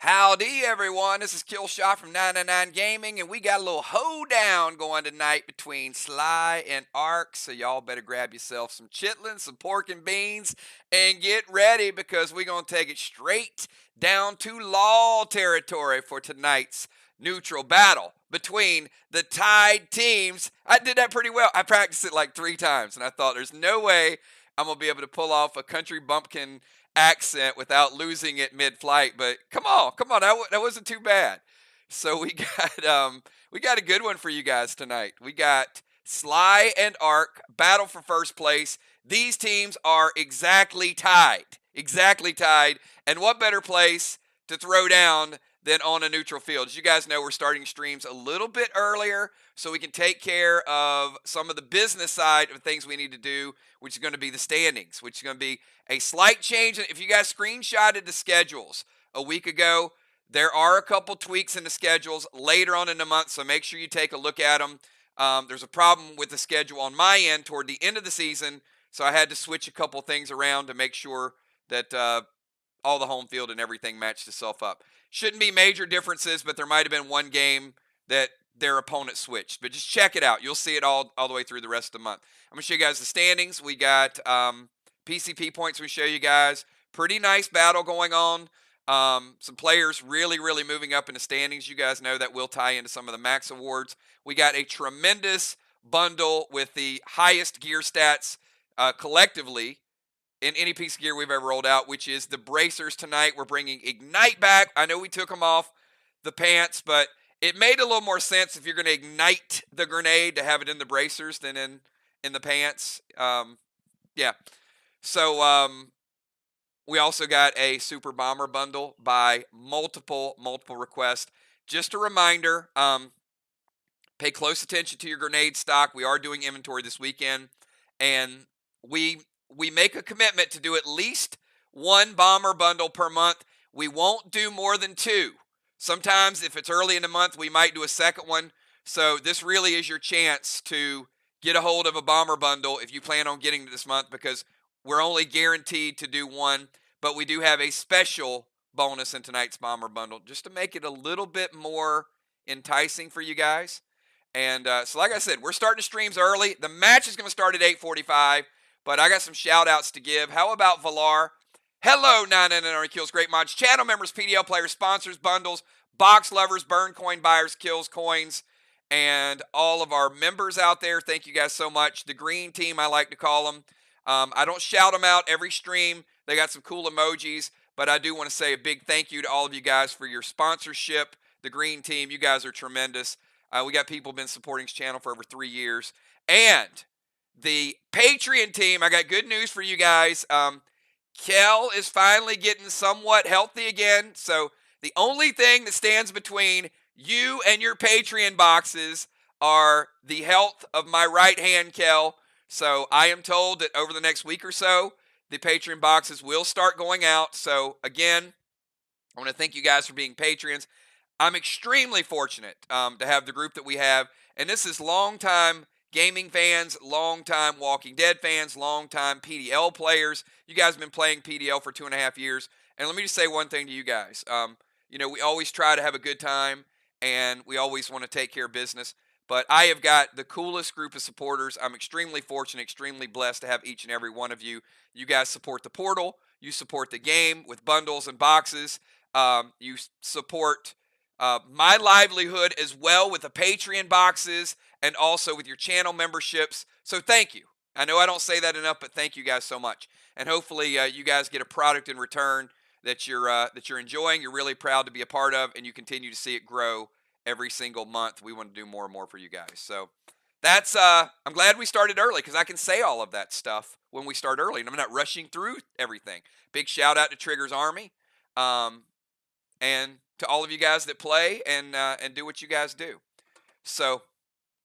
Howdy, everyone. This is Killshot from 999 Gaming, and we got a little hoedown going tonight between Sly and Ark. So y'all better grab yourself some chitlins, some pork and beans, and get ready because we're going to take it straight down to law territory for tonight's neutral battle between the tied teams. I did that pretty well. I practiced it like 3 times, and I thought there's no way I'm going to be able to pull off a country bumpkin accent without losing it mid-flight. But come on, that wasn't too bad. So we got a good one for you guys tonight. We got Sly and Ark battle for first place. These teams are exactly tied, and what better place to throw down than on a neutral field? As you guys know, we're starting streams a little bit earlier so we can take care of some of the business side of things we need to do, which is going to be the standings, which is going to be a slight change. And if you guys screenshotted the schedules a week ago, there are a couple tweaks in the schedules later on in the month, so make sure you take a look at them. There's a problem with the schedule on my end toward the end of the season, so I had to switch a couple things around to make sure that all the home field and everything matched itself up. Shouldn't be major differences, but there might have been one game that their opponent switched. But just check it out. You'll see it all the way through the rest of the month. I'm going to show you guys the standings. We got PCP points we show you guys. Pretty nice battle going on. Some players really moving up in the standings. You guys know that will tie into some of the max awards. We got a tremendous bundle with the highest gear stats collectively in any piece of gear we've ever rolled out, which is the bracers tonight. We're bringing Ignite back. I know we took them off the pants, but it made a little more sense if you're going to ignite the grenade to have it in the bracers than in the pants. Yeah. So we also got a Super Bomber bundle by multiple requests. Just a reminder, pay close attention to your grenade stock. We are doing inventory this weekend, and we make a commitment to do at least one bomber bundle per month. We won't do more than 2. Sometimes if it's early in the month, we might do a second one. So this really is your chance to get a hold of a bomber bundle if you plan on getting it this month, because we're only guaranteed to do one, but we do have a special bonus in tonight's bomber bundle just to make it a little bit more enticing for you guys. And so like I said, we're starting the streams early. The match is going to start at 8:45. But I got some shout-outs to give. How about Valar? Hello, 999 Kills, Great Mods, channel members, PDL players, sponsors, bundles, box lovers, burn coin buyers, kills, coins, and all of our members out there. Thank you guys so much. The green team, I like to call them. I don't shout them out every stream. They got some cool emojis, but I do want to say a big thank you to all of you guys for your sponsorship. The green team, you guys are tremendous. We got people who've been supporting this channel for over 3 years. And the Patreon team, I got good news for you guys. Kel is finally getting somewhat healthy again. So the only thing that stands between you and your Patreon boxes are the health of my right hand, Kel. So I am told that over the next week or so, the Patreon boxes will start going out. So again, I want to thank you guys for being patrons. I'm extremely fortunate to have the group that we have. And this is longtime gaming fans, long-time Walking Dead fans, long-time PDL players. You guys have been playing PDL for 2.5 years. And let me just say one thing to you guys. We always try to have a good time, and we always want to take care of business. But I have got the coolest group of supporters. I'm extremely fortunate, extremely blessed to have each and every one of you. You guys support the portal. You support the game with bundles and boxes. You support my livelihood as well with the Patreon boxes and also with your channel memberships. So thank you. I know I don't say that enough, but thank you guys so much. And hopefully you guys get a product in return that you're enjoying, you're really proud to be a part of, and you continue to see it grow every single month. We want to do more and more for you guys. So that's I'm glad we started early, because I can say all of that stuff when we start early, and I'm not rushing through everything. Big shout out to Trigger's Army, and to all of you guys that play and do what you guys do. So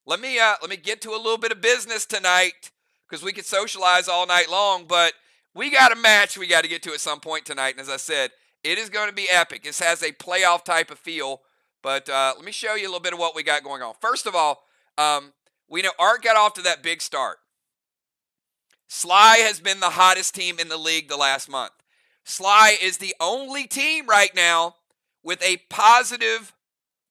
let me get to a little bit of business tonight, because we could socialize all night long, but we got a match we got to get to at some point tonight. And as I said, it is going to be epic. This has a playoff type of feel, but let me show you a little bit of what we got going on. First of all, we know Art got off to that big start. Sly has been the hottest team in the league the last month. Sly is the only team right now with a positive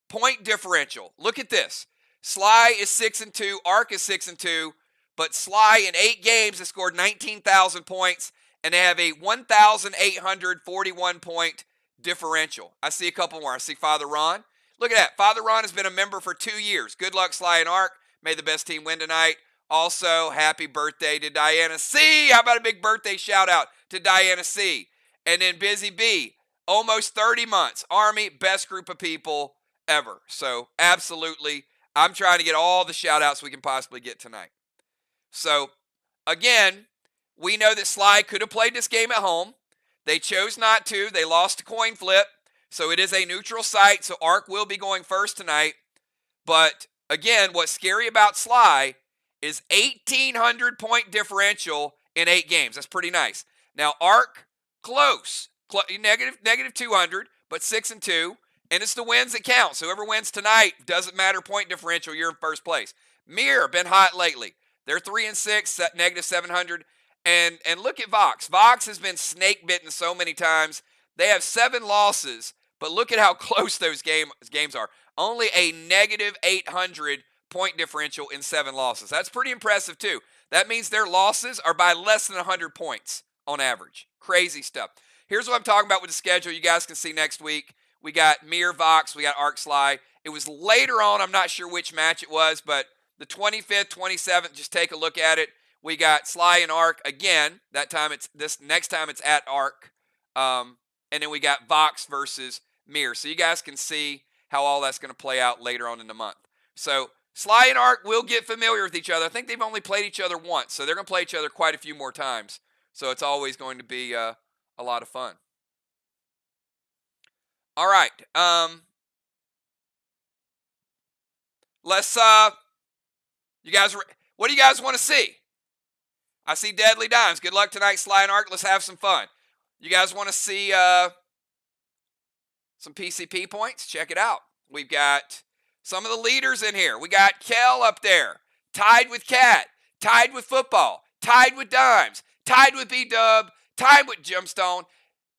point differential. Look at this. SLY is 6-2, ARC is 6-2, but SLY in 8 games has scored 19,000 points, and they have a 1,841 point differential. I see a couple more. I see Father Ron. Look at that. Father Ron has been a member for 2 years. Good luck, SLY and ARC. May the best team win tonight. Also, happy birthday to Diana C. How about a big birthday shout out to Diana C. And then Busy B, almost 30 months. Army, best group of people ever. So absolutely, I'm trying to get all the shout outs we can possibly get tonight. So again, we know that SLY could have played this game at home. They chose not to. They lost a coin flip. So it is a neutral site. So ARC will be going first tonight. But again, what's scary about SLY is 1,800 point differential in 8 games. That's pretty nice. Now ARC, close. Negative 200, but 6-2. And it's the wins that count. So whoever wins tonight, doesn't matter point differential, you're in first place. Mir, been hot lately. They're 3-6, negative 700. And look at Vox. Vox has been snake bitten so many times. They have 7 losses, but look at how close those games are. Only a negative 800 point differential in 7 losses. That's pretty impressive too. That means their losses are by less than 100 points on average. Crazy stuff. Here's what I'm talking about with the schedule. You guys can see next week. We got Mir, Vox. We got ARC, SLY. It was later on. I'm not sure which match it was, but the 25th, 27th, just take a look at it. We got SLY and ARC again. That time next time it's at ARC. And then we got Vox versus Mir. So you guys can see how all that's going to play out later on in the month. So SLY and ARC will get familiar with each other. I think they've only played each other once, so they're going to play each other quite a few more times. So it's always going to be a lot of fun. All right. Let's, you guys, what do you guys want to see? I see Deadly Dimes. Good luck tonight, SLY and ARC. Let's have some fun. You guys want to see some PCP points? Check it out. We've got some of the leaders in here. We got Kel up there, tied with Cat, tied with Football, tied with Dimes, tied with B-Dub, tied with Gemstone,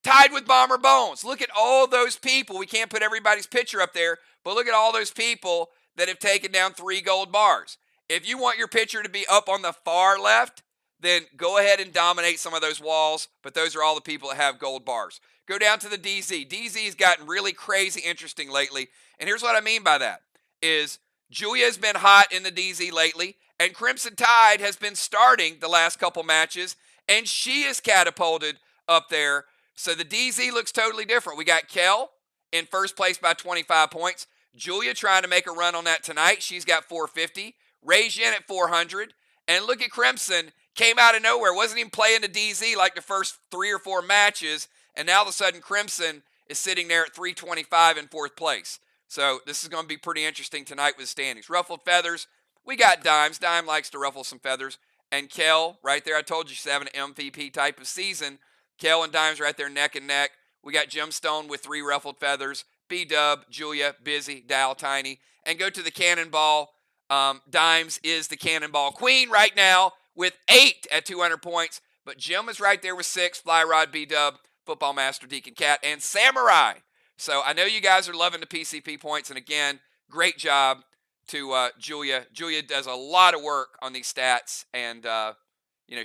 tied with Bomber Bones. Look at all those people. We can't put everybody's picture up there, but look at all those people that have taken down 3 gold bars. If you want your picture to be up on the far left, then go ahead and dominate some of those walls, but those are all the people that have gold bars. Go down to the DZ. DZ's gotten really crazy interesting lately, and here's what I mean by that, is Julia's been hot in the DZ lately, and Crimson Tide has been starting the last couple matches, and she is catapulted up there. So the DZ looks totally different. We got Kel in first place by 25 points. Julia trying to make a run on that tonight. She's got 450. Ray Jin at 400. And look at Crimson. Came out of nowhere. Wasn't even playing the DZ like the first 3 or 4 matches. And now all of a sudden Crimson is sitting there at 325 in 4th place. So this is going to be pretty interesting tonight with standings. Ruffled Feathers. We got Dimes. Dime likes to ruffle some feathers. And Kel right there. I told you she's having an MVP type of season. Kel and Dimes right there neck and neck. We got Gemstone with 3 ruffled feathers. B-Dub, Julia, Busy, Dal, Tiny. And go to the Cannonball. Dimes is the Cannonball Queen right now with 8 at 200 points. But Jim is right there with 6. Fly Rod, B-Dub, Football Master, Deacon Cat, and Samurai. So I know you guys are loving the PCP points. And again, great job to Julia. Julia does a lot of work on these stats. And,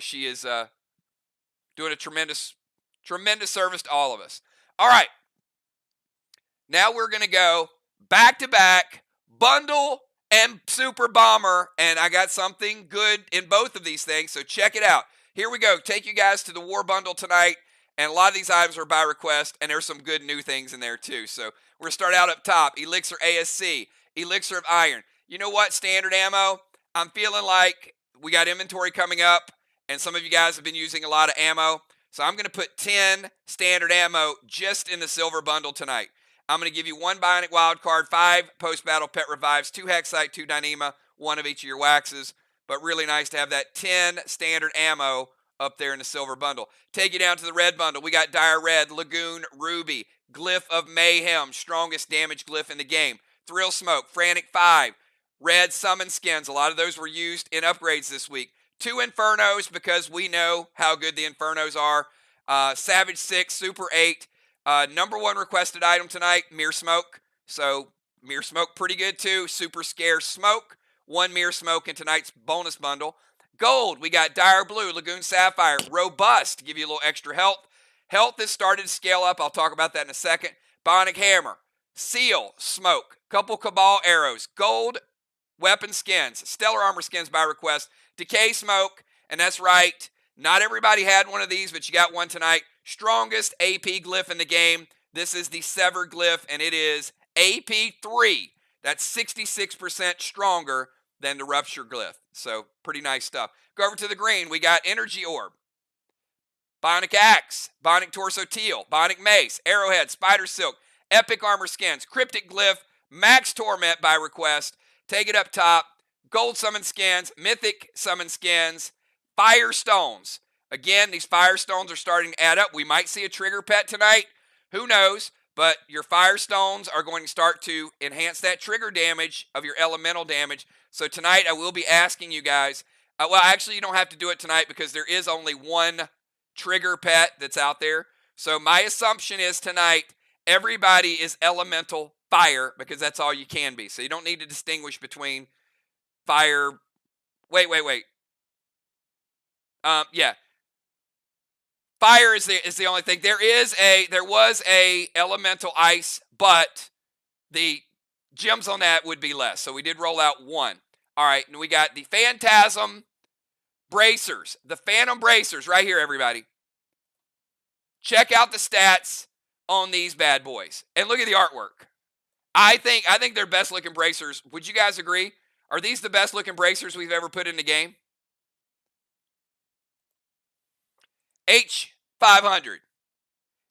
she is doing a tremendous service to all of us. All right. Now we're going to go back-to-back, bundle and super bomber, and I got something good in both of these things, so check it out. Here we go. Take you guys to the war bundle tonight, and a lot of these items are by request, and there's some good new things in there too. So we're going to start out up top. Elixir ASC, Elixir of Iron. You know what? Standard ammo. I'm feeling like we got inventory coming up, and some of you guys have been using a lot of ammo. So I'm going to put 10 standard ammo just in the silver bundle tonight. I'm going to give you 1 Bionic Wild Card, 5 post-battle pet revives, 2 Hexite, 2 Dyneema, 1 of each of your waxes. But really nice to have that 10 standard ammo up there in the silver bundle. Take you down to the red bundle. We got Dire Red, Lagoon, Ruby, Glyph of Mayhem, strongest damage glyph in the game. Thrill Smoke, Frantic 5, Red Summon Skins. A lot of those were used in upgrades this week. 2 Infernos because we know how good the Infernos are. Savage 6, Super 8, Number one requested item tonight, Mirror Smoke. So Mirror Smoke pretty good too. Super Scare Smoke. One Mirror Smoke in tonight's bonus bundle. Gold, we got Dire Blue, Lagoon Sapphire, Robust to give you a little extra health. Health has started to scale up. I'll talk about that in a second. Bionic Hammer, Seal, Smoke, couple Cabal Arrows, Gold, Weapon Skins, Stellar Armor Skins by request, Decay Smoke, and that's right, not everybody had one of these, but you got one tonight. Strongest AP glyph in the game. This is the Sever glyph, and it is AP 3. That's 66% stronger than the Rupture glyph. So pretty nice stuff. Go over to the green. We got Energy Orb, Bionic Axe, Bionic Torso Teal, Bionic Mace, Arrowhead, Spider Silk, Epic Armor Skins, Cryptic Glyph, Max Torment by request. Take it up top. Gold Summon Skins, Mythic Summon Skins, Firestones. Again, these Firestones are starting to add up. We might see a trigger pet tonight. Who knows? But your Firestones are going to start to enhance that trigger damage of your elemental damage. So tonight I will be asking you guys, well, actually you don't have to do it tonight because there is only one trigger pet that's out there. So my assumption is tonight everybody is elemental fire because that's all you can be. So you don't need to distinguish between fire. Wait. Yeah. Fire is the only thing. There was a elemental ice, but the gems on that would be less. So we did roll out one. All right, and we got the Phantasm Bracers, the Phantom Bracers right here, everybody. Check out the stats on these bad boys. And look at the artwork. I think they're best looking bracers. Would you guys agree? Are these the best looking bracers we've ever put in the game? H500,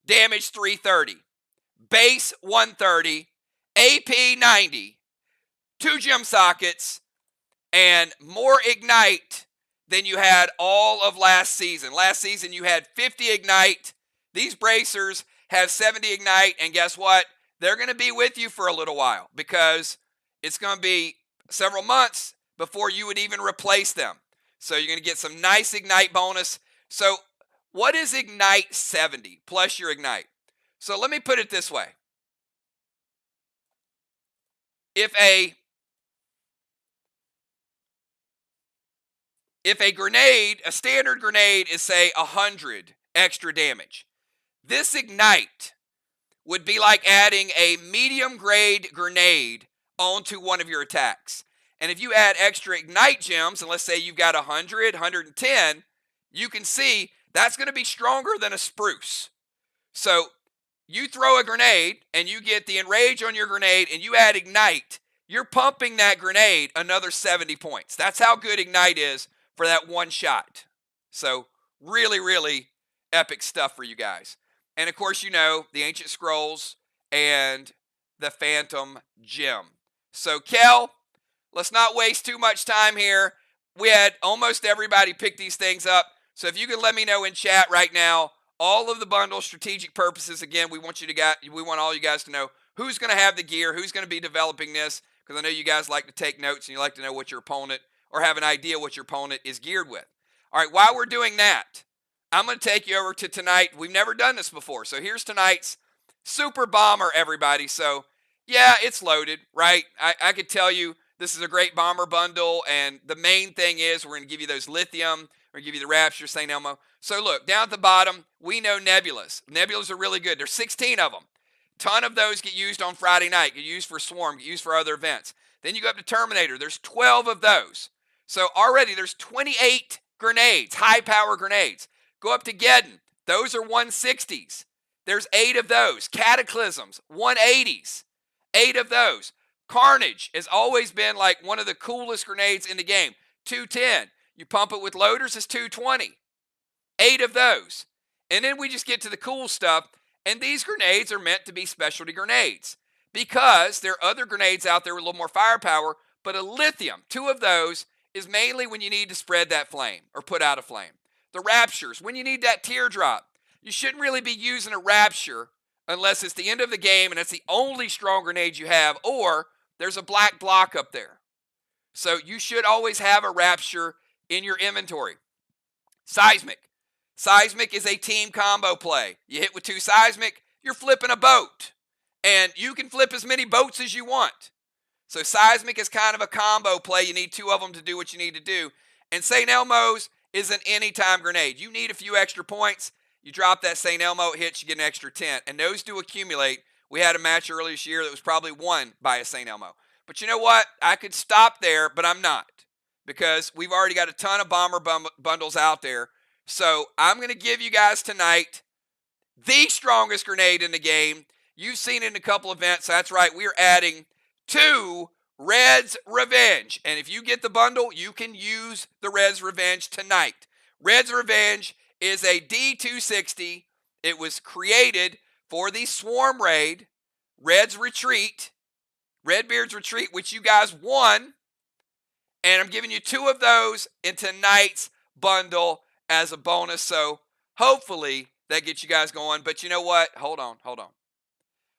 damage 330, base 130, AP 90, 2 gem sockets, and more ignite than you had all of last season. Last season you had 50 ignite. These bracers have 70 ignite, and guess what? They're going to be with you for a little while because it's going to be several months before you would even replace them. So you're going to get some nice ignite bonus. So what is Ignite 70 plus your Ignite? So let me put it this way. If a grenade, a standard grenade is say 100 extra damage, this Ignite would be like adding a medium grade grenade onto one of your attacks. And if you add extra Ignite gems, and let's say you've got 100, 110, you can see that's going to be stronger than a spruce. So you throw a grenade and you get the enrage on your grenade and you add Ignite, you're pumping that grenade another 70 points. That's how good Ignite is for that one shot. So really, really epic stuff for you guys. And of course, you know, the Ancient Scrolls and the Phantom Gem. So Kel, let's not waste too much time here. We had almost everybody pick these things up. So if you can let me know in chat right now, all of the bundle strategic purposes, again, we want all you guys to know who's going to have the gear, who's going to be developing this, because I know you guys like to take notes and you like to know what your opponent, or have an idea what your opponent is geared with. All right, while we're doing that, I'm going to take you over to tonight. We've never done this before. So here's tonight's Super Bomber, everybody. So yeah, it's loaded, right? I could tell you this is a great bomber bundle, and the main thing is we're going to give you those lithium. We're going to give you the Rapture, St. Elmo. So look, down at the bottom, we know Nebulas. Nebulas are really good. There's 16 of them. Ton of those get used on Friday night, get used for Swarm, get used for other events. Then you go up to Terminator. There's 12 of those. So already there's 28 grenades, high-power grenades. Go up to Geddon. Those are 160s. There's 8 of those. Cataclysms, 180s. 8 of those. Carnage has always been like one of the coolest grenades in the game. 210. You pump it with loaders, it's 220. 8 of those. And then we just get to the cool stuff. And these grenades are meant to be specialty grenades because there are other grenades out there with a little more firepower, but a lithium, 2 of those, is mainly when you need to spread that flame or put out a flame. The Raptures, when you need that teardrop. You shouldn't really be using a Rapture unless it's the end of the game and it's the only strong grenade you have, or there's a black block up there. So you should always have a Rapture in your inventory. Seismic. Seismic is a team combo play. You hit with 2 Seismic, you're flipping a boat. And you can flip as many boats as you want. So seismic is kind of a combo play. You need 2 of them to do what you need to do. And St. Elmo's is an anytime grenade. You need a few extra points. You drop that St. Elmo, it hits, you get an extra 10. And those do accumulate. We had a match earlier this year that was probably won by a St. Elmo. But you know what? I could stop there, but I'm not. Because we've already got a ton of bomber bundles out there. So I'm going to give you guys tonight the strongest grenade in the game. You've seen it in a couple events. That's right. We're adding 2 Red's Revenge. And if you get the bundle, you can use the Red's Revenge tonight. Red's Revenge is a D260. It was created for the Swarm Raid, Red's Retreat, Redbeard's Retreat, which you guys won. And I'm giving you 2 of those in tonight's bundle as a bonus. So hopefully that gets you guys going. But you know what? Hold on.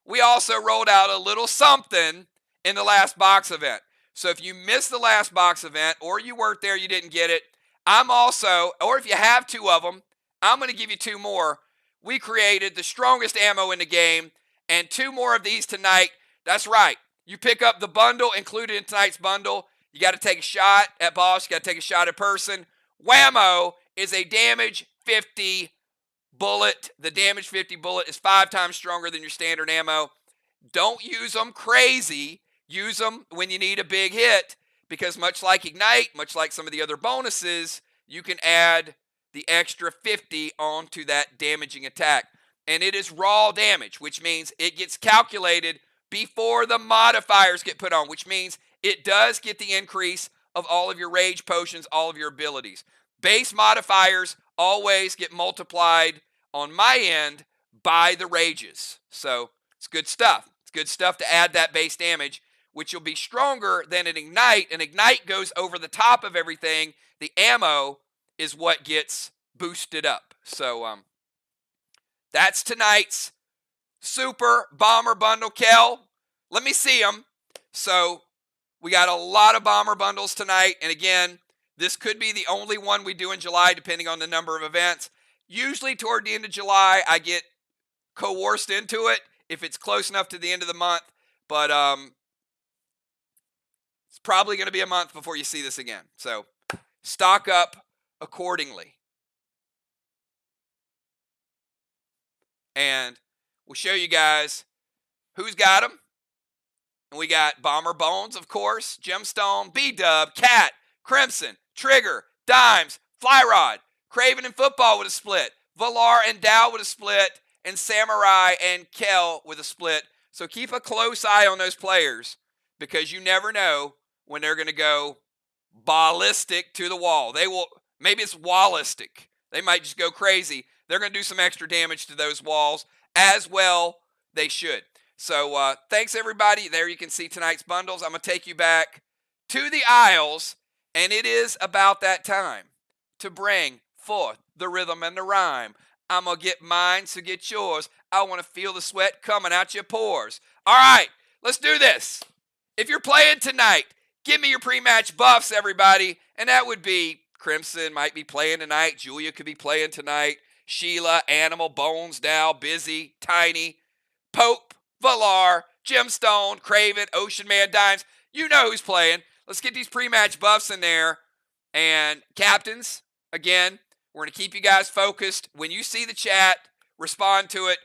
We also rolled out a little something in the last box event. So if you missed the last box event or you weren't there, you didn't get it, I'm also, or if you have 2 of them, I'm going to give you 2 more. We created the strongest ammo in the game and 2 more of these tonight. That's right. You pick up the bundle included in tonight's bundle. You got to take a shot at boss. You got to take a shot at person. Whammo is a damage 50 bullet. The damage 50 bullet is 5 times stronger than your standard ammo. Don't use them crazy. Use them when you need a big hit, because much like Ignite, much like some of the other bonuses, you can add the extra 50 onto that damaging attack. And it is raw damage, which means it gets calculated before the modifiers get put on, which means it does get the increase of all of your rage potions, all of your abilities. Base modifiers always get multiplied on my end by the rages. So it's good stuff. It's good stuff to add that base damage, which will be stronger than an Ignite. And Ignite goes over the top of everything. The ammo is what gets boosted up. So that's tonight's Super Bomber Bundle. Kel, let me see them. So we got a lot of Bomber Bundles tonight. And again, this could be the only one we do in July, depending on the number of events. Usually toward the end of July, I get coerced into it if it's close enough to the end of the month. But it's probably going to be a month before you see this again. So stock up accordingly. And we'll show you guys who's got them. And we got Bomber Bones, of course, Gemstone, B-Dub, Cat, Crimson, Trigger, Dimes, Flyrod, Craven and Football with a split, Valar and Dow with a split, and Samurai and Kel with a split. So keep a close eye on those players, because you never know when they're going to go ballistic to the wall. They will, maybe it's wallistic. They might just go crazy. They're going to do some extra damage to those walls as well. They should. So thanks, everybody. There you can see tonight's bundles. I'm going to take you back to the Isles, and it is about that time to bring forth the rhythm and the rhyme. I'm going to get mine, so get yours. I want to feel the sweat coming out your pores. All right, let's do this. If you're playing tonight, give me your pre-match buffs, everybody. And that would be Crimson might be playing tonight. Julia could be playing tonight. Sheila, Animal, Bones, Dow, Busy, Tiny, Pope, Valar, Gemstone, Craven, Ocean Man, Dimes. You know who's playing. Let's get these pre-match buffs in there. And captains, again, we're going to keep you guys focused. When you see the chat, respond to it.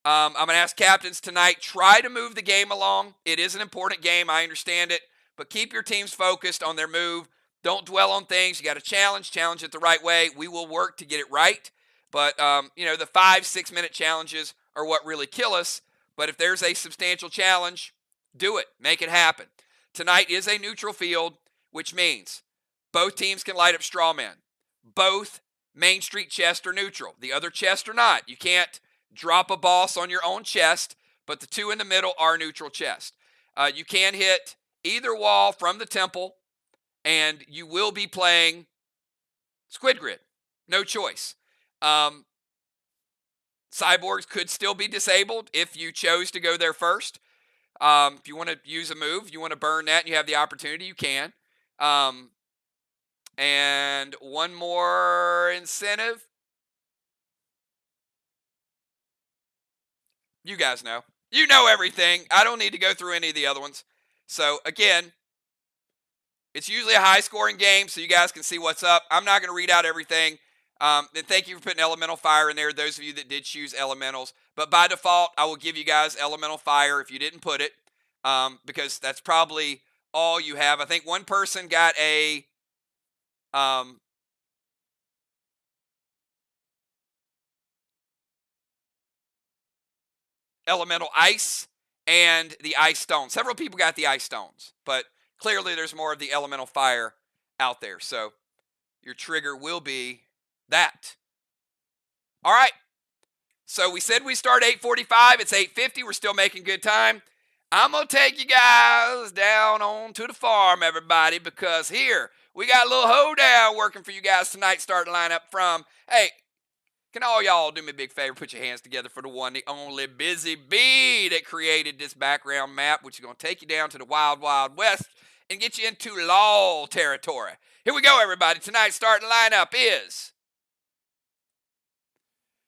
I'm going to ask captains tonight, try to move the game along. It is an important game. I understand it. But keep your teams focused on their move. Don't dwell on things. You got to challenge it the right way. We will work to get it right. But, the 5-6 minute challenges are what really kill us. But if there's a substantial challenge, do it. Make it happen. Tonight is a neutral field, which means both teams can light up straw men. Both Main Street chests are neutral. The other chests are not. You can't drop a boss on your own chest, but the 2 in the middle are neutral chests. You can hit either wall from the temple, and you will be playing Squid Grid. No choice. Cyborgs could still be disabled if you chose to go there first. If you want to use a move, you want to burn that, and you have the opportunity, you can. And one more incentive. You guys know. You know everything. I don't need to go through any of the other ones. So, again, it's usually a high-scoring game, so you guys can see what's up. I'm not going to read out everything. And thank you for putting Elemental Fire in there, those of you that did choose Elementals. But by default, I will give you guys Elemental Fire if you didn't put it, because that's probably all you have. I think one person got a Elemental Ice and the Ice Stone. Several people got the Ice Stones, but clearly there's more of the Elemental Fire out there. So your trigger will be that. All right. So we said we start 8:45. It's 8:50. We're still making good time. I'm going to take you guys down on to the farm, everybody, because here we got a little hoedown working for you guys tonight, starting line up from, hey, can all y'all do me a big favor? Put your hands together for the one, the only Busy Bee that created this background map, which is going to take you down to the Wild Wild West and get you into law territory. Here we go, everybody. Tonight's starting lineup is,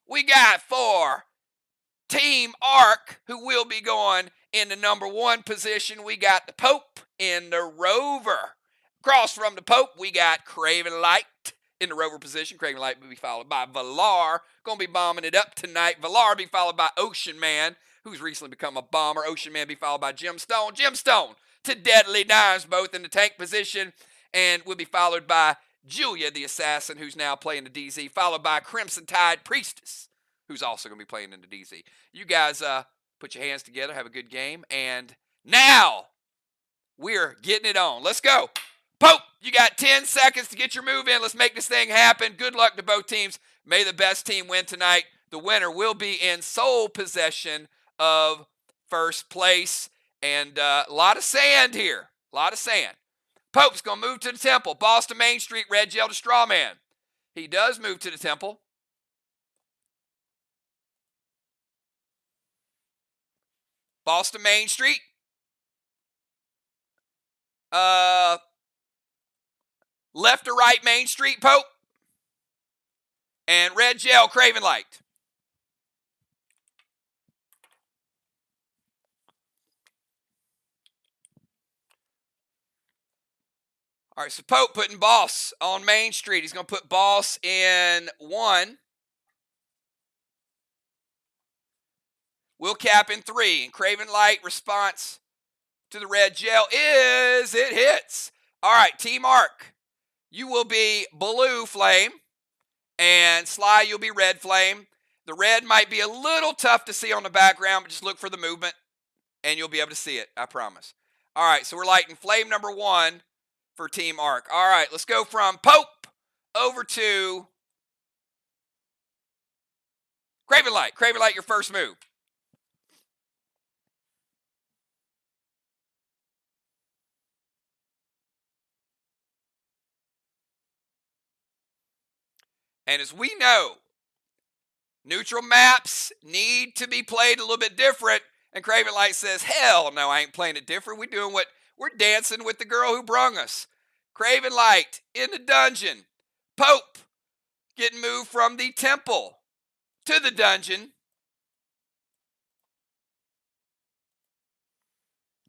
we got for Team Arc, who will be going in the number 1 position. We got the Pope in the Rover. Across from the Pope, we got Craven Light in the Rover position. Craven Light will be followed by Valar. Going to be bombing it up tonight. Valar be followed by Ocean Man, who's recently become a bomber. Ocean Man be followed by Gemstone. Gemstone to Deadly Knives, both in the tank position. And will be followed by Julia, the Assassin, who's now playing the DZ. Followed by Crimson Tide Priestess, who's also going to be playing in the DZ. You guys put your hands together, have a good game. And now we're getting it on. Let's go. Pope, you got 10 seconds to get your move in. Let's make this thing happen. Good luck to both teams. May the best team win tonight. The winner will be in sole possession of first place. And a lot of sand here. A lot of sand. Pope's going to move to the temple. Boss to Main Street, Red Gel to Strawman. He does move to the temple. Boss to Main Street. Left to right Main Street, Pope. And Red Gel, Craven Light. All right, so Pope putting Boss on Main Street. He's going to put Boss in 1. Will Cap in 3. And Craven Light response to the Red Gel is it hits. All right, Team Arc. You will be Blue Flame. And Sly, you'll be Red Flame. The red might be a little tough to see on the background, but just look for the movement, and you'll be able to see it, I promise. All right, so we're lighting flame number 1 for Team Arc. All right, let's go from Pope over to Craven Light. Craven Light, your first move. And as we know, neutral maps need to be played a little bit different. And Craven Light says, hell no, I ain't playing it different. We're dancing with the girl who brung us. Craven Light in the dungeon. Pope getting moved from the temple to the dungeon.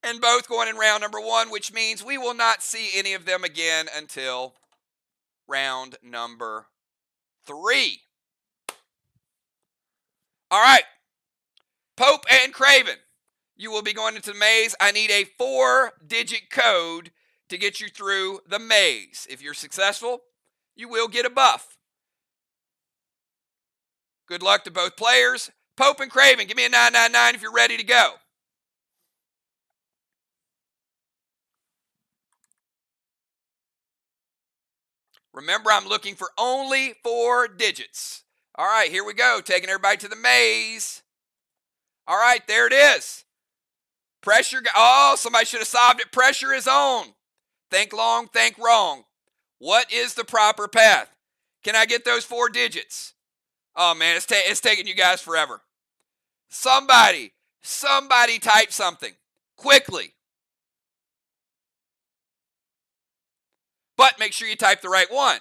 And both going in round number 1, which means we will not see any of them again until round number 3. All right. Pope and Craven, you will be going into the maze. I need a 4-digit code to get you through the maze. If you're successful, you will get a buff. Good luck to both players. Pope and Craven, give me a 999 if you're ready to go. Remember, I'm looking for only 4 digits. All right, here we go. Taking everybody to the maze. All right, there it is. Pressure. Oh, somebody should have solved it. Pressure is on. Think long, think wrong. What is the proper path? Can I get those 4 digits? Oh, man, it's taking you guys forever. Somebody type something quickly. But make sure you type the right one.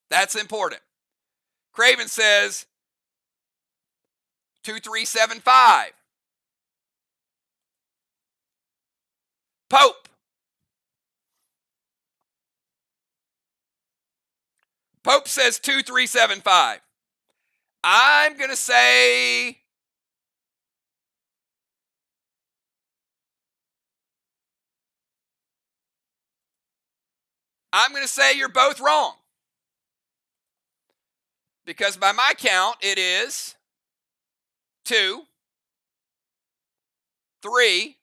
That's important. Craven says 2375. Pope. Pope says 2375. I'm going to say you're both wrong. Because by my count, it is 2, 3,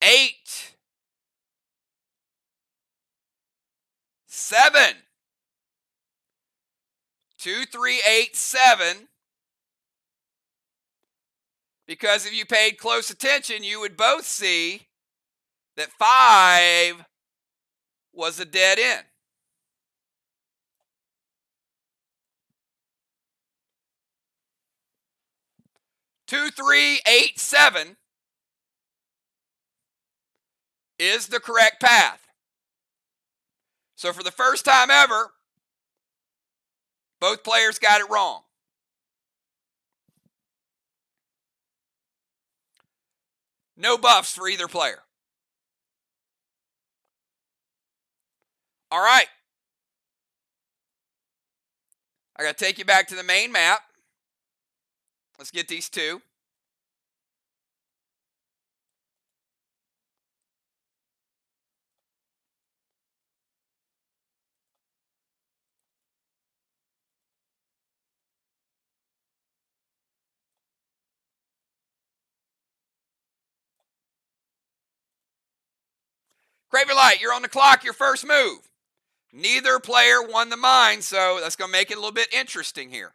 8, 7. 2, 3, 8, 7. Because if you paid close attention, you would both see that 5 was a dead end. 2, 3, 8, 7 is the correct path. So for the first time ever, both players got it wrong. No buffs for either player. All right. I got to take you back to the main map. Let's get these two. Craven Light, you're on the clock, your first move. Neither player won the mine, so that's going to make it a little bit interesting here.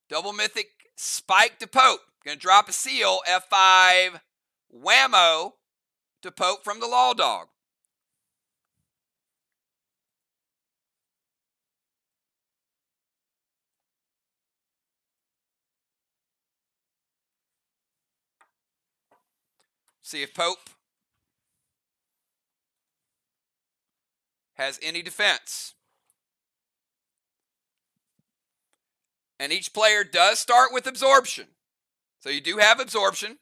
Double Mythic Spike to Pope. Going to drop a seal, F5 Whammo to Pope from the Law Dog. See if Pope has any defense. And each player does start with absorption. So you do have absorption.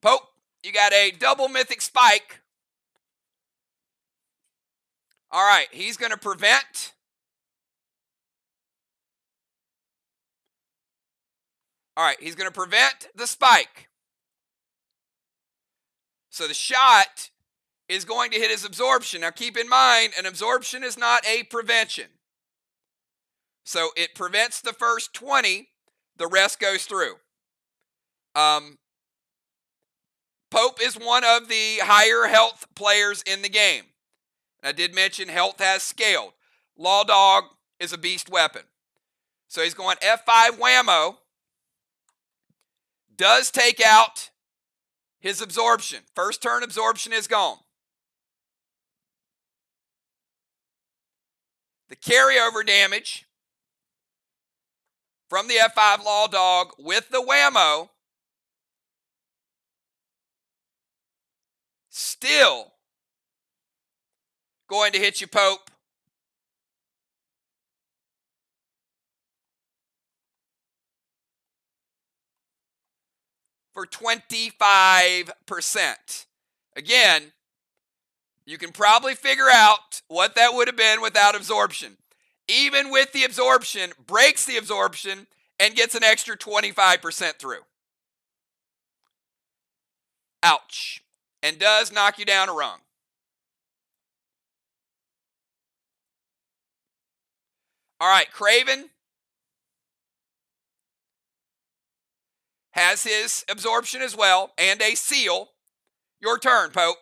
Pope, you got a double Mythic Spike. All right, he's going to prevent. All right, he's going to prevent the spike. So the shot is going to hit his absorption. Now keep in mind, an absorption is not a prevention. So it prevents the first 20, the rest goes through. Pope is one of the higher health players in the game. I did mention health has scaled. Law Dog is a beast weapon. So he's going F5 Whammo. Does take out his absorption. First turn absorption is gone. The carryover damage from the F5 Law Dog with the Whammo still going to hit you, Pope. For 25%. Again, you can probably figure out what that would have been without absorption. Even with the absorption, breaks the absorption and gets an extra 25% through. Ouch. And does knock you down a rung. All right, Craven has his absorption as well and a seal. Your turn, Pope.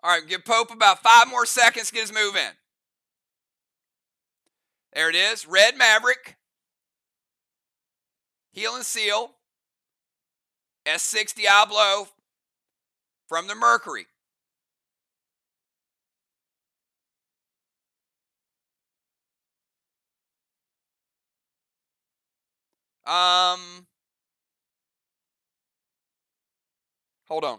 All right, give Pope about 5 more seconds to get his move in. There it is. Red Maverick. Heal and Seal. S6 Diablo from the Mercury. Hold on.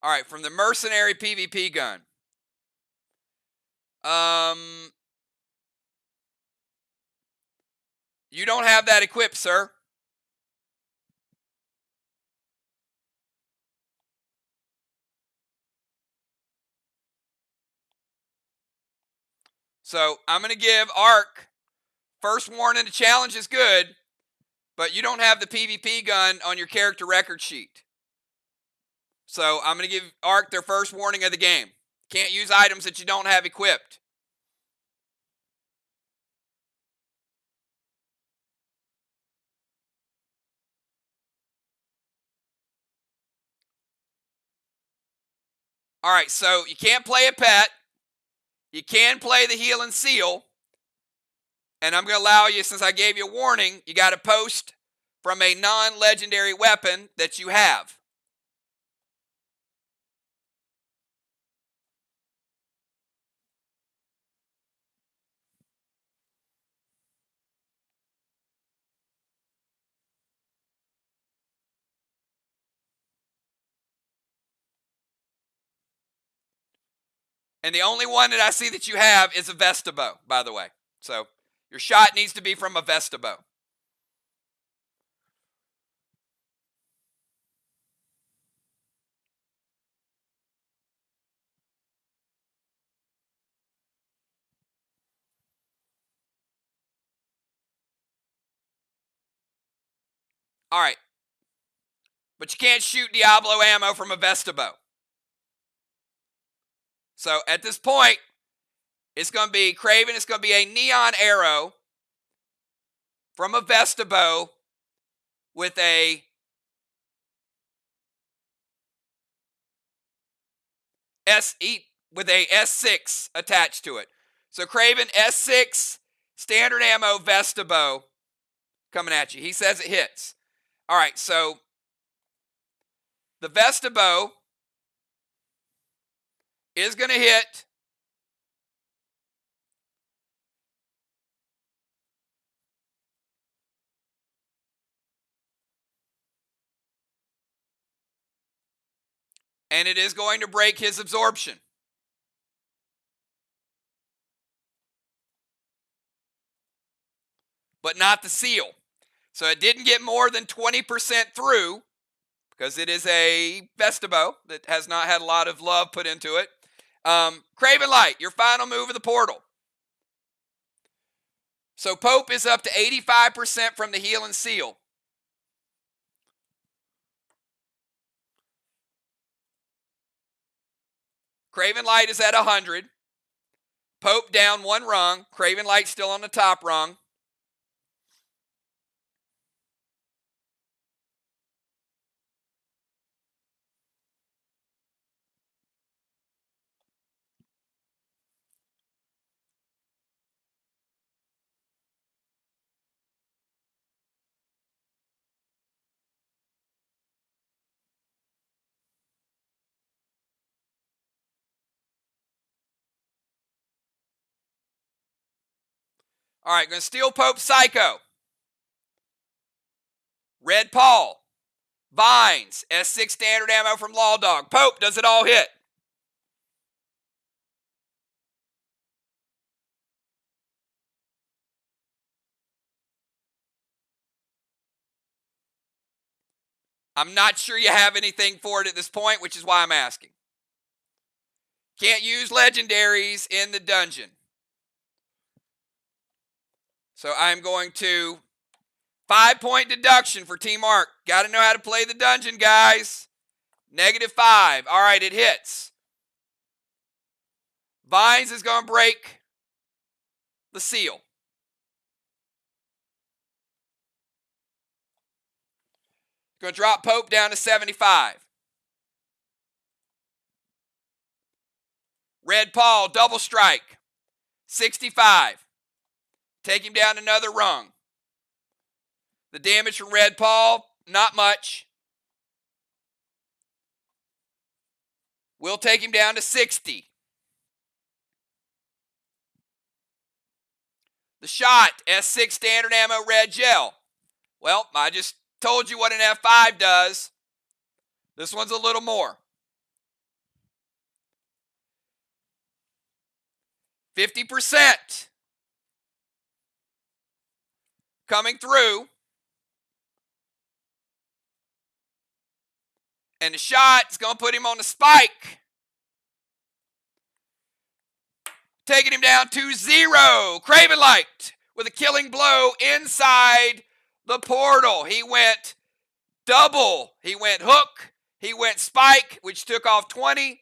All right, from the Mercenary PvP gun. You don't have that equipped, sir. So I'm going to give Ark first warning to challenge is good, but you don't have the PvP gun on your character record sheet. So I'm going to give Ark their first warning of the game. Can't use items that you don't have equipped. All right, so you can't play a pet. You can play the Heal and Seal. And I'm going to allow you, since I gave you a warning, you got to post from a non-legendary weapon that you have. And the only one that I see that you have is a Vesta bow, by the way. So your shot needs to be from a Vesta bow. All right. But you can't shoot Diablo ammo from a Vesta bow. So at this point, it's going to be Craven. It's going to be a neon arrow from a Vesta bow with a S6 attached to it. So Craven S6 standard ammo Vesta bow coming at you. He says it hits. All right, so the Vesta bow is going to hit And it is going to break his absorption. But not the seal. So it didn't get more than 20% through because it is a Vestabo that has not had a lot of love put into it. Craven Light, your final move of the portal. So Pope is up to 85% from the heal and seal. Craven Light is at 100. Pope down one rung. Craven Light still on the top rung. All right, going to steal Pope Psycho. Red Paul. Vines. S6 standard ammo from Law Dog. Pope, does it all hit? I'm not sure you have anything for it at this point, which is why I'm asking. Can't use legendaries in the dungeon. So I'm going to 5-point deduction for Team Arc. Got to know how to play the dungeon, guys. -5. All right, it hits. Vines is going to break the seal. Going to drop Pope down to 75. Red Paul, double strike. 65. Take him down another rung. The damage from Red Paul, not much. We'll take him down to 60. The shot, S6 standard ammo red gel. Well, I just told you what an F5 does. This one's a little more. 50% coming through. And the shot is going to put him on the spike. Taking him down to 0. Craven Light with a killing blow inside the portal. He went double. He went hook. He went spike, which took off 20.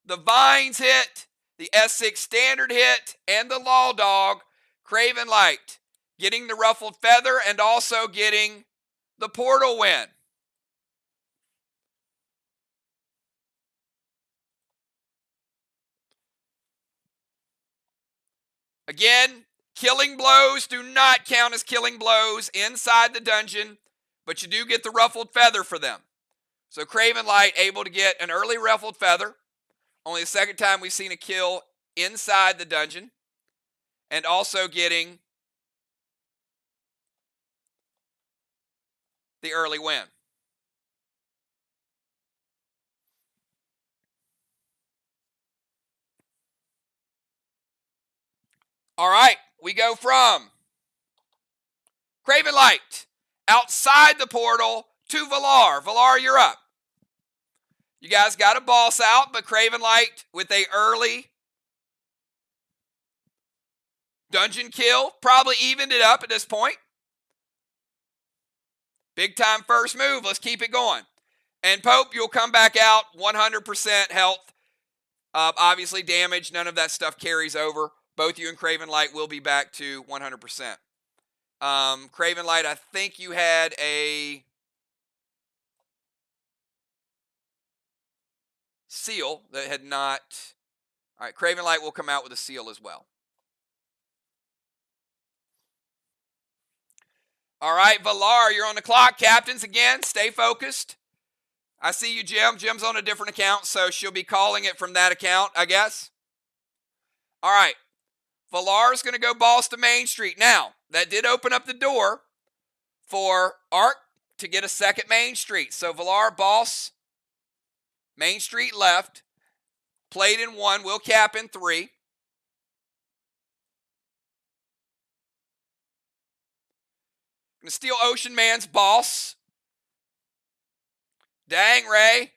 The Vines hit. The S6 standard hit. And the Law Dog. Craven Light getting the ruffled feather and also getting the portal win. Again, killing blows do not count as killing blows inside the dungeon, but you do get the ruffled feather for them. So Craven Light able to get an early ruffled feather. Only the second time we've seen a kill inside the dungeon. And also getting the early win. All right, we go from Craven Light outside the portal to Valar. Valar, you're up. You guys got a boss out, but Craven Light with a early dungeon kill probably evened it up at this point. Big time first move. Let's keep it going. And Pope, you'll come back out 100% health. Obviously damage. None of that stuff carries over. Both you and Craven Light will be back to 100%. Craven Light, I think you had a seal that had not. All right, Craven Light will come out with a seal as well. All right, Valar, you're on the clock. Captains, again, stay focused. I see you, Jim. Jim's on a different account, so she'll be calling it from that account, I guess. All right. Valar's going to go boss to Main Street. Now, that did open up the door for Arc to get a second Main Street. So, Valar, boss Main Street left. Played in 1. We'll cap in 3. Gonna steal Ocean Man's Boss. Dang, Ray.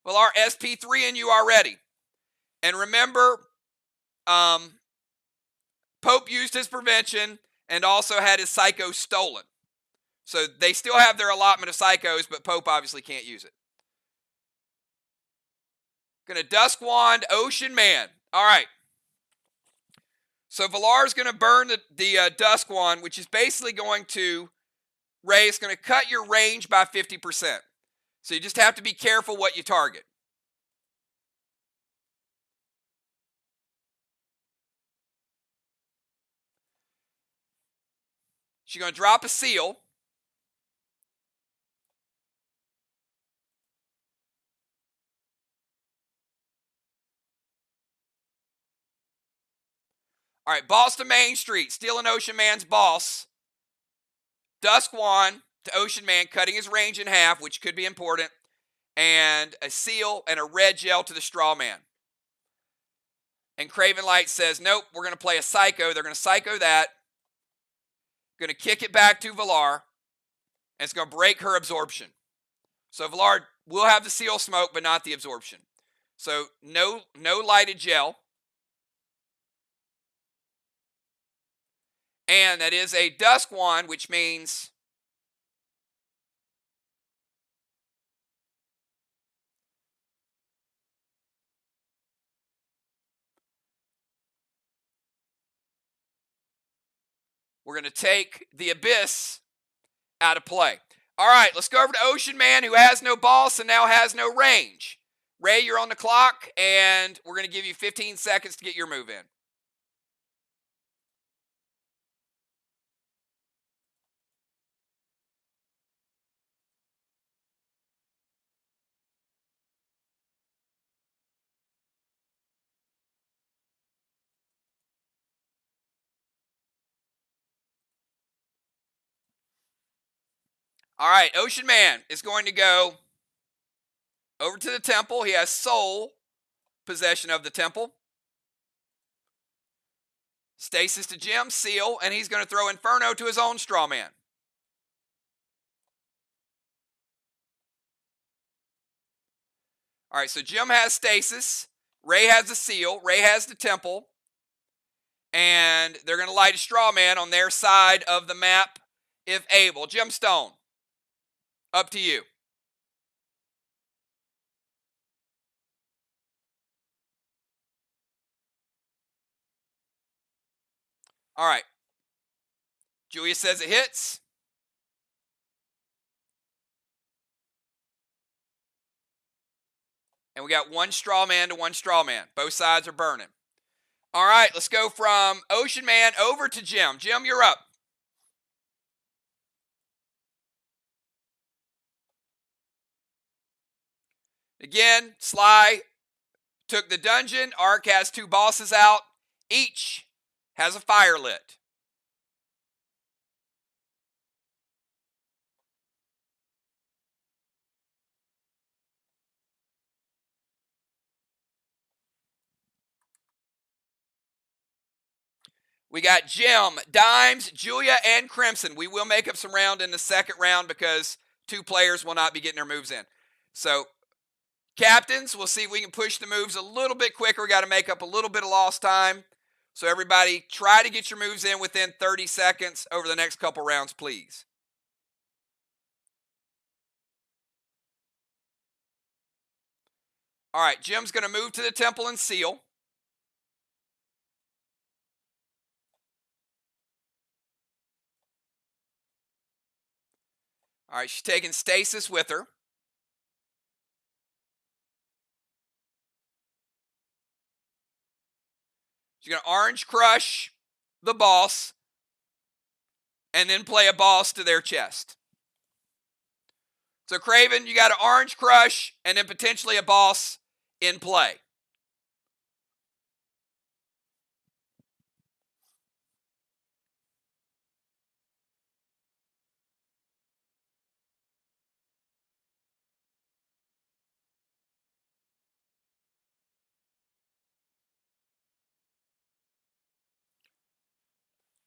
Well, our SP3 and you are ready. And remember, Pope used his prevention and also had his Psycho stolen. So they still have their allotment of Psychos, but Pope obviously can't use it. Gonna Dusk Wand Ocean Man. All right. So Valar's going to burn the Dusk Wand, which is basically going to, Ray, it's going to cut your range by 50%. So you just have to be careful what you target. She's going to drop a seal. All right, boss to Main Street, stealing Ocean Man's boss. Dusk Wand to Ocean Man, cutting his range in half, which could be important. And a seal and a red gel to the Straw Man. And Craven Light says, nope, we're going to play a Psycho. They're going to Psycho that. Going to kick it back to Valar. And it's going to break her absorption. So Valar will have the seal smoke, but not the absorption. So no lighted gel. And that is a Dusk Wand, which means we're going to take the Abyss out of play. All right, let's go over to Ocean Man, who has no boss and now has no range. Ray, you're on the clock, and we're going to give you 15 seconds to get your move in. All right, Ocean Man is going to go over to the temple. He has sole possession of the temple. Stasis to Jim, seal, and he's going to throw Inferno to his own Straw Man. All right, so Jim has Stasis. Ray has the seal. Ray has the temple. And they're going to light a Straw Man on their side of the map if able. Jim Stone, up to you. All right. Julia says it hits. And we got 1 Straw Man to 1 Straw Man. Both sides are burning. All right, let's go from Ocean Man over to Jim. Jim, you're up. Again, Sly took the dungeon. Ark has 2 bosses out. Each has a fire lit. We got Jim, Dimes, Julia, and Crimson. We will make up some round in the second round because 2 players will not be getting their moves in. So, captains, we'll see if we can push the moves a little bit quicker. We got to make up a little bit of lost time. So everybody, try to get your moves in within 30 seconds over the next couple rounds, please. All right, Jim's going to move to the temple and seal. All right, she's taking Stasis with her. She's going to Orange Crush the boss and then play a boss to their chest. So, Craven, you got an Orange Crush and then potentially a boss in play.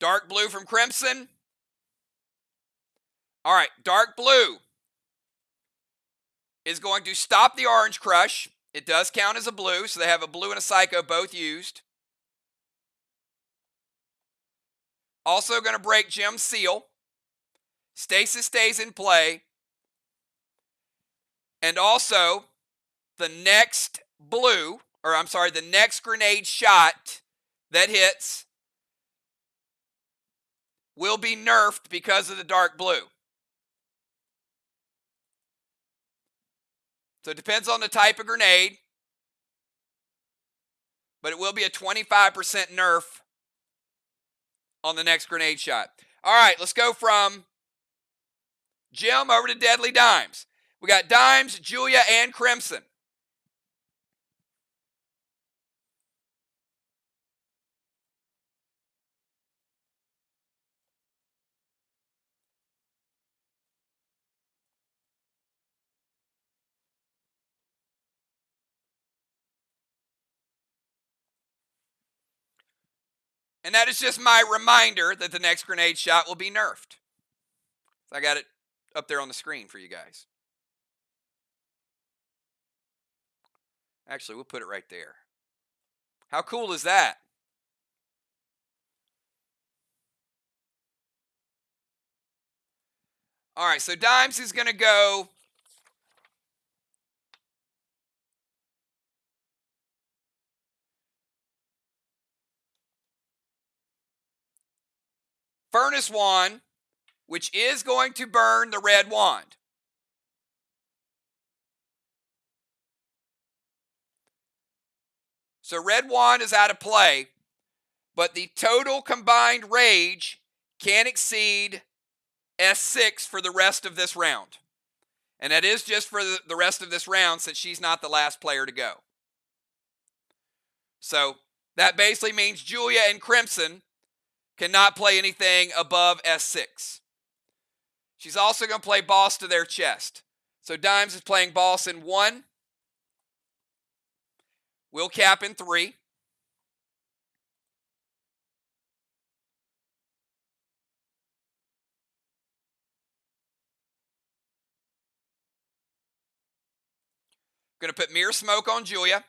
Dark blue from Crimson. All right, dark blue is going to stop the orange crush. It does count as a blue, so they have a blue and a psycho both used. Also going to break Jim's seal. Stasis stays in play. And also, the next the next grenade shot that hits will be nerfed because of the dark blue. So it depends on the type of grenade, but it will be a 25% nerf on the next grenade shot. All right, let's go from Jim over to Deadly Dimes. We got Dimes, Julia, and Crimson. And that is just my reminder that the next grenade shot will be nerfed. So I got it up there on the screen for you guys. Actually, we'll put it right there. How cool is that? All right, so Dimes is going to go Furnace Wand, which is going to burn the red wand. So red wand is out of play, but the total combined rage can't exceed S6 for the rest of this round. And that is just for the rest of this round, since she's not the last player to go. So that basically means Julia and Crimson cannot play anything above S6. She's also going to play boss to their chest. So Dimes is playing boss in 1. We'll cap in 3. Going to put Mirror Smoke on Julia.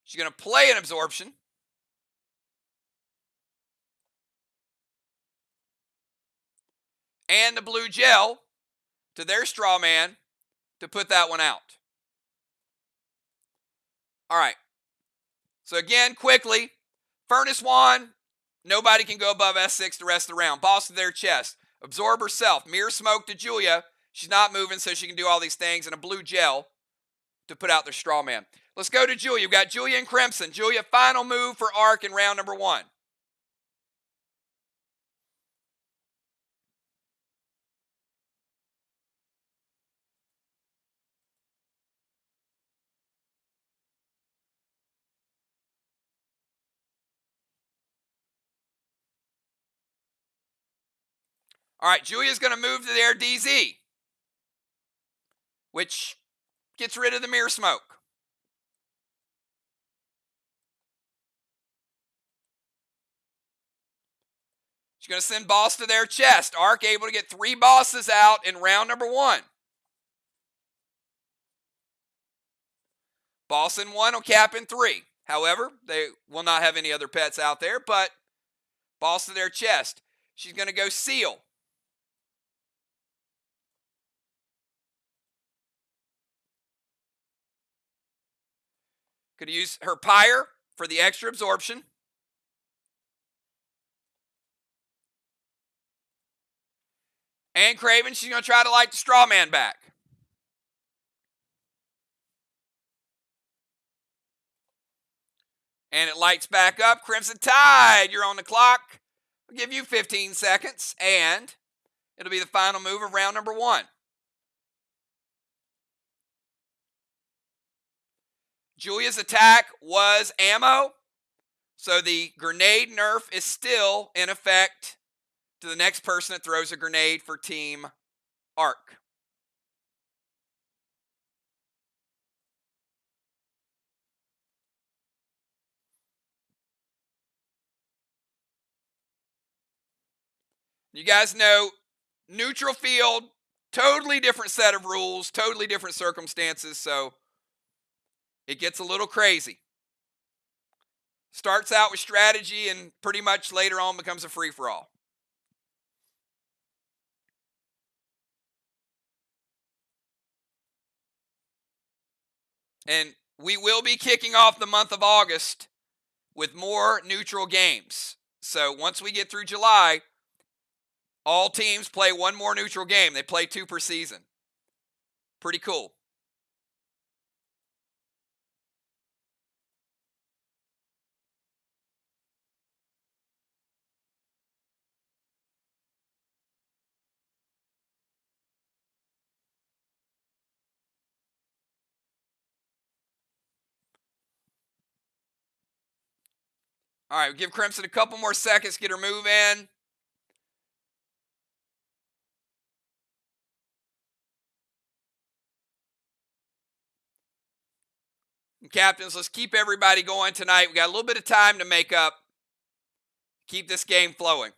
She's going to play an absorption. And the blue gel to their straw man to put that one out. All right. So again, quickly, Furnace Wand, nobody can go above S6 the rest of the round. Boss to their chest. Absorb herself. Mirror Smoke to Julia. She's not moving, so she can do all these things. And a blue gel to put out their straw man. Let's go to Julia. We've got Julia and Crimson. Julia, final move for Arc in round number 1. All right, Julia's going to move to their DZ, which gets rid of the Mirror Smoke. She's going to send boss to their chest. Arc able to get 3 bosses out in round number 1. Boss in 1 will cap in 3. However, they will not have any other pets out there, but boss to their chest. She's going to go seal. Going to use her Pyre for the extra absorption. And Craven, she's going to try to light the straw man back. And it lights back up. Crimson Tide, you're on the clock. I'll give you 15 seconds, and it'll be the final move of round number 1. Julia's attack was ammo, so the grenade nerf is still in effect to the next person that throws a grenade for Team Arc. You guys know, neutral field, totally different set of rules, totally different circumstances, so it gets a little crazy. Starts out with strategy and pretty much later on becomes a free-for-all. And we will be kicking off the month of August with more neutral games. So once we get through July, all teams play one more neutral game. They play 2 per season. Pretty cool. All right, we'll give Crimson a couple more seconds, get her move in. And captains, let's keep everybody going tonight. We got a little bit of time to make up. Keep this game flowing.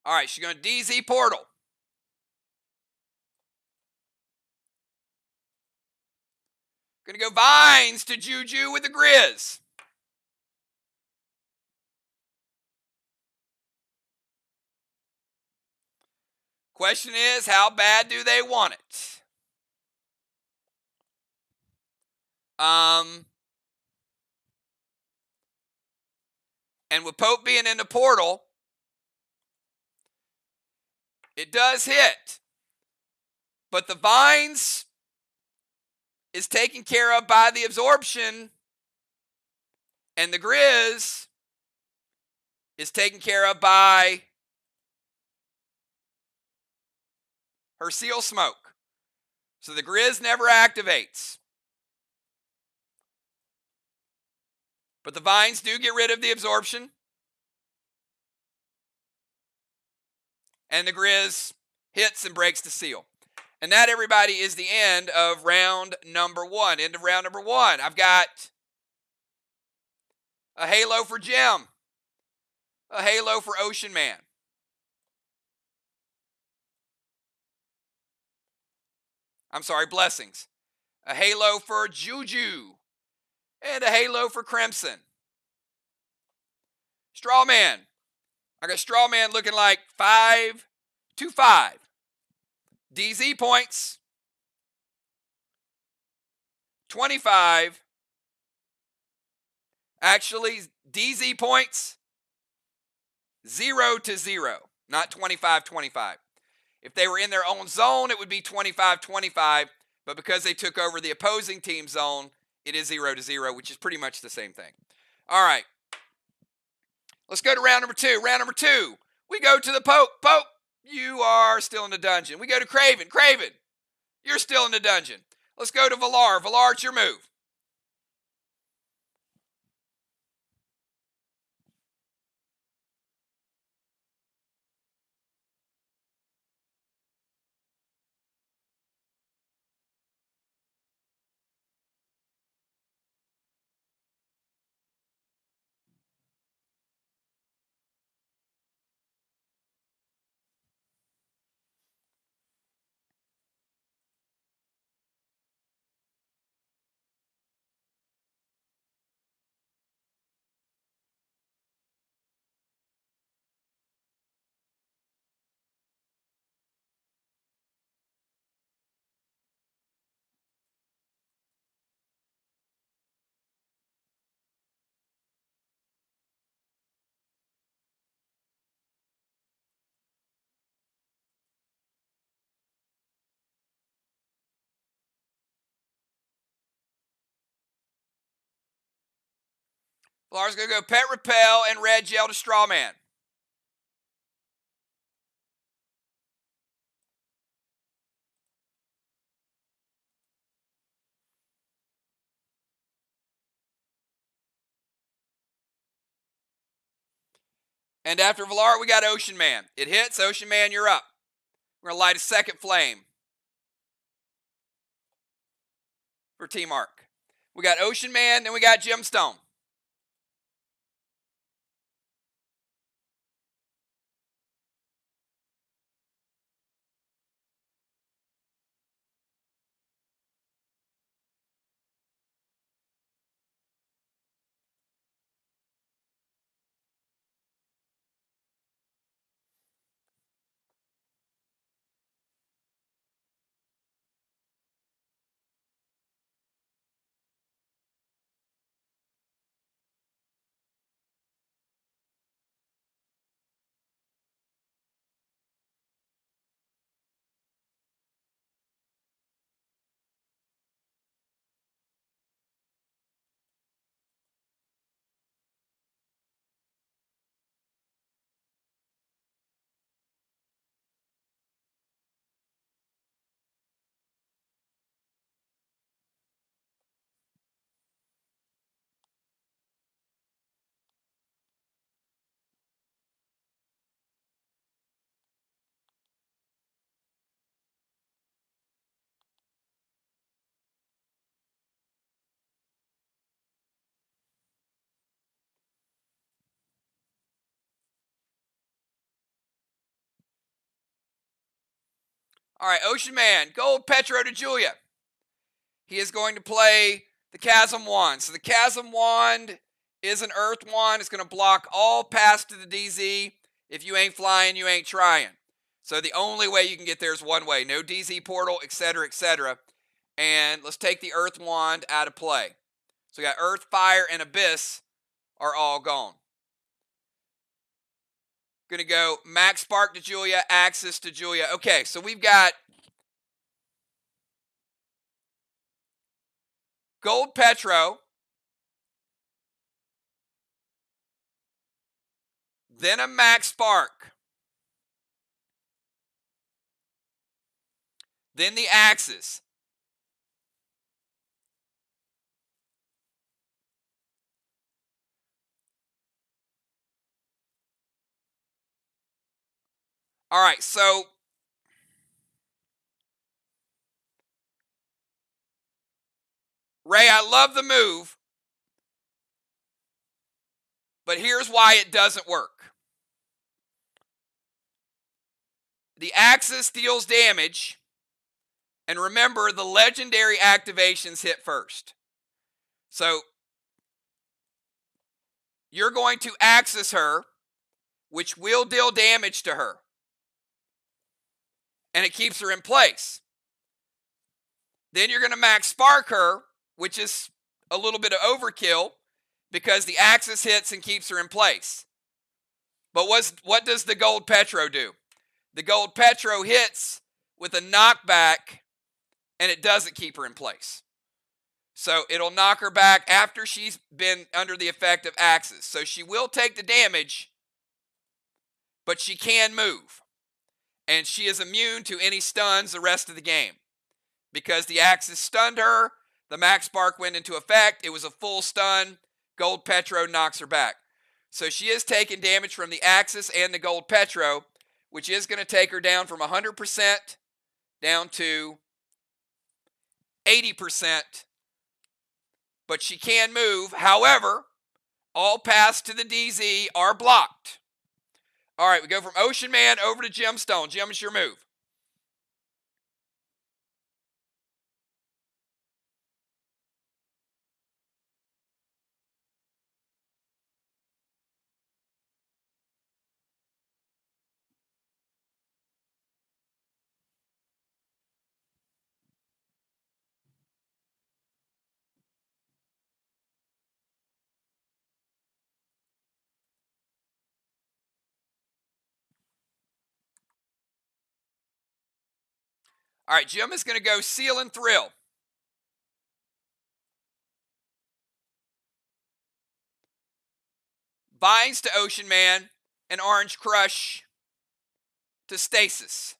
All right, she's going to DZ Portal. Going to go Vines to Juju with the Grizz. Question is, how bad do they want it? And with Pope being in the portal, it does hit. But the Vines is taken care of by the absorption, and the Grizz is taken care of by her Seal Smoke. So the Grizz never activates. But the Vines do get rid of the absorption. And the Grizz hits and breaks the seal. And that, everybody, is the end of round number 1. End of round number 1. I've got a halo for Jim. A halo for Ocean Man. I'm sorry, Blessings. A halo for Juju. And a halo for Crimson. Strawman. I got Strawman looking like 5-5. DZ points. 25. Actually, DZ points 0-0, not 25-25. If they were in their own zone, it would be 25-25, but because they took over the opposing team zone, it is 0-0, which is pretty much the same thing. All right. Let's go to round number 2. Round number 2, we go to the Pope. Pope, you are still in the dungeon. We go to Craven. Craven, you're still in the dungeon. Let's go to Valar. Valar, it's your move. Valar's going to go Pet Repel and Red Gel to Strawman. And after Valar, we got Ocean Man. It hits. Ocean Man, you're up. We're going to light a second flame for Team Arc. We got Ocean Man, then we got Gemstone. All right, Ocean Man, Gold Petro to Julia. He is going to play the Chasm Wand. So the Chasm Wand is an Earth Wand. It's going to block all paths to the DZ. If you ain't flying, you ain't trying. So the only way you can get there is one way. No DZ portal, etc., etc. And let's take the Earth Wand out of play. So we got Earth, Fire, and Abyss are all gone. Going to go Max Spark to Julia, Axis to Julia. Okay, so we've got Gold Petro, then a Max Spark, then the Axis. All right, so Ray, I love the move, but here's why it doesn't work. The Axis deals damage, and remember, the legendary activations hit first. So you're going to Axis her, which will deal damage to her, and it keeps her in place. Then you're going to Max Spark her, which is a little bit of overkill because the Axis hits and keeps her in place. But what does the Gold Petro do? The Gold Petro hits with a knockback, and it doesn't keep her in place. So it'll knock her back after she's been under the effect of Axis. So she will take the damage, but she can move. And she is immune to any stuns the rest of the game. Because the Axis stunned her, the Max Spark went into effect, it was a full stun, Gold Petro knocks her back. So she is taking damage from the Axis and the Gold Petro, which is going to take her down from 100% down to 80%. But she can move. However, all paths to the DZ are blocked. All right, we go from Ocean Man over to Gemstone. Gem, it's your move. All right, Jim is going to go Seal and Thrill. Binds to Ocean Man and Orange Crush to Stasis.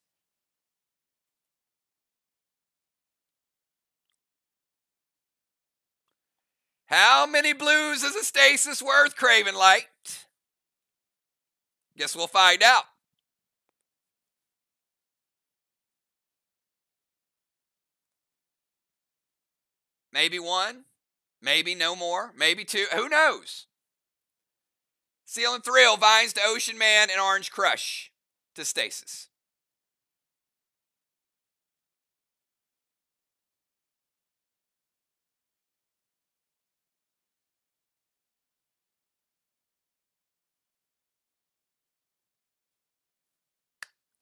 How many blues is a Stasis worth, Craven Light? Guess we'll find out. Maybe one, maybe no more, maybe two. Who knows? Seal and Thrill, Vines to Ocean Man, and Orange Crush to Stasis.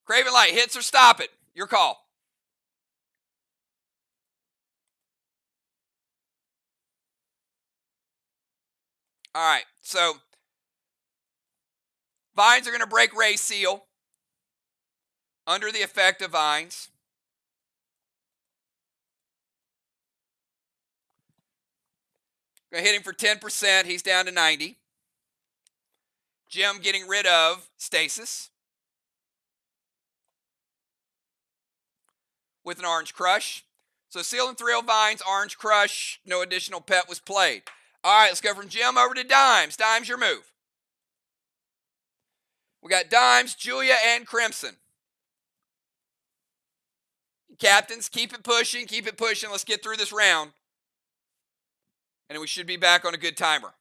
Craven Light, hits or stop it. Your call. All right, so Vines are going to break Ray Seal under the effect of Vines. Going to hit him for 10%. He's down to 90. Jim getting rid of Stasis with an Orange Crush. So Seal and Thrill, Vines, Orange Crush. No additional pet was played. All right, let's go from Jim over to Dimes. Dimes, your move. We got Dimes, Julia, and Crimson. Captains, keep it pushing, keep it pushing. Let's get through this round. And we should be back on a good timer.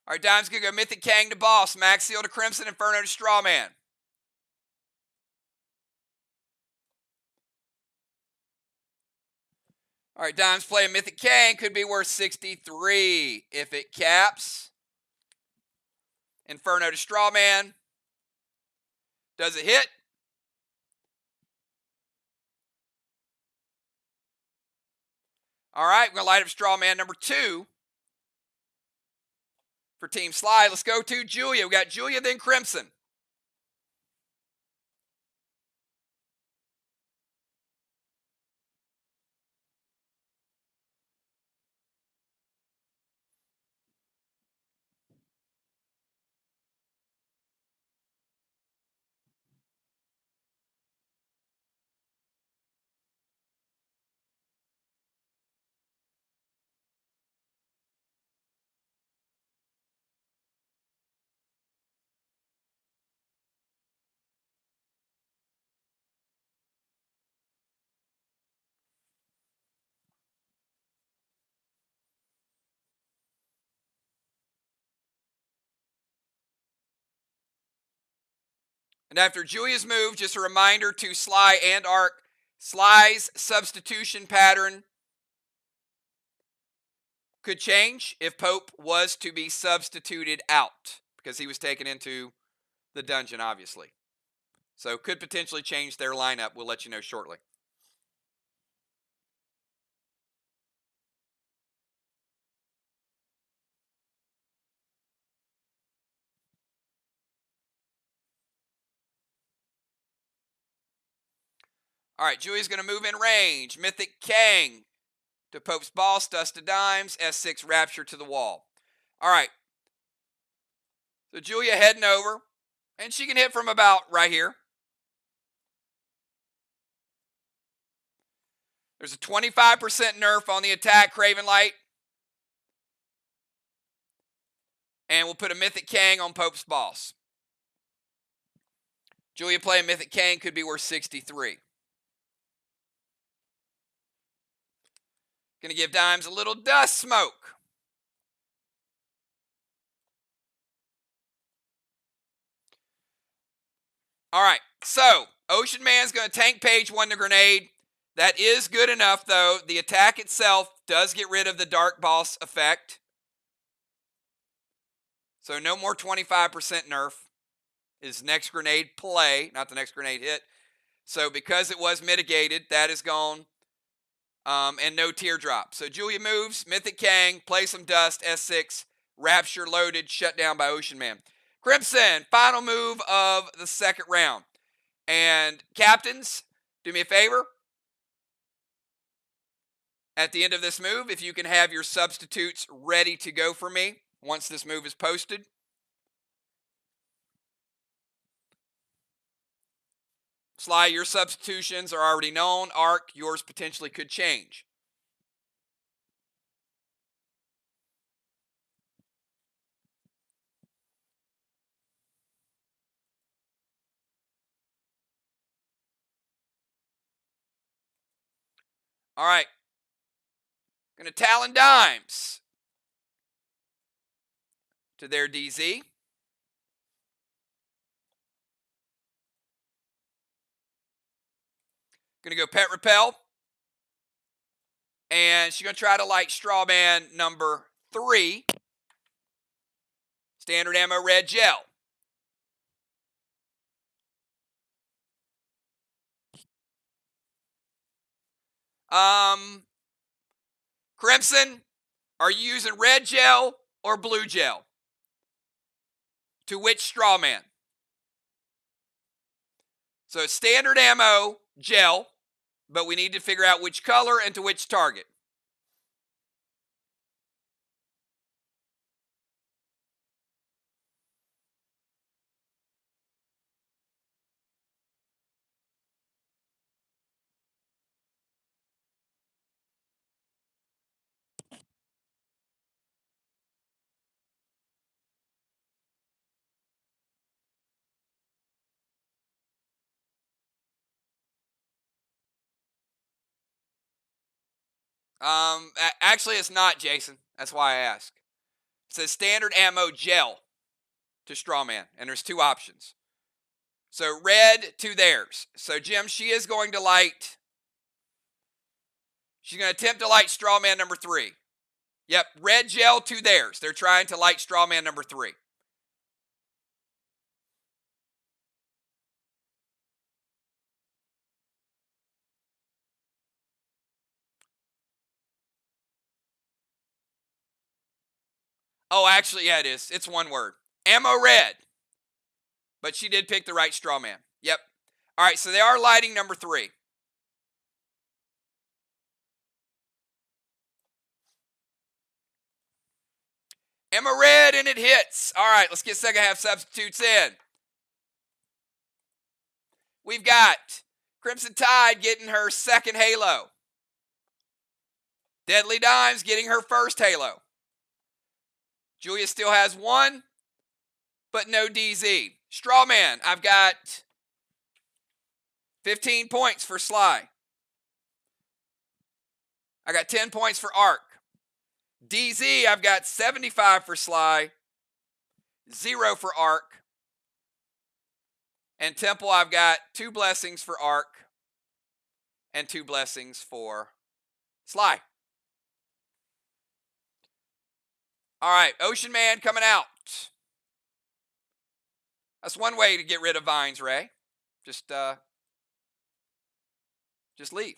All right, Dimes going to go Mythic Kang to Boss, Max Seal to Crimson, Inferno to Strawman. All right, Dimes playing Mythic Kang, could be worth 63 if it caps. Inferno to Strawman. Does it hit? All right, we're going to light up Strawman number 2 for Team SLY. Let's go to Julia. We got Julia, then Crimson. And after Julia's move, just a reminder to SLY and Arc, SLY's substitution pattern could change if Pope was to be substituted out because he was taken into the dungeon, obviously. So could potentially change their lineup. We'll let you know shortly. All right, Julia's going to move in range. Mythic Kang to Pope's Boss, Dust to Dimes, S6 Rapture to the wall. All right. So Julia heading over, and she can hit from about right here. There's a 25% nerf on the attack, Craven Light. And we'll put a Mythic Kang on Pope's Boss. Julia playing Mythic Kang could be worth 63. Going to give Dimes a little dust smoke. All right, so Ocean Man's going to tank page 1 to grenade. That is good enough, though. The attack itself does get rid of the Dark Boss effect. So no more 25% nerf. His next grenade play, not the next grenade hit. So because it was mitigated, that is gone. And no teardrop. So Julia moves, Mythic Kang, play some dust, S6, Rapture loaded, shut down by Ocean Man. Crimson, final move of the second round. And captains, do me a favor. At the end of this move, if you can have your substitutes ready to go for me once this move is posted. Sly, your substitutions are already known. Arc, yours potentially could change. All right. Going to Talon Dimes to their DZ. Going to go Pet Repel. And she's going to try to light Strawman number 3. Standard ammo red gel. Crimson, are you using red gel or blue gel? To which Strawman? So standard ammo gel, but we need to figure out which color and to which target. Actually, it's not, Jason. That's why I ask. It says standard ammo gel to Strawman, and there's 2 options. So red to theirs. So Jim, she is going to light. She's going to attempt to light Strawman number 3. Yep, red gel to theirs. They're trying to light Strawman number 3. Oh, actually, yeah, it is. It's one word. Ammo red. But she did pick the right Strawman. Yep. All right, so they are lighting number 3. Ammo red, and it hits. All right, let's get second half substitutes in. We've got Crimson Tide getting her second halo. Deadly Dimes getting her first halo. Julia still has 1, but no DZ. Strawman, I've got 15 points for Sly. I got 10 points for Arc. DZ, I've got 75 for Sly, 0 for Arc. And Temple, I've got 2 blessings for Arc and 2 blessings for Sly. All right, Ocean Man coming out. That's one way to get rid of Vines, Ray. Just leave.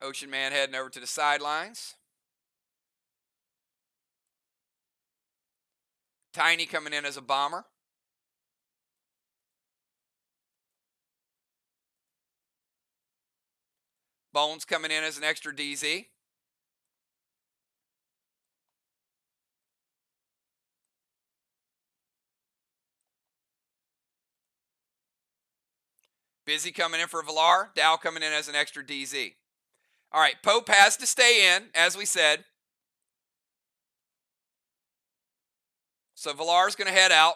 Ocean Man heading over to the sidelines. Tiny coming in as a bomber. Bones coming in as an extra DZ. Busy coming in for Valar. Dow coming in as an extra DZ. All right, Pope has to stay in, as we said. So Valar's going to head out.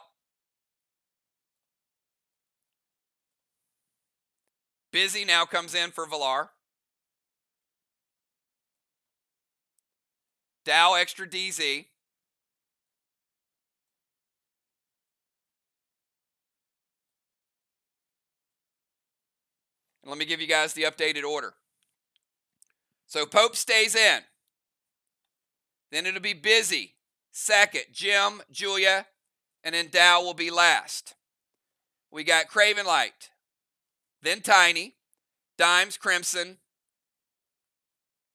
Busy now comes in for Valar. Dow extra DZ. And let me give you guys the updated order. So Pope stays in. Then it'll be Busy, second. Jim, Julia, and then Dow will be last. We got Craven Light, then Tiny, Dimes, Crimson,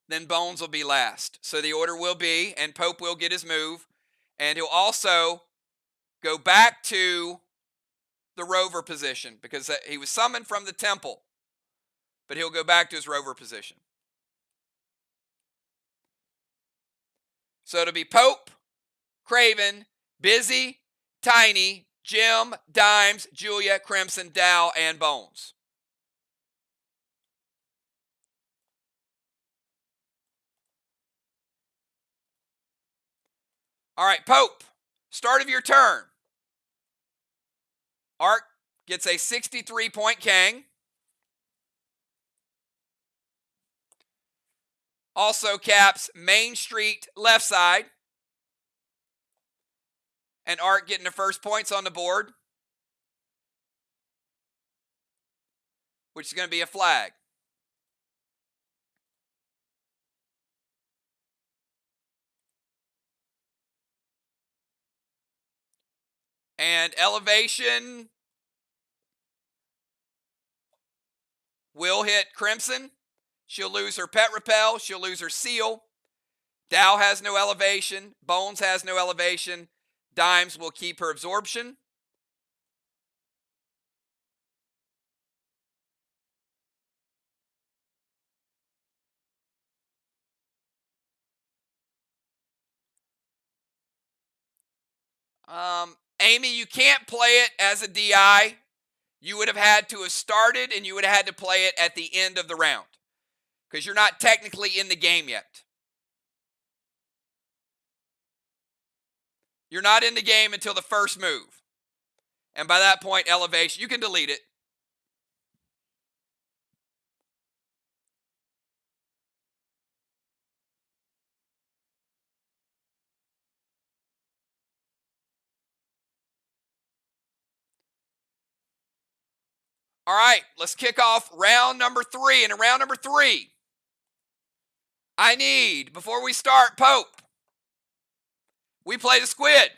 then Bones will be last. So the order will be, and Pope will get his move, and he'll also go back to the rover position because he was summoned from the temple, but he'll go back to his rover position. So it'll be Pope, Craven, Busy, Tiny, Jim, Dimes, Julia, Crimson, Dow, and Bones. All right, Pope, start of your turn. Ark gets a 63-point Kang. Also caps Main Street left side. And Ark getting the first points on the board, which is going to be a flag. And Elevation will hit Crimson. She'll lose her Pet Repel. She'll lose her Seal. Dow has no elevation. Bones has no elevation. Dimes will keep her Absorption. Amy, you can't play it as a DI. You would have had to have started and you would have had to play it at the end of the round because you're not technically in the game yet. You're not in the game until the first move. And by that point, Elevation, you can delete it. All right, let's kick off round number 3. And in round number 3, I need, before we start, Pope, we play the squid.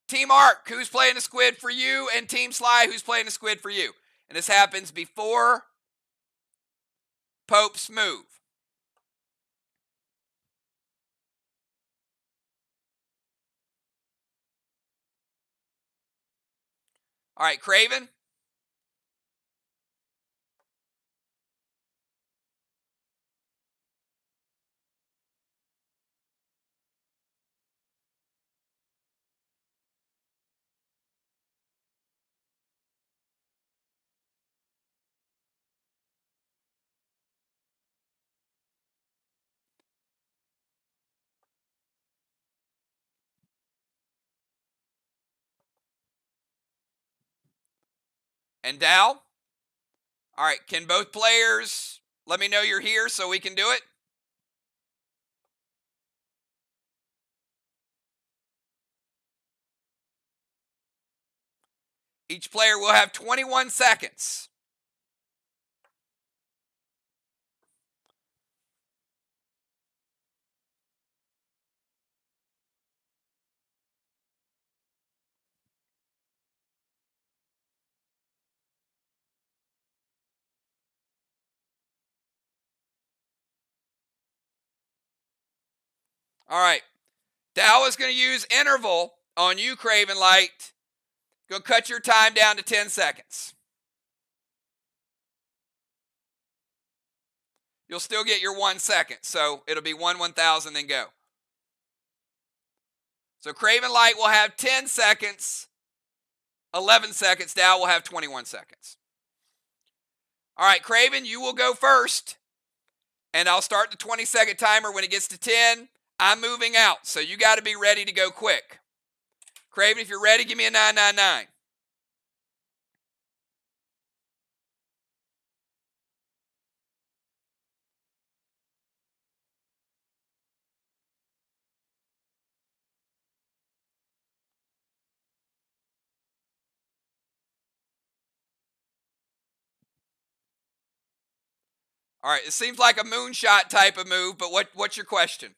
Team Ark, who's playing the squid for you? And Team SLY, who's playing the squid for you? And this happens before Pope's move. All right, Craven. And Dow. All right, can both players let me know you're here so we can do it? Each player will have 21 seconds. All right. Dow is going to use interval on you, Craven Light. Go cut your time down to 10 seconds. You'll still get your 1 second, so it'll be 1/1000, then go. So Craven Light will have 10 seconds, 11 seconds. Dow will have 21 seconds. All right, Craven, you will go first, and I'll start the 20-second timer when it gets to 10. I'm moving out, so you got to be ready to go quick. Craven, if you're ready, give me a 999. All right, it seems like a moonshot type of move, but what's your question?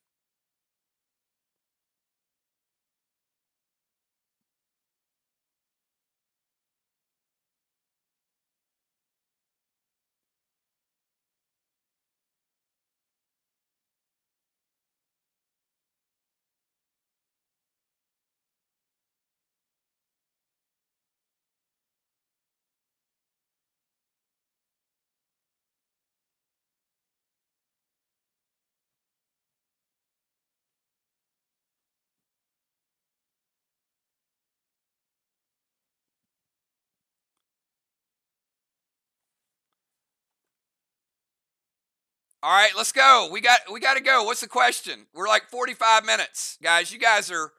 All right, let's go. We got to go. What's the question? We're like 45 minutes. Guys, you guys are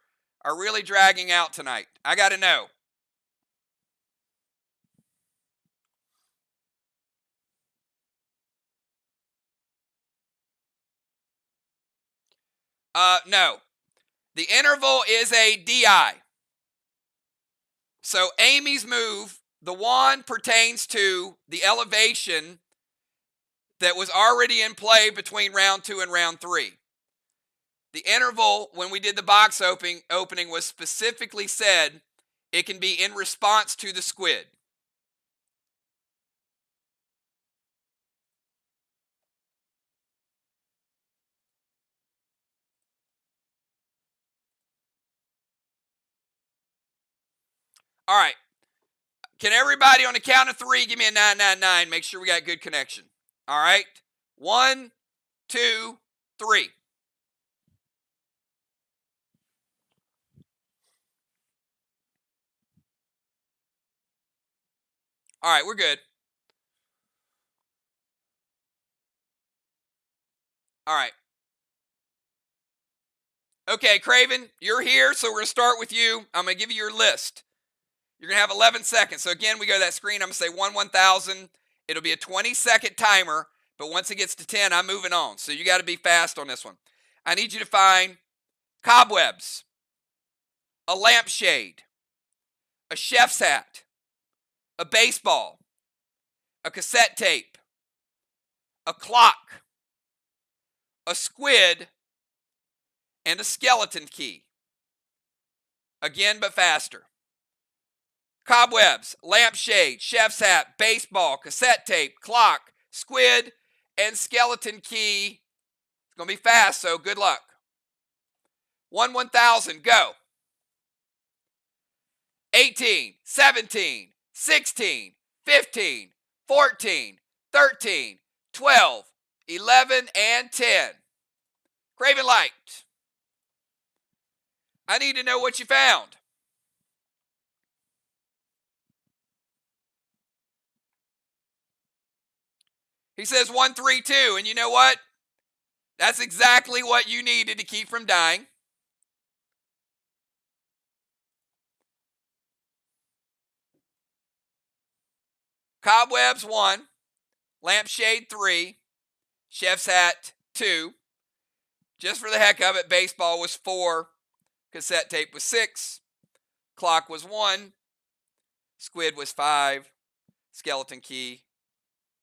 really dragging out tonight. I got to know. No. The interval is a DI. So Amy's move, the wand pertains to the elevation that was already in play between round 2 and round 3. The interval, when we did the box opening was specifically said it can be in response to the squid. All right. Can everybody on the count of 3 give me a 999? Make sure we got good connection. All right. 1, 2, 3. All right, we're good. All right. Okay, Craven, you're here, so we're going to start with you. I'm going to give you your list. You're going to have 11 seconds. So again, we go to that screen. I'm going to say 1,000. It'll be a 20-second timer, but once it gets to 10, I'm moving on. So you got to be fast on this one. I need you to find cobwebs, a lampshade, a chef's hat, a baseball, a cassette tape, a clock, a squid, and a skeleton key. Again, but faster. Cobwebs, lampshade, chef's hat, baseball, cassette tape, clock, squid, and skeleton key. It's going to be fast, so good luck. 1,000, go. 18, 17, 16, 15, 14, 13, 12, 11, and 10. Craven Light. I need to know what you found. He says 132, and you know what? That's exactly what you needed to keep from dying. Cobwebs 1, lampshade 3, chef's hat 2. Just for the heck of it, baseball was 4, cassette tape was 6, clock was 1, squid was 5, skeleton key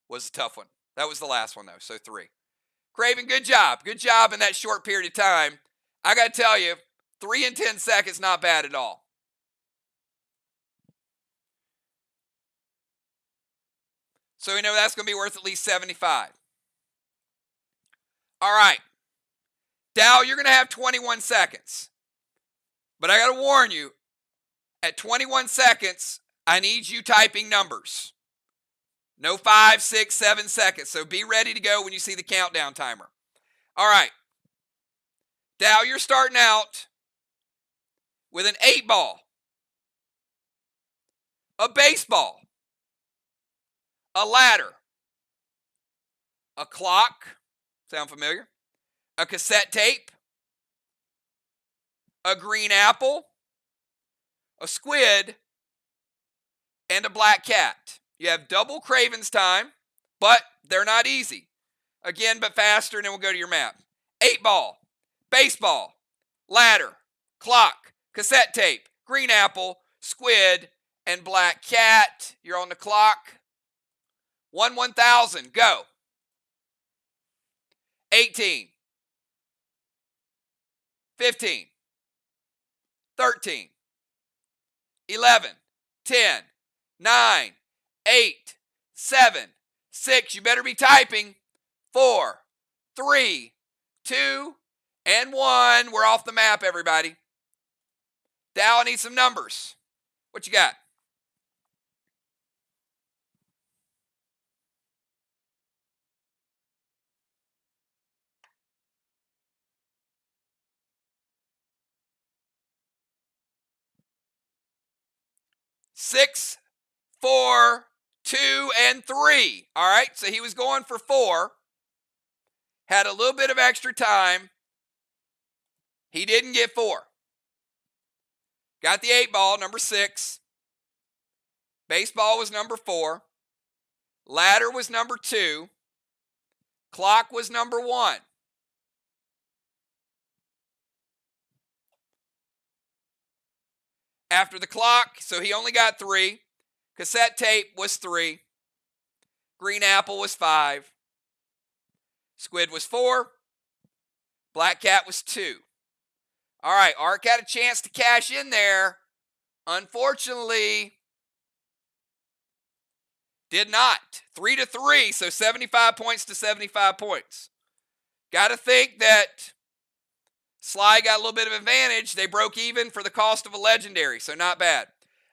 was a tough one. That was the last one though, so 3. Craven, good job. Good job in that short period of time. I got to tell you, 3 in 10 seconds, not bad at all. So we know that's going to be worth at least 75. All right. Dow, you're going to have 21 seconds. But I got to warn you, at 21 seconds, I need you typing numbers. No 5, 6, 7 seconds. So be ready to go when you see the countdown timer. All right. Dow, you're starting out with an 8-ball, a baseball, a ladder, a clock, sound familiar? A cassette tape, a green apple, a squid, and a black cat. You have double Craven's time, but they're not easy. Again, but faster, and then we'll go to your map. 8-ball, baseball, ladder, clock, cassette tape, green apple, squid, and black cat. You're on the clock. 1,000, go. 18, 15, 13, 11, 10, 9, 8, 7, 6. You better be typing. 4, 3, 2, and 1. We're off the map, everybody. Dow, I need some numbers. What you got? Six, 4, 2, and 3. All right, so he was going for 4. Had a little bit of extra time. He didn't get 4. Got the 8 ball, number 6. Baseball was number 4. Ladder was number 2. Clock was number 1. After the clock, so he only got 3. Cassette tape was 3. Green apple was 5. Squid was 4. Black cat was 2. All right, Ark had a chance to cash in there. Unfortunately, did not. 3-3, so 75 points to 75 points. Got to think that SLY got a little bit of advantage. They broke even for the cost of a legendary, so not bad.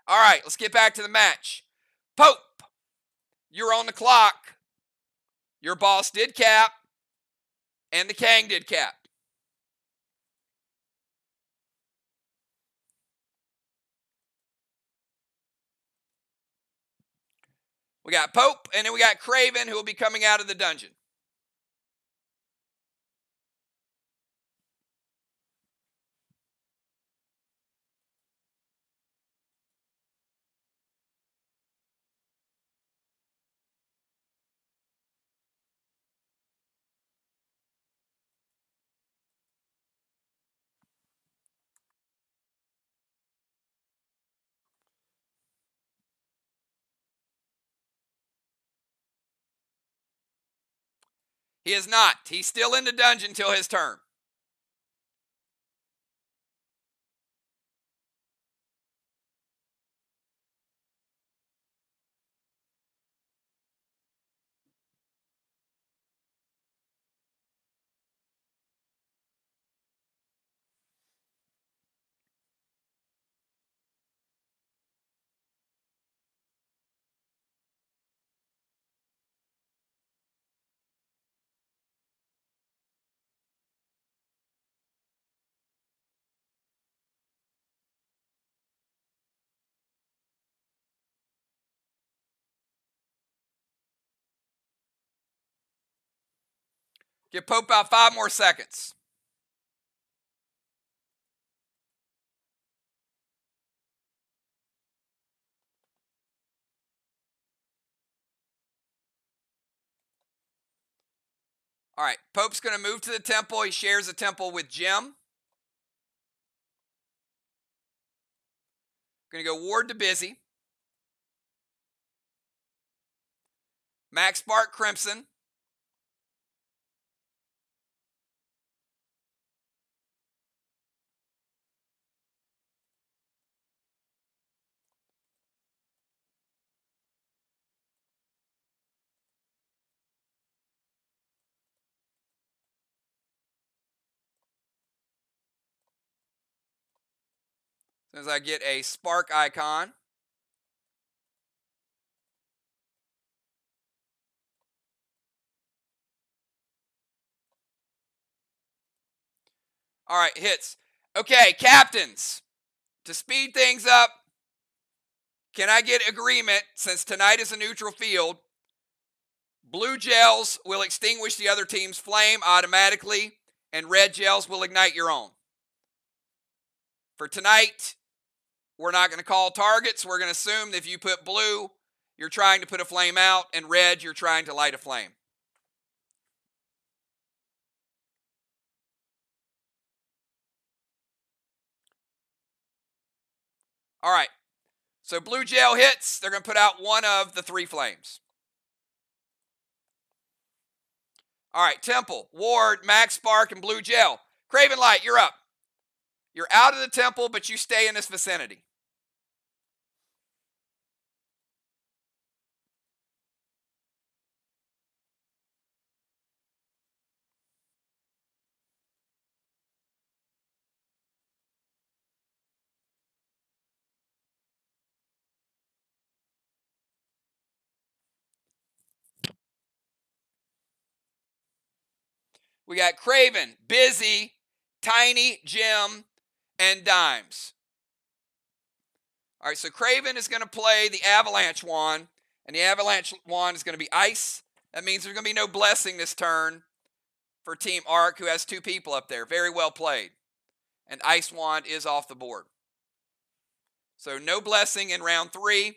All right, let's get back to the match. Pope, you're on the clock. Your boss did cap, and the Kang did cap. We got Pope, and then we got Craven, who will be coming out of the dungeon. He is not. He's still in the dungeon till his turn. Give Pope about 5 more seconds. All right, Pope's going to move to the temple. He shares a temple with Jim. Going to go Ward to Busy. Max Spark Crimson. As soon as I get a spark icon. All right, hits. Okay, captains. To speed things up, can I get agreement, since tonight is a neutral field, blue gels will extinguish the other team's flame automatically, and red gels will ignite your own. For tonight, we're not going to call targets. We're going to assume that if you put blue, you're trying to put a flame out, and red, you're trying to light a flame. All right. So blue gel hits. They're going to put out one of the 3 flames. All right. Temple, Ward, Max Spark, and blue gel. Craven Light, you're up. You're out of the temple, but you stay in this vicinity. We got Craven, Busy, Tiny, Jim, and Dimes. All right, so Craven is going to play the Avalanche Wand, and the Avalanche Wand is going to be ice. That means there's going to be no blessing this turn. for Team Arc, who has 2 people up there. Very well played. And Ice Wand is off the board. So no blessing in round 3. It's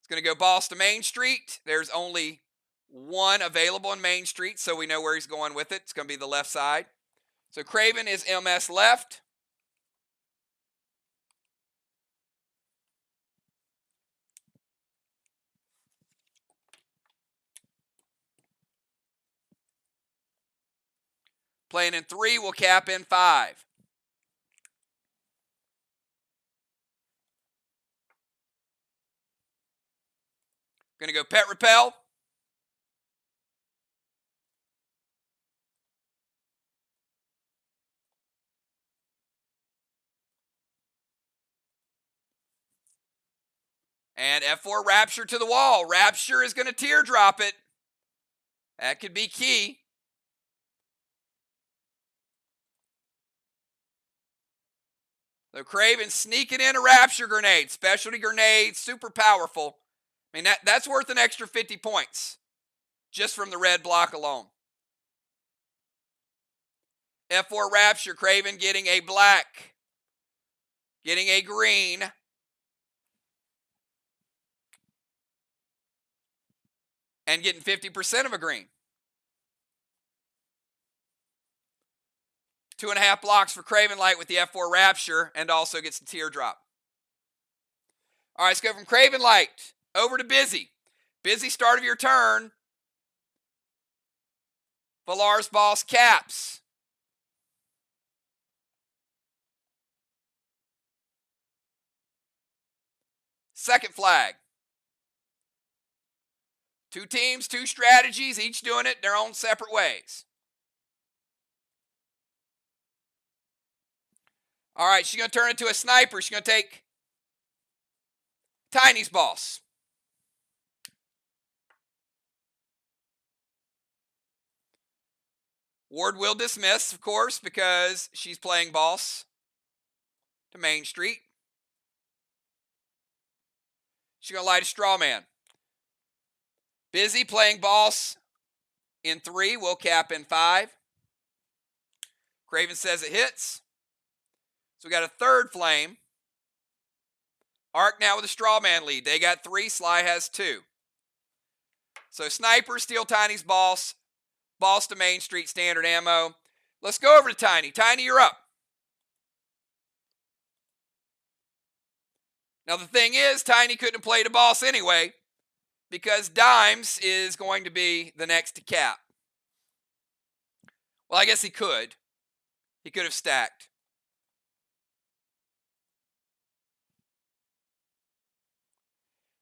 going to go Boss to Main Street. There's only one available in Main Street, so we know where he's going with it. It's going to be the left side. So Craven is MS left. Playing in 3, we'll cap in 5. Going to go Pet Repel. And F4 Rapture to the wall. Rapture is going to teardrop it. That could be key. So Craven sneaking in a Rapture grenade. Specialty grenade, super powerful. I mean, that's worth an extra 50 points just from the red block alone. F4 Rapture, Craven getting a black, getting a green, and getting 50% of a green. 2.5 blocks for Craven Light with the F4 Rapture, and also gets the teardrop. All right, let's go from Craven Light over to Busy. Busy, start of your turn. Valar's Boss caps. Second flag. 2 teams, 2 strategies, each doing it their own separate ways. All right, she's going to turn into a sniper. She's going to take Tiny's Boss. Ward will dismiss, of course, because she's playing Boss to Main Street. She's going to light a straw man. Busy playing Boss in 3. We'll cap in 5. Craven says it hits. So we got a third flame. Arc now with a straw man lead. They got 3. Sly has 2. So Sniper, steal Tiny's Boss. Boss to Main Street, standard ammo. Let's go over to Tiny. Tiny, you're up. Now the thing is, Tiny couldn't have played a Boss anyway, because Dimes is going to be the next to cap. Well, I guess he could. He could have stacked.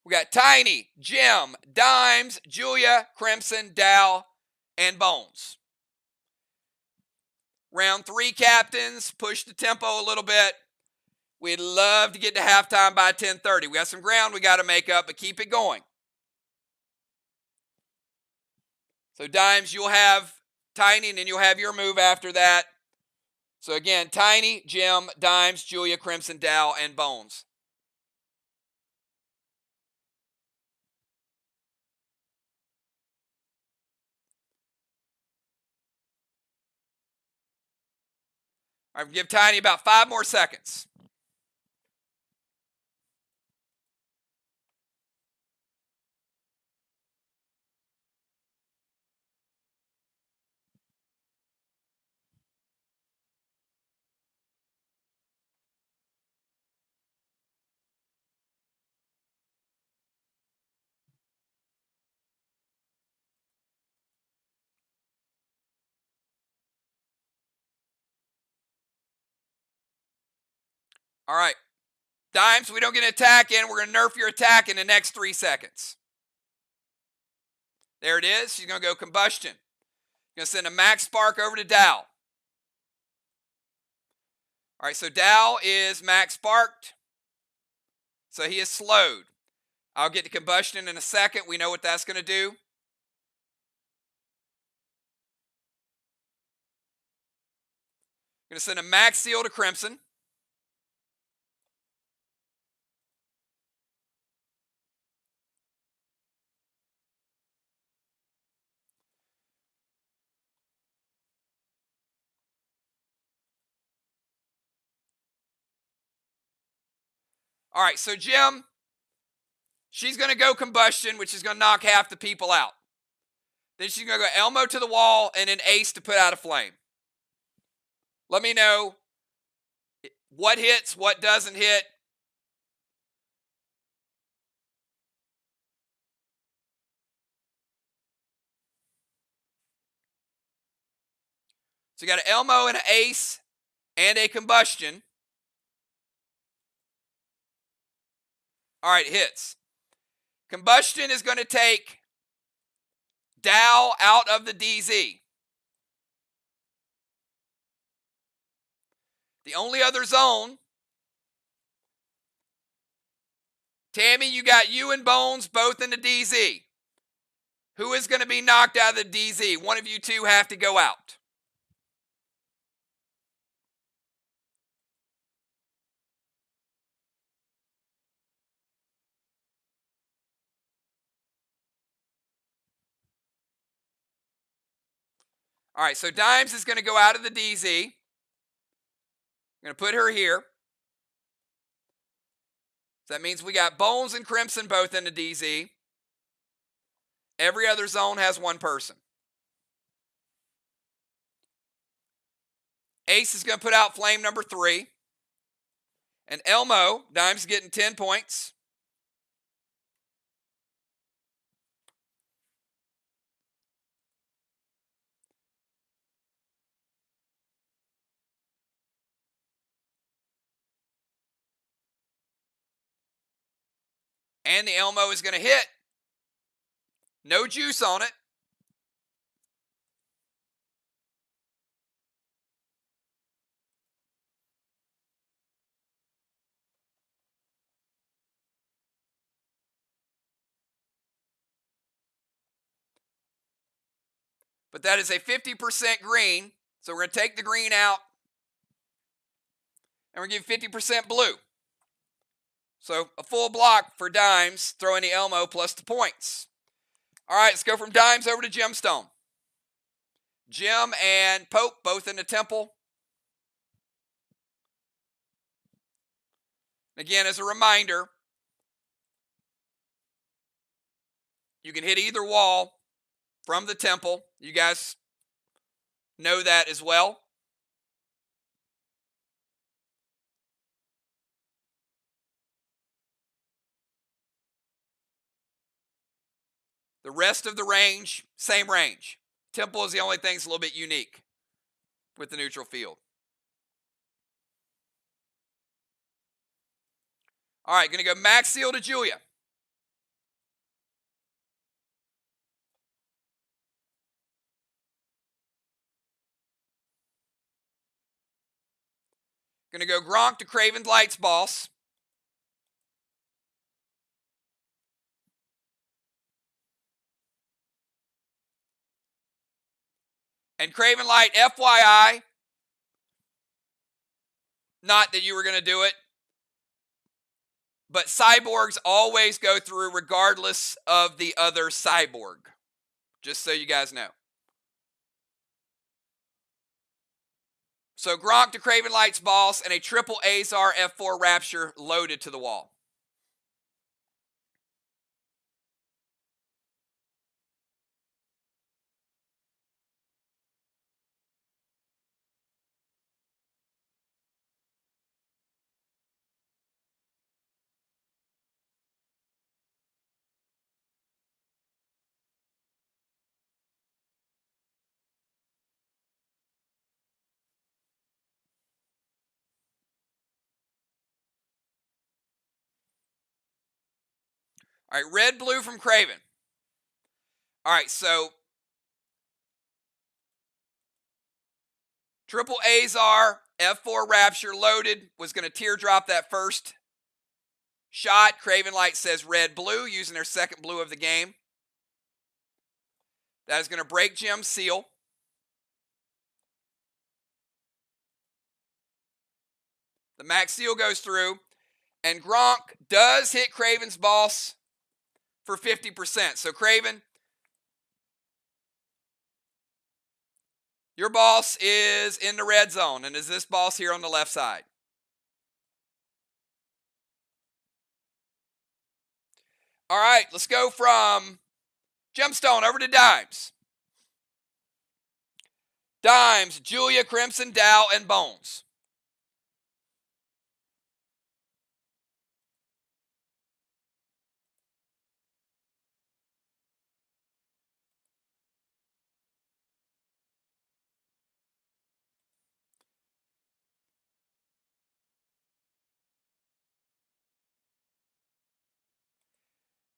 We got Tiny, Jim, Dimes, Julia, Crimson, Dow, and Bones. Round 3 captains, push the tempo a little bit. We'd love to get to halftime by 10:30. We got some ground we got to make up, but keep it going. So Dimes, you'll have Tiny, and then you'll have your move after that. So again, Tiny, Jim, Dimes, Julia, Crimson, Dow, and Bones. All right, give Tiny about 5 more seconds. All right. Dimes, we don't get an attack in. We're going to nerf your attack in the next 3 seconds. There it is. She's going to go Combustion. Going to send a max spark over to Dow. All right, so Dow is max sparked. So he is slowed. I'll get to Combustion in a second. We know what that's going to do. Going to send a max seal to Crimson. All right, so Jim, she's going to go combustion, which is going to knock half the people out. Then she's going to go Elmo to the wall and then ace to put out a flame. Let me know what hits, what doesn't hit. So you got an Elmo and an ace and a combustion. All right, hits. Combustion is going to take Dow out of the DZ. The only other zone, Tammy, you got you and Bones both in the DZ. Who is going to be knocked out of the DZ? One of you two have to go out. All right, so Dimes is going to go out of the DZ. I'm going to put her here. So that means we got Bones and Crimson both in the DZ. Every other zone has one person. Ace is going to put out flame number 3. And Elmo, Dimes getting 10 points. And the Elmo is going to hit. No juice on it. But that is a 50% green. So we're going to take the green out. And we're going to give 50% blue. So a full block for Dimes, throwing the Elmo plus the points. All right, let's go from Dimes over to Gemstone. Jim and Pope both in the temple. Again, as a reminder, you can hit either wall from the temple. You guys know that as well. The rest of the range, same range. Temple is the only thing that's a little bit unique with the neutral field. All right, going to go Max Seal to Julia. Going to go Gronk to Craven Lights Boss. And Craven Light, FYI, not that you were going to do it, but cyborgs always go through regardless of the other cyborg. Just so you guys know. So Gronk to Craven Lights Boss and a triple Azar F4 Rapture loaded to the wall. All right, red, blue from Craven. All right, so triple Azar, F4 Rapture loaded, was going to teardrop that first shot. Craven Light says red, blue, using their second blue of the game. That is going to break Jim's seal. The max seal goes through, and Gronk does hit Craven's boss for 50%. So Craven, your boss is in the red. red zone, and is this boss here on the left side. All right, let's go from Gemstone over to Dimes. Dimes, Julia, Crimson, Dow, and Bones.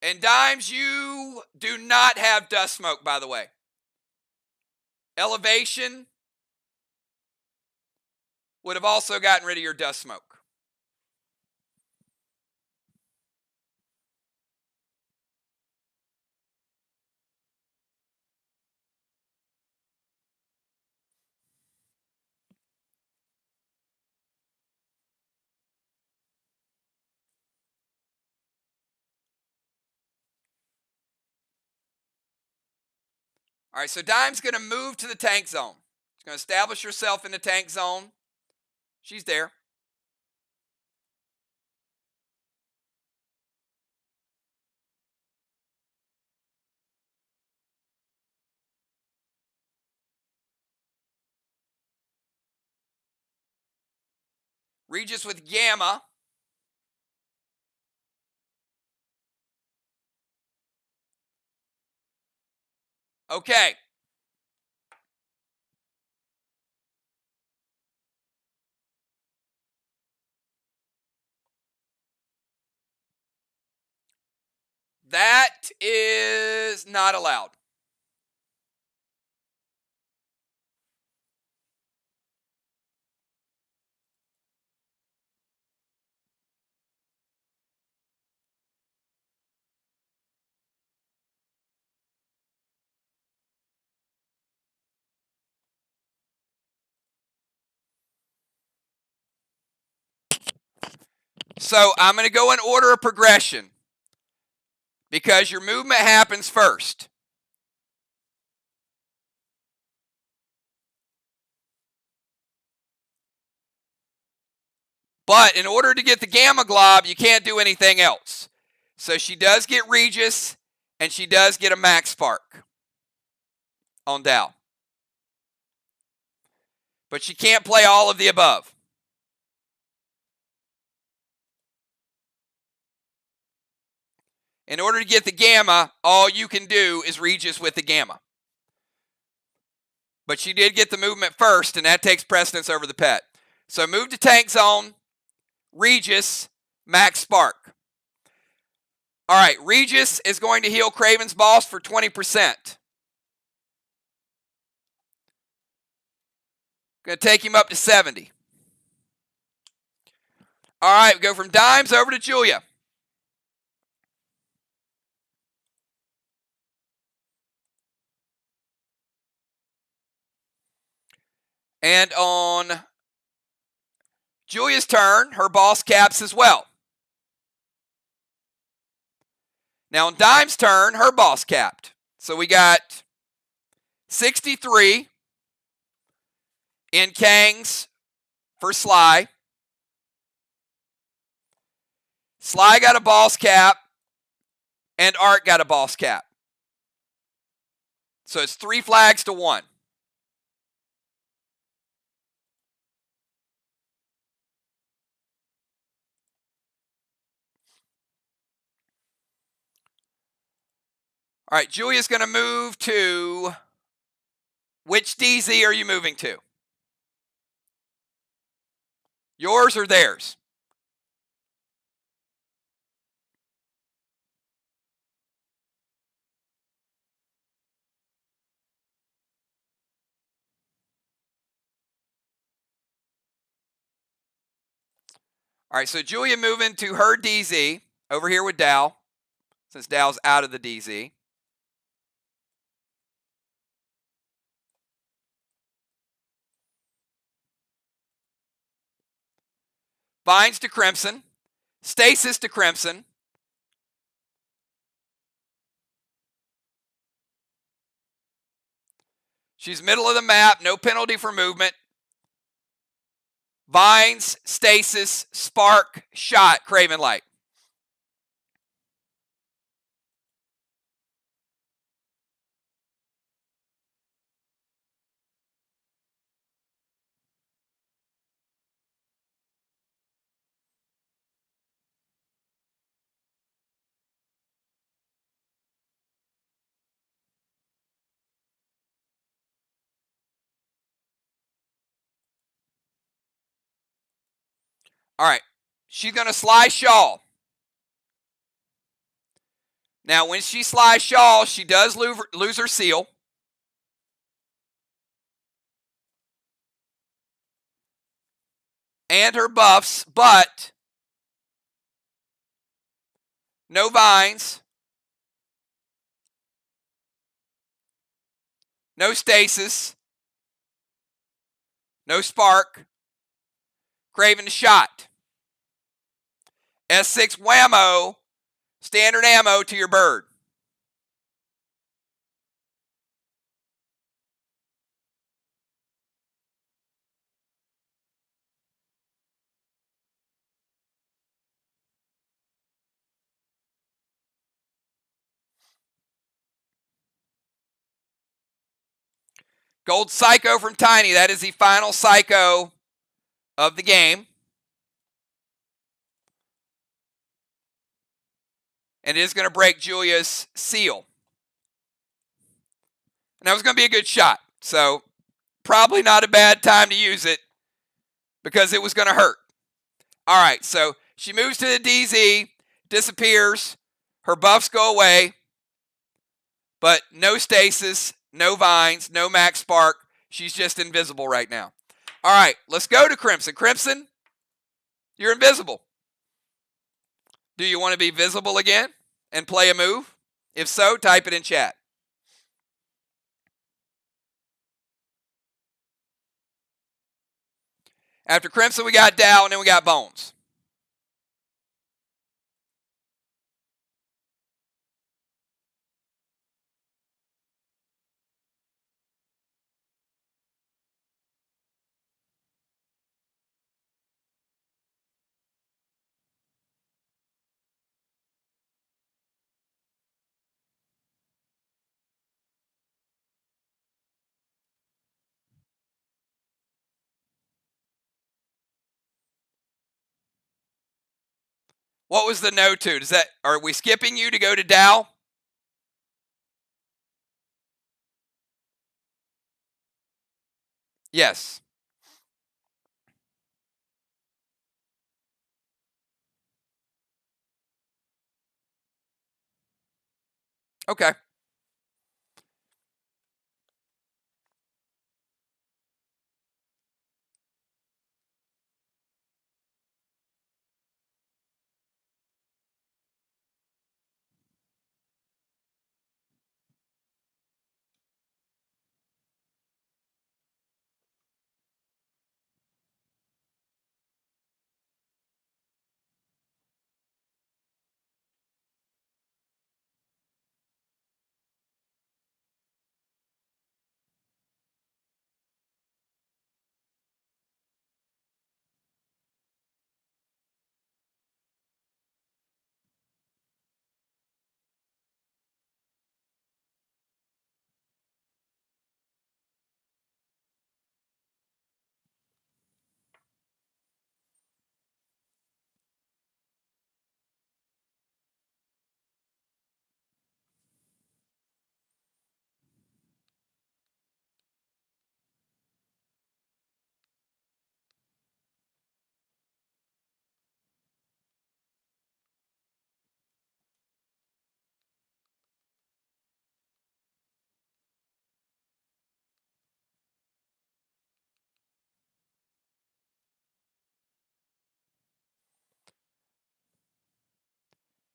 And Dimes, you do not have dust smoke, by the way. Elevation would have also gotten rid of your dust smoke. All right, so Dime's going to move to the tank zone. She's going to establish herself in the tank zone. She's there. Regis with Gamma. Okay. That is not allowed. So I'm going to go in order of progression because your movement happens first. But in order to get the Gamma Glob, you can't do anything else. So she does get Regis, and she does get a Max Spark on Dow. But she can't play all of the above. In order to get the Gamma, all you can do is Regis with the Gamma. But she did get the movement first, and that takes precedence over the pet. So move to tank zone, Regis, Max Spark. All right, Regis is going to heal Craven's Boss for 20%. Going to take him up to 70. All right, we go from Dimes over to Julia. And on Julia's turn, her boss caps as well. Now on Dime's turn, her boss capped. So we got 63 in Kangs for SLY. SLY got a boss cap, and Art got a boss cap. So it's 3 flags to 1. All right, Julia's going to move to, which DZ are you moving to? Yours or theirs? All right, so Julia moving to her DZ over here with Dow, since Dow's out of the DZ. Vines to Crimson. Stasis to Crimson. She's middle of the map, no penalty for movement. Vines, Stasis, Spark, Shot, Craven Light. All right. She's going to SLY Shawl. Now, when she SLY Shawl, she does lose her seal. And her buffs, but no vines, no stasis, no spark, Craven shot. S6 whammo, standard ammo to your bird. Gold Psycho from Tiny. That is the final Psycho of the game. And it is going to break Julia's seal. And that was going to be a good shot. So probably not a bad time to use it because it was going to hurt. All right, so she moves to the DZ, disappears. Her buffs go away. But no stasis, no vines, no max spark. She's just invisible right now. All right, let's go to Crimson. Crimson, you're invisible. Do you want to be visible again and play a move? If so, type it in chat. After Crimson, we got Dow, and then we got Bones. What was the no to? Are we skipping you to go to Dow? Yes. Okay.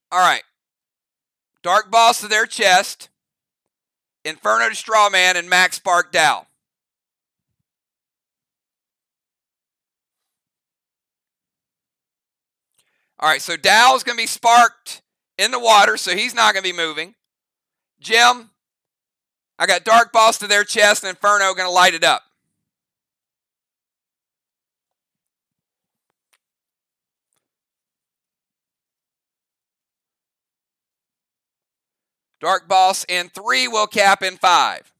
All right. Dark Boss to their chest. Inferno to Strawman and Max Spark Dow. All right, so Dow's going to be sparked in the water, so he's not going to be moving. Jim, I got Dark Boss to their chest and Inferno going to light it up. Dark Boss in 3 will cap in 5.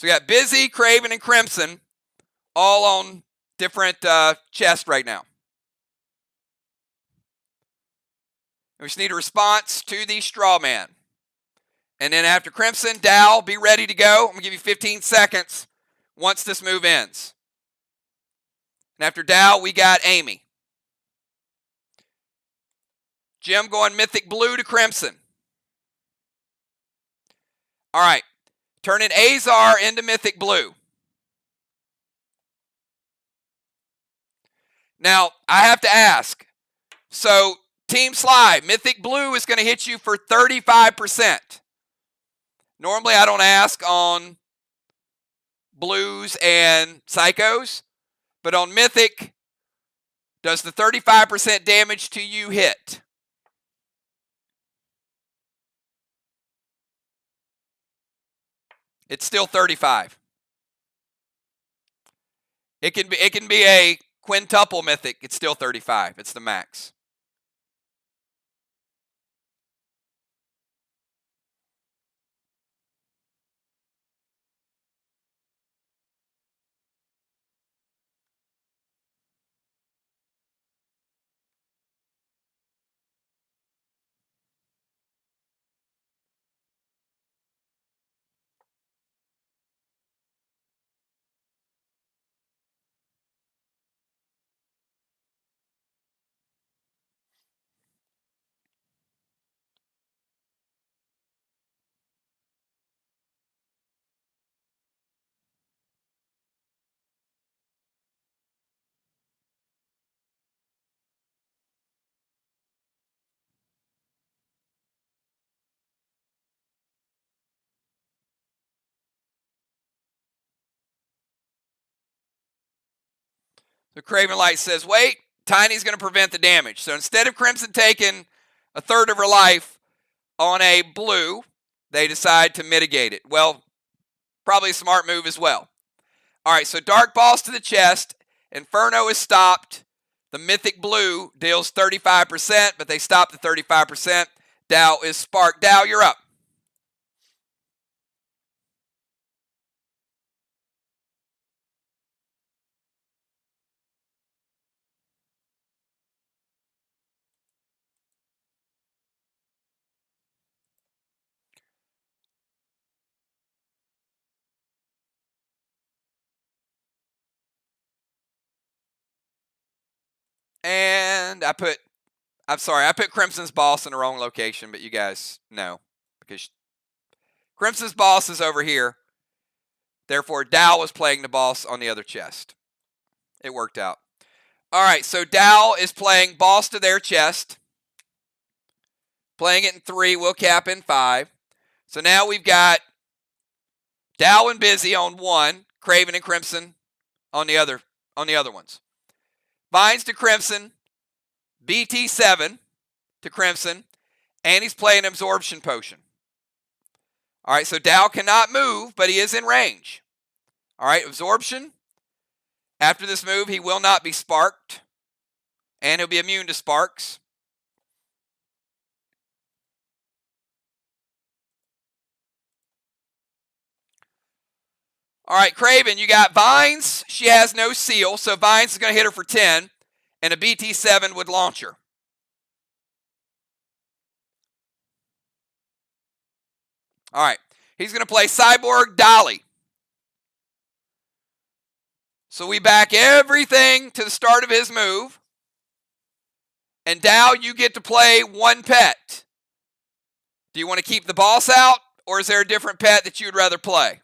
So we got Busy, Craven, and Crimson all on different chests right now. We just need a response to the straw man. And then after Crimson, Dow, be ready to go. I'm going to give you 15 seconds once this move ends. And after Dow, we got Amy. Jim going Mythic Blue to Crimson. All right. Turning Azar into Mythic Blue. Now, I have to ask. So, Team SLY, Mythic Blue is going to hit you for 35%. Normally, I don't ask on Blues and Psychos. But on Mythic, does the 35% damage to you hit? It's still 35. It can be a quintuple Mythic. It's still 35. It's the max. The Craven Light says, wait, Tiny's going to prevent the damage. So instead of Crimson taking a third of her life on a blue, they decide to mitigate it. Well, probably a smart move as well. All right, so Dark Balls to the chest. Inferno is stopped. The Mythic Blue deals 35%, but they stopped the 35%. Dow is sparked. Dow, you're up. And I put Crimson's boss in the wrong location, but you guys know. Because Crimson's boss is over here. Therefore, Dow was playing the boss on the other chest. It worked out. All right, so Dow is playing boss to their chest. Playing it in 3, we'll cap in 5. So now we've got Dow and Busy on 1, Craven and Crimson on the other ones. Vines to Crimson, BT7 to Crimson, and he's playing Absorption Potion. All right, so Dow cannot move, but he is in range. All right, Absorption. After this move, he will not be sparked, and he'll be immune to sparks. All right, Craven, you got Vines. She has no seal, so Vines is going to hit her for 10, and a BT7 would launch her. All right, he's going to play Cyborg Dolly. So we back everything to the start of his move. And Dow, you get to play 1 pet. Do you want to keep the boss out, or is there a different pet that you would rather play?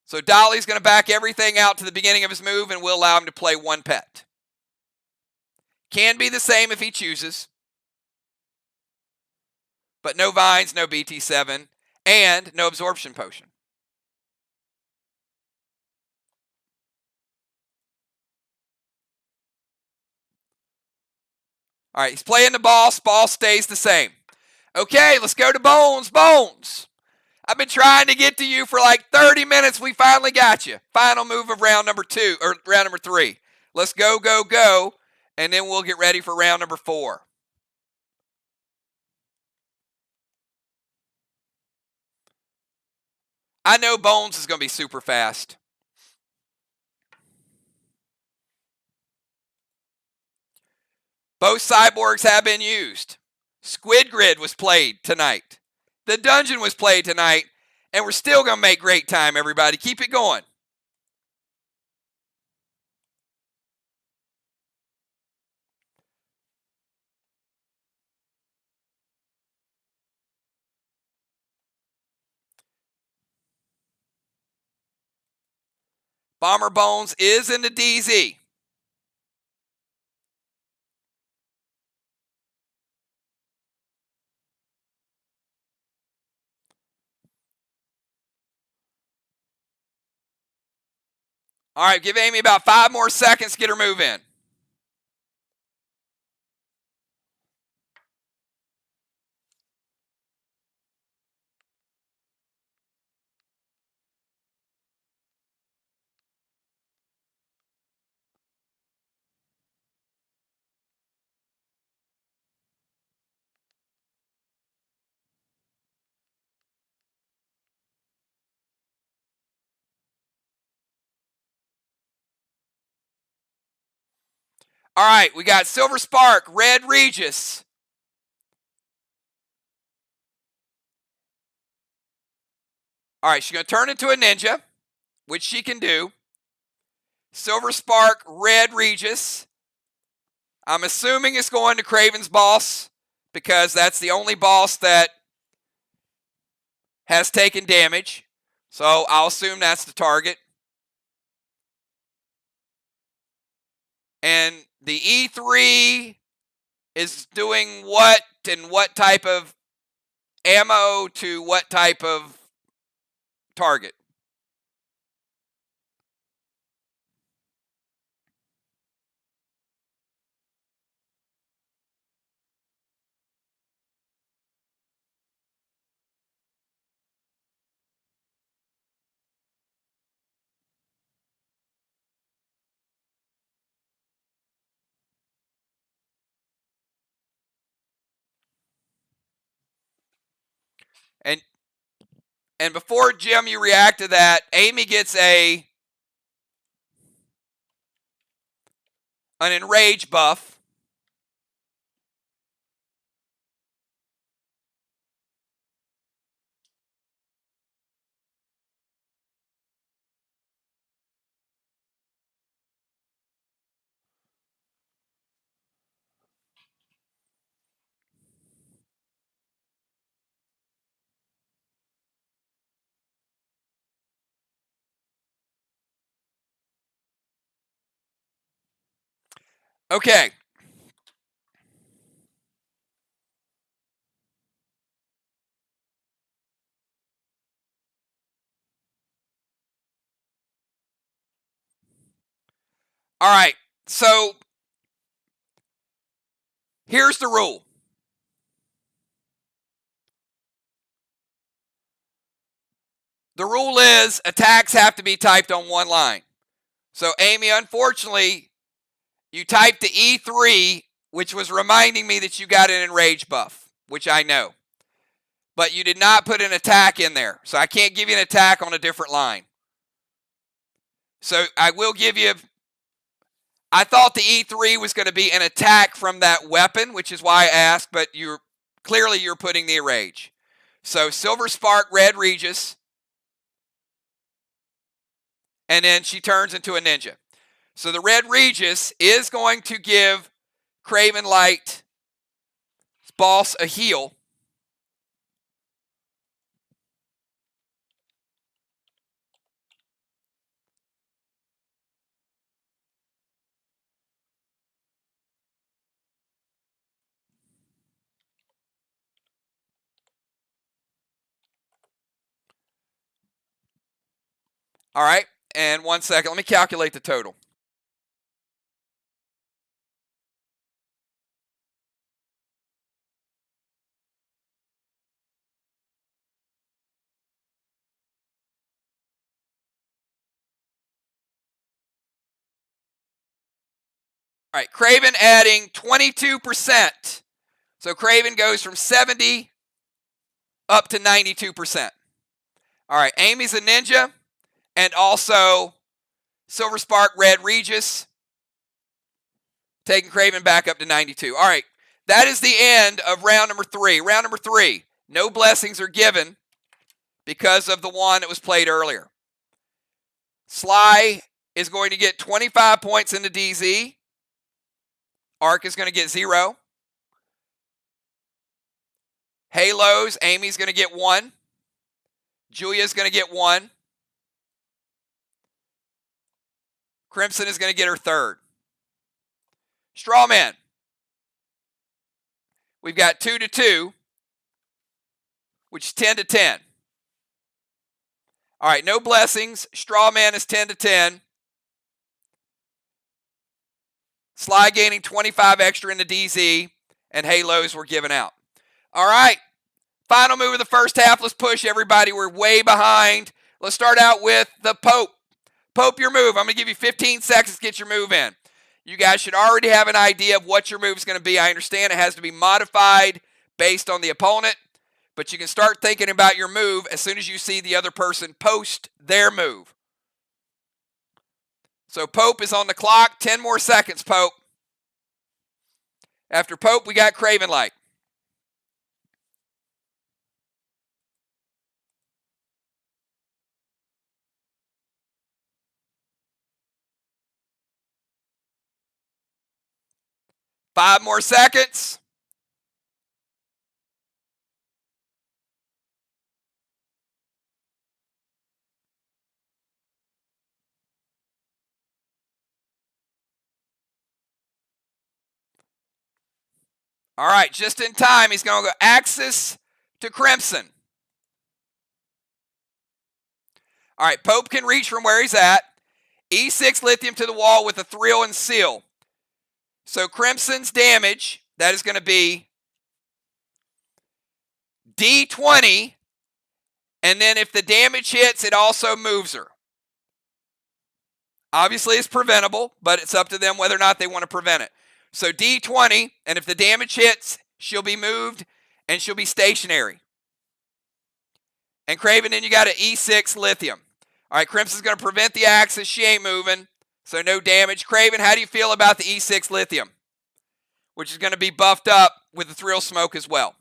So Dolly's going to back everything out to the beginning of his move, and we'll allow him to play 1 pet. Can be the same if he chooses. But no Vines, no BT7, and no Absorption Potion. All right, he's playing the boss. Boss stays the same. Okay, let's go to Bones. Bones. I've been trying to get to you for like 30 minutes. We finally got you. Final move of round number 2, or round number 3. Let's go, go, go, and then we'll get ready for round number 4. I know Bones is going to be super fast. Both cyborgs have been used. Squid Grid was played tonight. The dungeon was played tonight. And we're still going to make great time, everybody. Keep it going. Bomber Bones is in the DZ. All right, give Amy about 5 more seconds to get her move in. All right, we got Silver Spark, Red Regis. All right, she's going to turn into a ninja, which she can do. Silver Spark, Red Regis. I'm assuming it's going to Craven's boss because that's the only boss that has taken damage. So I'll assume that's the target. And the E3 is doing what and what type of ammo to what type of target? And before, Jim, you react to that, Amy gets an enrage buff. Okay. All right. So here's the rule. The rule is attacks have to be typed on one line. So, Amy, unfortunately, you typed the E3, which was reminding me that you got an enrage buff, which I know. But you did not put an attack in there. So I can't give you an attack on a different line. So I will give you... I thought the E3 was going to be an attack from that weapon, which is why I asked, but clearly you're putting the enrage. So Silver Spark, Red Regis. And then she turns into a ninja. So the Red Regis is going to give Craven Light's boss a heal. All right, and 1 second. Let me calculate the total. All right, Craven adding 22%. So Craven goes from 70 up to 92%. All right, Amy's a ninja, and also Silver Spark, Red Regis, taking Craven back up to 92. All right, that is the end of round number 3. Round number 3, no blessings are given because of the one that was played earlier. SLY is going to get 25 points into DZ. Arc is going to get 0. Halos, Amy's going to get 1. Julia's going to get 1. Crimson is going to get her 3rd. Strawman. We've got 2-2, which is 10-10. All right, no blessings. Strawman is 10-10. SLY gaining 25 extra in the DZ, and Halos were given out. All right, final move of the first half. Let's push everybody. We're way behind. Let's start out with the Pope. Pope, your move. I'm going to give you 15 seconds to get your move in. You guys should already have an idea of what your move is going to be. I understand it has to be modified based on the opponent, but you can start thinking about your move as soon as you see the other person post their move. So Pope is on the clock. 10 more seconds, Pope. After Pope, we got Craven Light. Five more seconds. All right, just in time, he's going to go Axis to Crimson. All right, Pope can reach from where he's at. E6 Lithium to the wall with a Thrill and Seal. So Crimson's damage, that is going to be D20. And then if the damage hits, it also moves her. Obviously, it's preventable, but it's up to them whether or not they want to prevent it. So D20, and if the damage hits, she'll be moved, and she'll be stationary. And Craven, then you got an E6 Lithium. All right, Crimson's going to prevent the Axis. She ain't moving, so no damage. Craven, how do you feel about the E6 Lithium, which is going to be buffed up with the Thrill Smoke as well?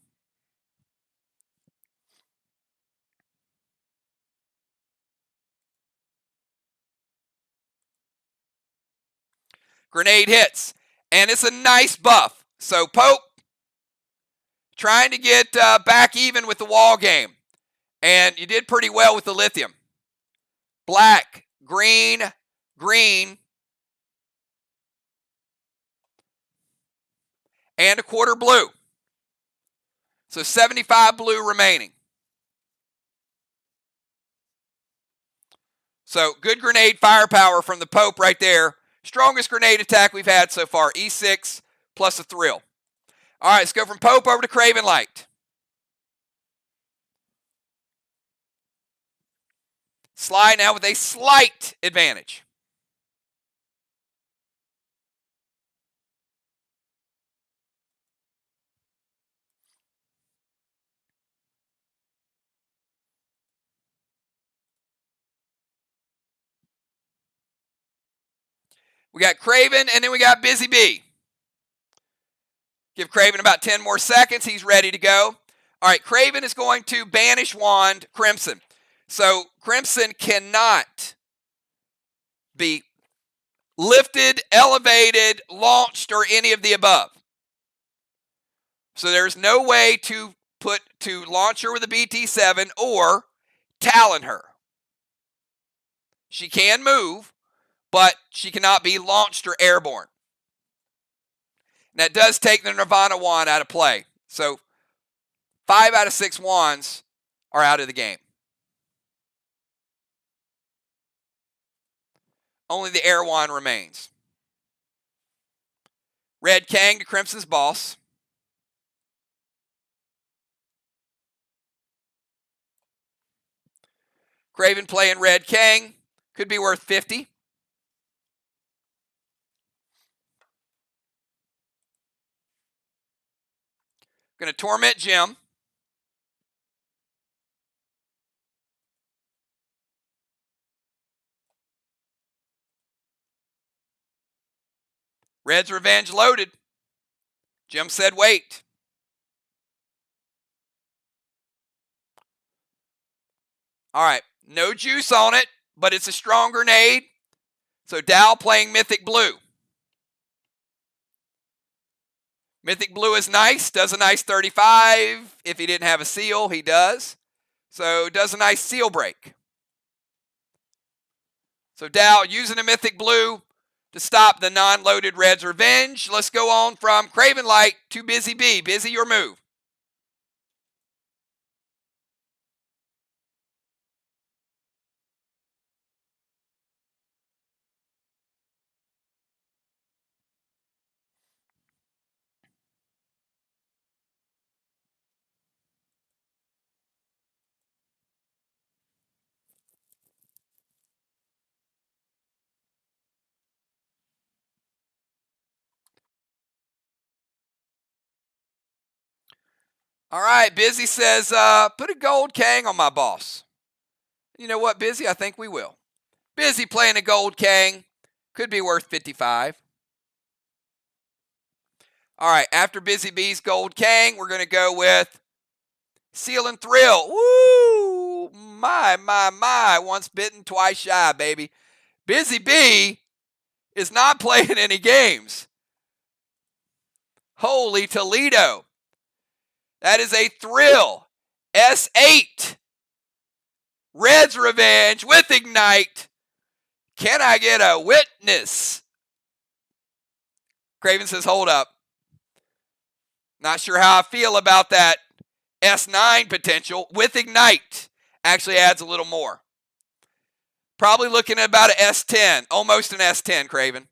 Grenade hits, and it's a nice buff. So Pope trying to get back even with the wall game, and you did pretty well with the Lithium. Black, green, green, and a quarter blue. So 75 blue remaining. So good grenade firepower from the Pope right there. Strongest grenade attack we've had so far. E6 plus a Thrill. All right, let's go from Pope over to Craven Light. SLY now with a slight advantage. We got Craven, and then we got Busy Bee. Give Craven about 10 more seconds. He's ready to go. All right, Craven is going to banish wand Crimson. So Crimson cannot be lifted, elevated, launched, or any of the above. So there's no way to launch her with a BT7 or Talon her. She can move, but she cannot be launched or airborne. And that does take the Nirvana wand out of play. So 5 out of 6 wands are out of the game. Only the air wand remains. Red Kang to Crimson's boss. Craven playing Red Kang. Could be worth 50. Going to torment Jim. Red's Revenge loaded. Jim said wait. All right, no juice on it, but it's a strong grenade. So Dow playing Mythic Blue. Mythic Blue is nice, does a nice 35. If he didn't have a seal, he does. So does a nice seal break. So Dow using a Mythic Blue to stop the non-loaded Red's Revenge. Let's go on from Craven Light to Busy B. Busy, your move. All right, Busy says, put a gold Kang on my boss. You know what, Busy? I think we will. Busy playing a gold Kang. Could be worth 55. All right, after Busy B's gold Kang, we're going to go with Seal and Thrill. Woo! My. Once bitten, twice shy, baby. Busy B is not playing any games. Holy Toledo. That is a Thrill. S8. Red's Revenge with Ignite. Can I get a witness? Craven says, hold up. Not sure how I feel about that S9 potential with Ignite. Actually adds a little more. Probably looking at about an S10. Almost an S10, Craven.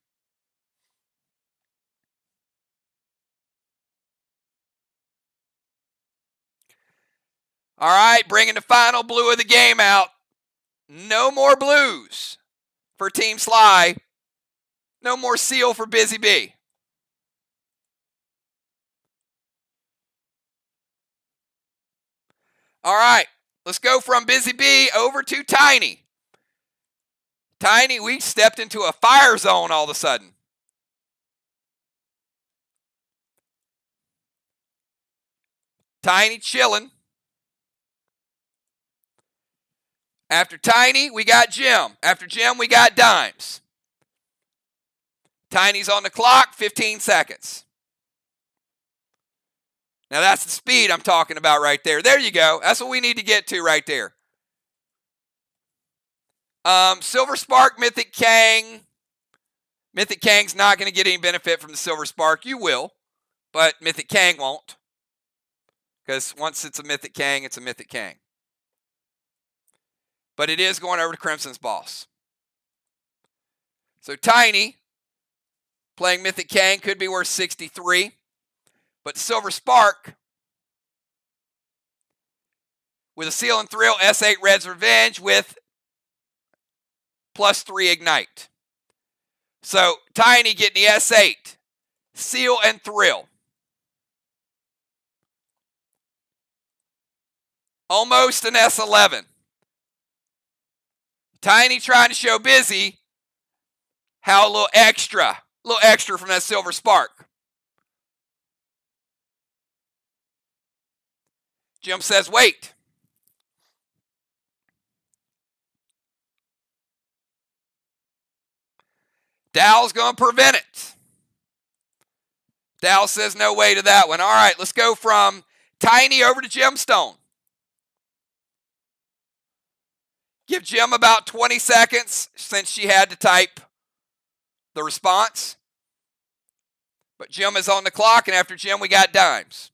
All right, bringing the final blue of the game out. No more blues for Team SLY. No more seal for Busy B. All right, let's go from Busy B over to Tiny. Tiny, we stepped into a fire zone all of a sudden. Tiny chilling. After Tiny, we got Jim. After Jim, we got Dimes. Tiny's on the clock, 15 seconds. Now that's the speed I'm talking about right there. There you go. That's what we need to get to right there. Silver Spark, Mythic Kang. Mythic Kang's not going to get any benefit from the Silver Spark. You will, but Mythic Kang won't. Because once it's a Mythic Kang, it's a Mythic Kang. But it is going over to Crimson's boss. So Tiny, playing Mythic Kang, could be worth 63. But Silver Spark, with a Seal and Thrill, S8 Red's Revenge with +3 Ignite. So Tiny getting the S8, Seal and Thrill. Almost an S11. Tiny trying to show Busy how a little extra from that Silver Spark. Jim says, wait. Dow's going to prevent it. Dow says no way to that one. All right, let's go from Tiny over to Gemstone. Give Jim about 20 seconds since she had to type the response. But Jim is on the clock, and after Jim, we got Dimes.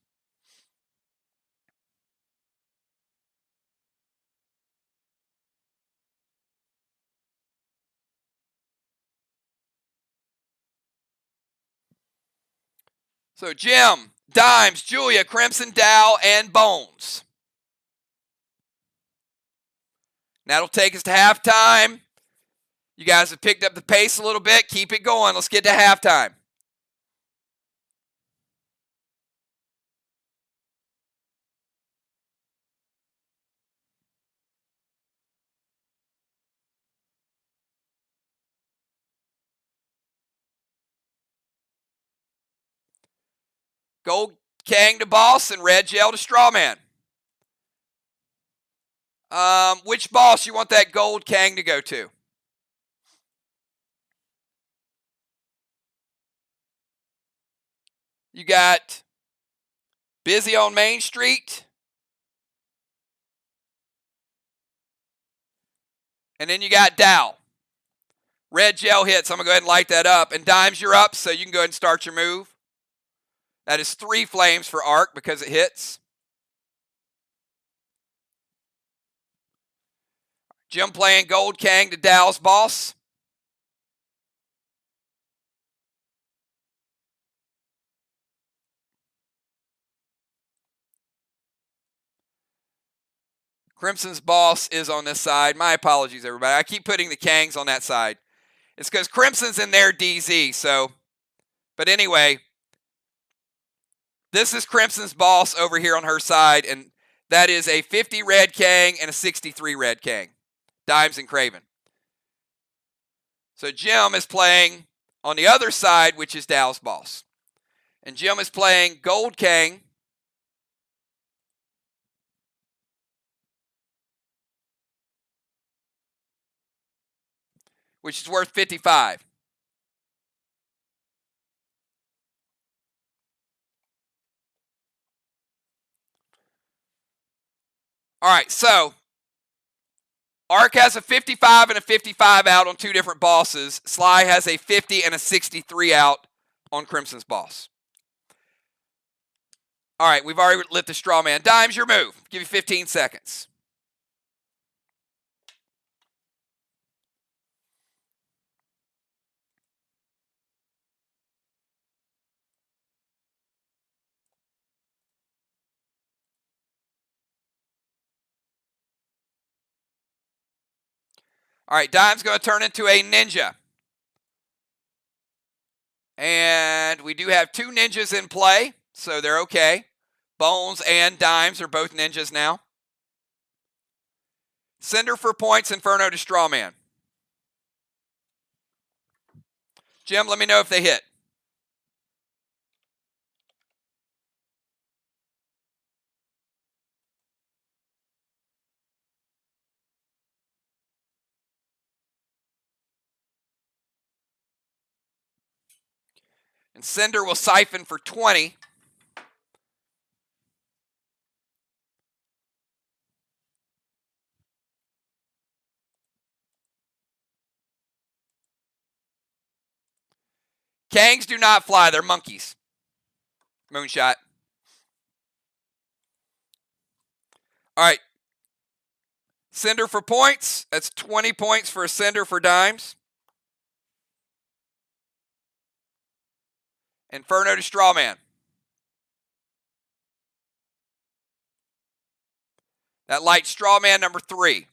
So Jim, Dimes, Julia, Crimson, Dow, and Bones. That'll take us to halftime. You guys have picked up the pace a little bit. Keep it going. Let's get to halftime. Gold Kang to boss and red gel to strawman. Which boss you want that gold Kang to go to? You got Busy on Main Street. And then you got Dow. Red gel hits. I'm going to go ahead and light that up. And Dimes, you're up, so you can go ahead and start your move. That is 3 flames for Arc because it hits. Jim playing Gold Kang to Dow's boss. Crimson's boss is on this side. My apologies, everybody. I keep putting the Kangs on that side. It's because Crimson's in their DZ, so. But anyway, this is Crimson's boss over here on her side, and that is a 50 red Kang and a 63 red Kang. Dimes and Craven. So Jim is playing on the other side, which is Dow's boss. And Jim is playing Gold Kang. Which is worth 55. All right, so Arc has a 55 and a 55 out on 2 different bosses. SLY has a 50 and a 63 out on Crimson's boss. All right, we've already lit the straw man. Dimes, your move. Give you 15 seconds. All right, Dime's going to turn into a ninja. And we do have 2 ninjas in play, so they're okay. Bones and Dimes are both ninjas now. Cinder for points, Inferno to Strawman. Jim, let me know if they hit. And Cinder will siphon for 20. Kangs do not fly. They're monkeys. Moonshot. All right. Cinder for points. That's 20 points for a Cinder for Dimes. Inferno to Strawman. That light Strawman number 3.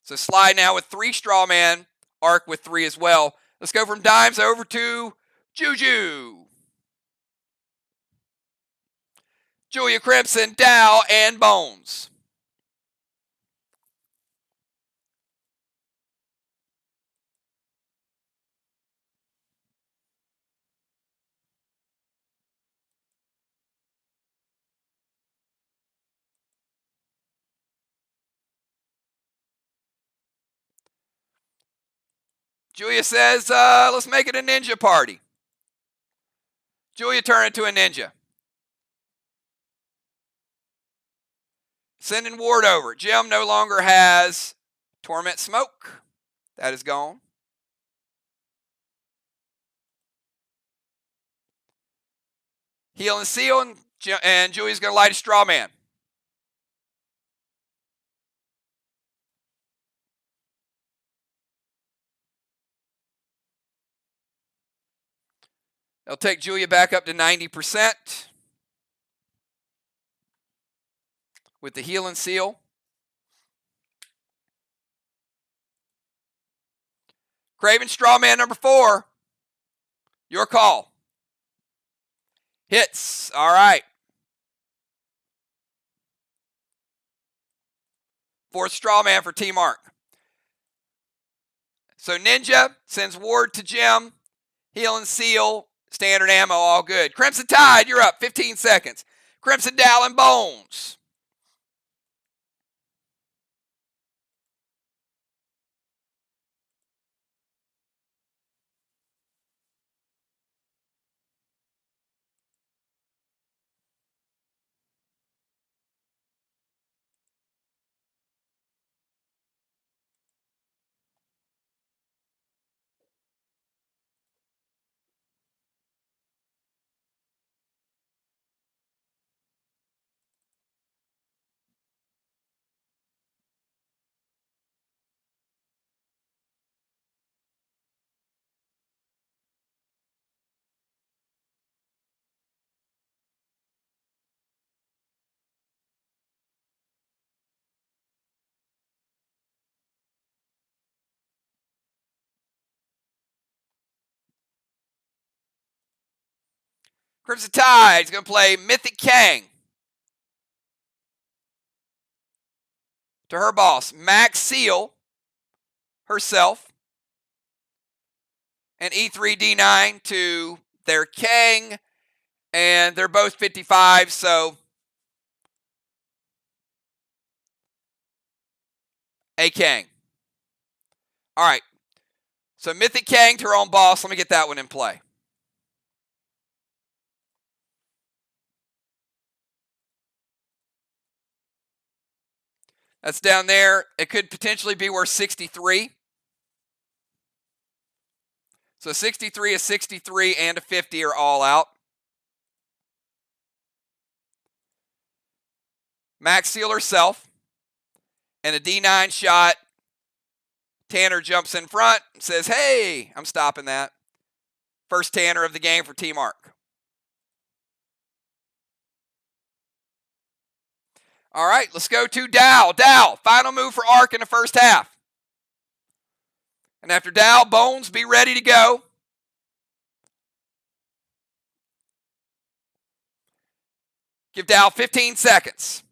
So SLY now with 3 Strawman. Arc with 3 as well. Let's go from Dimes over to Juju. Julia Crimson, Dow, and Bones. Julia says, let's make it a ninja party. Julia turn into a ninja. Sending Ward over. Jim no longer has Torment Smoke. That is gone. Heal and Seal, and Julia's going to light a straw man. They'll take Julia back up to 90% with the Heal and Seal. Craven Strawman number 4. Your call. Hits. All right. 4th Strawman for Team Arc. So Ninja sends Ward to Jim. Heal and Seal Standard ammo, all good. Crimson Tide, you're up. 15 seconds. Crimson Dow and Bones. Crimson Tide's going to play Mythic Kang. To her boss, Max Seal, herself. And E3D9 to their Kang. And they're both 55, so a Kang. All right. So Mythic Kang to her own boss. Let me get that one in play. That's down there. It could potentially be worth 63. So 63, a 63, and a 50 are all out. Max Seal herself. And a D9 shot. Tanner jumps in front and says, hey, I'm stopping that. First Tanner of the game for Team Arc. All right, let's go to Dow. Dow, final move for Arc in the first half. And after Dow, Bones, be ready to go. Give Dow 15 seconds.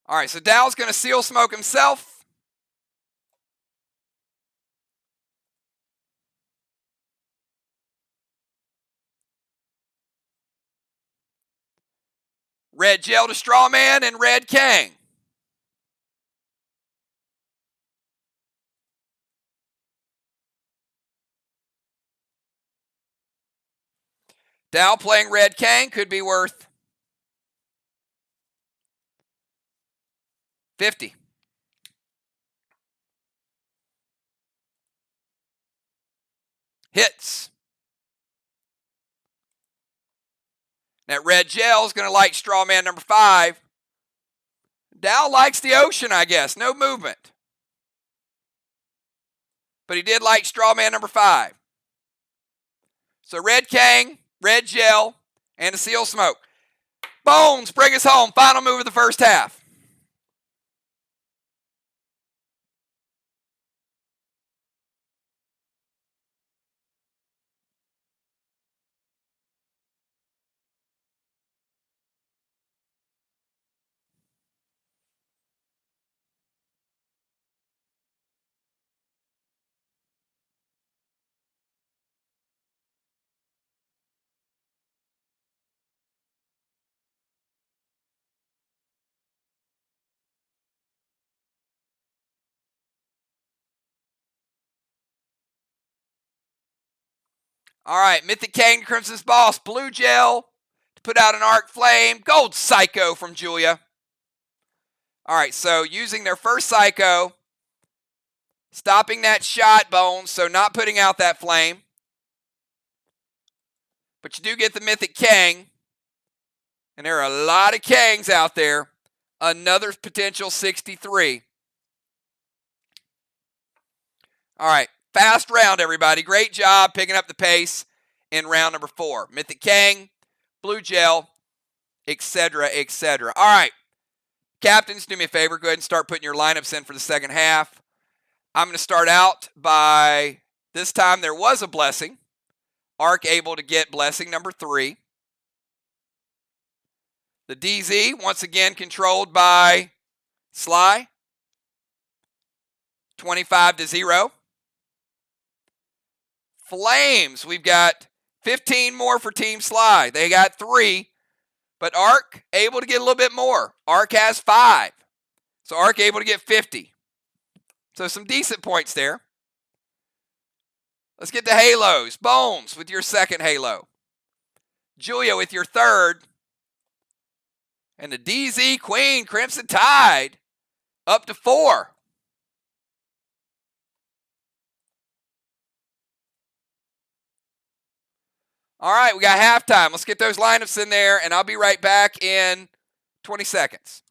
All right, so Dow's going to seal smoke himself. Red Gel to Strawman and Red Kang. Dow playing Red Kang could be worth 50. Hits. That Red Gel is going to like Strawman number 5. Dow likes the ocean, I guess. No movement. But he did like Strawman number 5. So Red Kang, Red Gel, and a seal smoke. Bones, bring us home. Final move of the first half. All right, Mythic Kang, Crimson's boss, Blue Gel to put out an Arc Flame, Gold Psycho from Julia. All right, so using their first Psycho, stopping that shot, Bones, so not putting out that flame. But you do get the Mythic Kang, and there are a lot of Kangs out there. Another potential 63. All right. Fast round, everybody. Great job picking up the pace. in round number 4. Mythic Kang, Blue Gel, etc., etc. All right, captains, do me a favor. Go ahead and start putting your lineups in for the second half. I'm going to start out by, this time there was a blessing. Arc able to get blessing number 3. The DZ, once again controlled by SLY, 25-0. Flames, we've got 15 more for Team SLY. They got 3, but Arc able to get a little bit more. Arc has 5, so Arc able to get 50. So some decent points there. Let's get the halos. Bones with your second halo. Julia with your third. And the DZ Queen, Crimson Tide, up to 4. All right, we got halftime. Let's get those lineups in there, and I'll be right back in 20 seconds.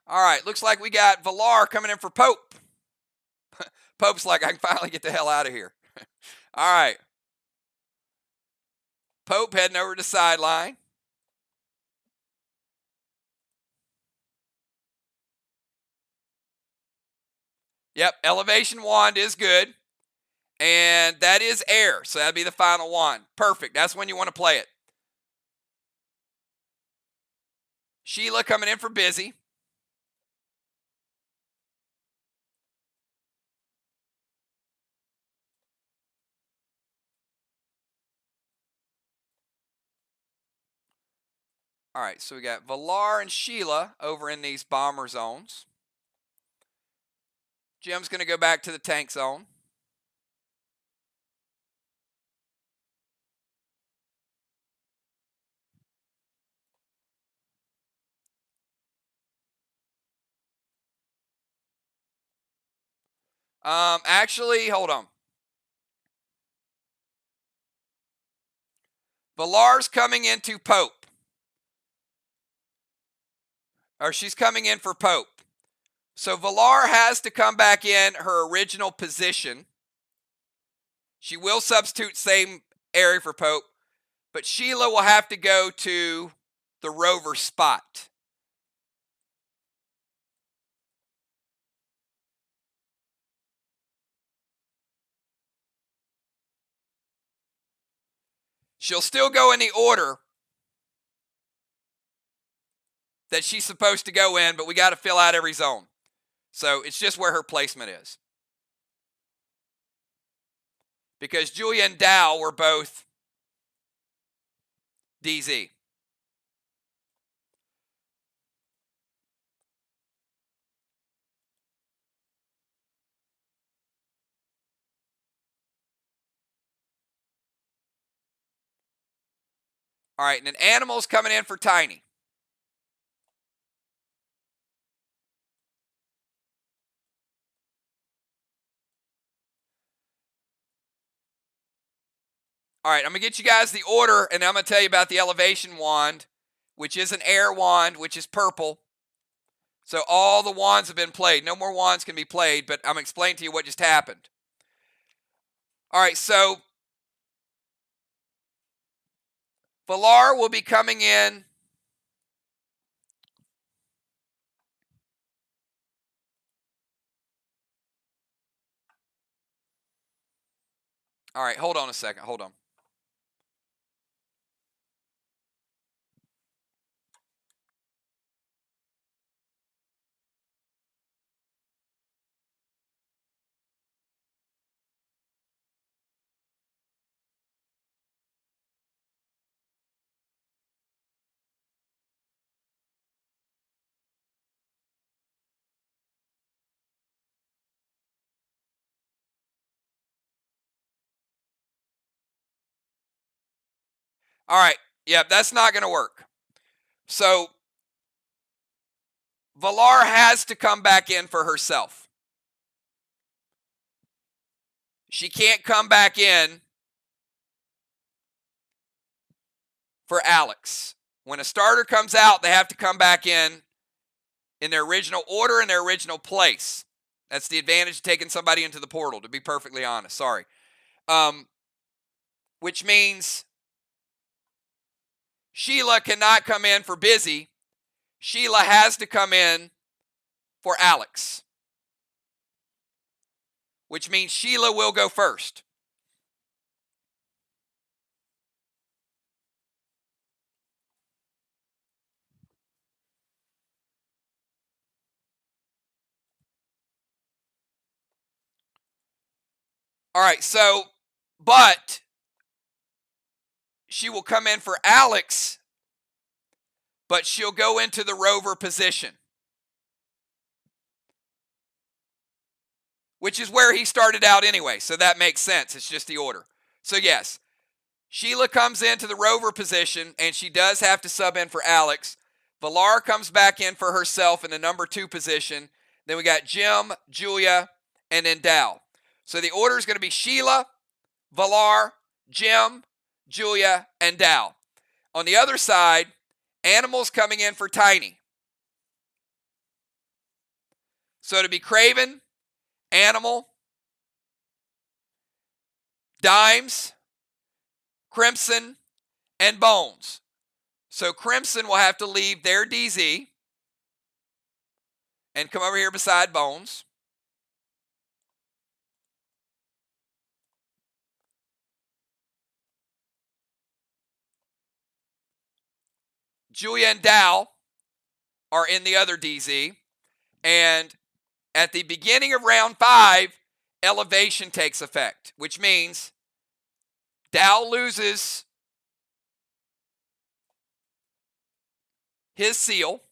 All right, looks like we got Valar coming in for Pope. Pope's like, I can finally get the hell out of here. All right. Pope heading over to sideline. Yep, elevation wand is good. And that is air, so that'd be the final wand. Perfect, that's when you want to play it. Sheila coming in for busy. All right, so we got Valar and Sheila over in these bomber zones. Jim's going to go back to the tank zone. Actually, hold on. Valar's coming into Pope. Or she's coming in for Pope. So Valar has to come back in her original position. She will substitute same area for Pope, but Sheila will have to go to the rover spot. She'll still go in the order that she's supposed to go in, but we got to fill out every zone. So it's just where her placement is. Because Julia and Dow were both DZ. All right, and then Animal's coming in for Tiny. All right, I'm going to get you guys the order, and I'm going to tell you about the elevation wand, which is an air wand, which is purple. So all the wands have been played. No more wands can be played, but I'm explaining to you what just happened. All right, so Valar will be coming in. All right, hold on a second. Hold on. All right, yeah, that's not going to work. So Valar has to come back in for herself. She can't come back in for Alex. When a starter comes out, they have to come back in their original order and their original place. That's the advantage of taking somebody into the portal, to be perfectly honest. Sorry. Which means Sheila cannot come in for Busy. Sheila has to come in for Alex. Which means Sheila will go first. All right, so, but she will come in for Alex, but she'll go into the rover position, which is where he started out anyway, so that makes sense. It's just the order. So yes, Sheila comes into the rover position, and she does have to sub in for Alex. Valar comes back in for herself in the number 2 position. Then we got Jim, Julia, and then Dal. So the order is going to be Sheila, Valar, Jim, Julia, and Dal. On the other side, Animal's coming in for Tiny. So to be Craven, Animal, Dimes, Crimson, and Bones. So Crimson will have to leave their DZ and come over here beside Bones. Julia and Dal are in the other DZ. And at the beginning of round 5, elevation takes effect, which means Dal loses his seal.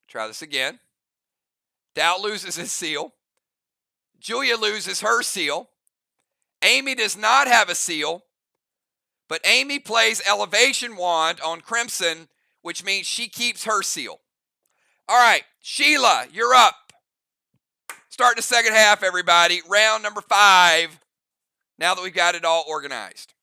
Try this again. Dal loses his seal. Julia loses her seal. Amy does not have a seal, but Amy plays Elevation Wand on Crimson, which means she keeps her seal. All right, Sheila, you're up. Start the second half, everybody. Round number 5, now that we've got it all organized.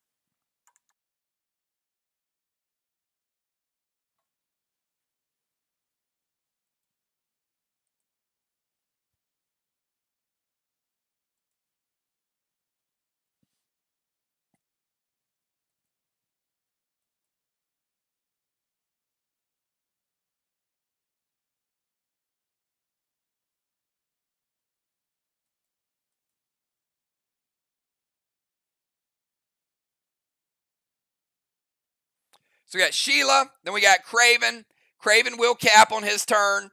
So we got Sheila, then we got Craven. Craven will cap on his turn.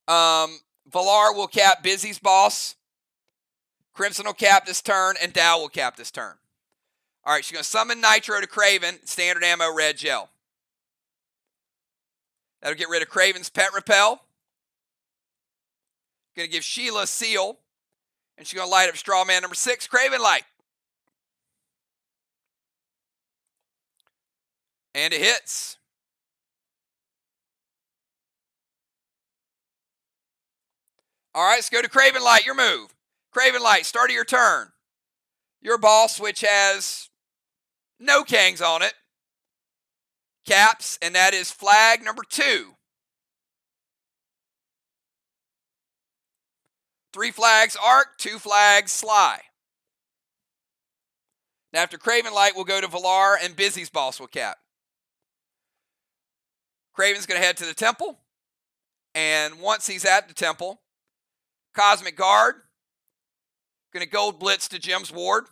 Valar will cap Busy's boss. Crimson will cap this turn, and Dal will cap this turn. All right, she's going to summon Nitro to Craven, standard ammo, red gel. That'll get rid of Craven's pet repel. Going to give Sheila a seal, and she's going to light up Straw Man number 6, Craven Light. And it hits. All right, let's go to Craven Light, your move. Craven Light, start of your turn. Your boss, which has no Kangs on it, caps, and that is flag number 2. 3 flags Arc, 2 flags Sly. Now after Craven Light, we'll go to Valar, and Busy's boss will cap. Craven's going to head to the temple, and once he's at the temple, Cosmic Guard, going to gold blitz to Jim's ward.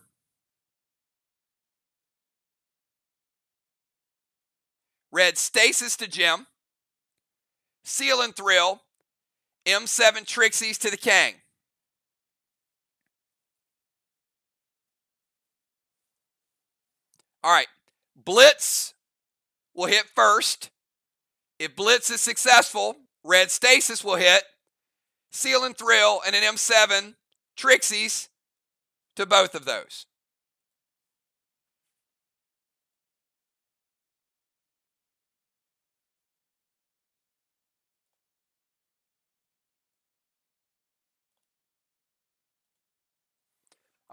Red stasis to Jim. Seal and Thrill. M7 Trixies to the Kang. All right. Blitz will hit first. If Blitz is successful, Red Stasis will hit. Seal and Thrill and an M7 Trixies to both of those.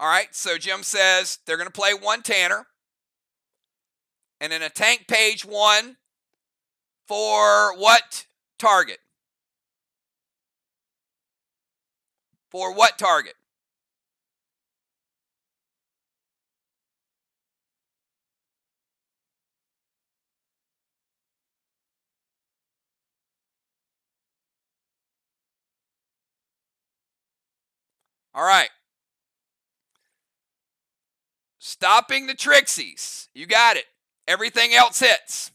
All right, so Jim says they're going to play 1 Tanner. And then a tank page 1 for what target? For what target? All right. Stopping the Trixies. You got it. Everything else hits.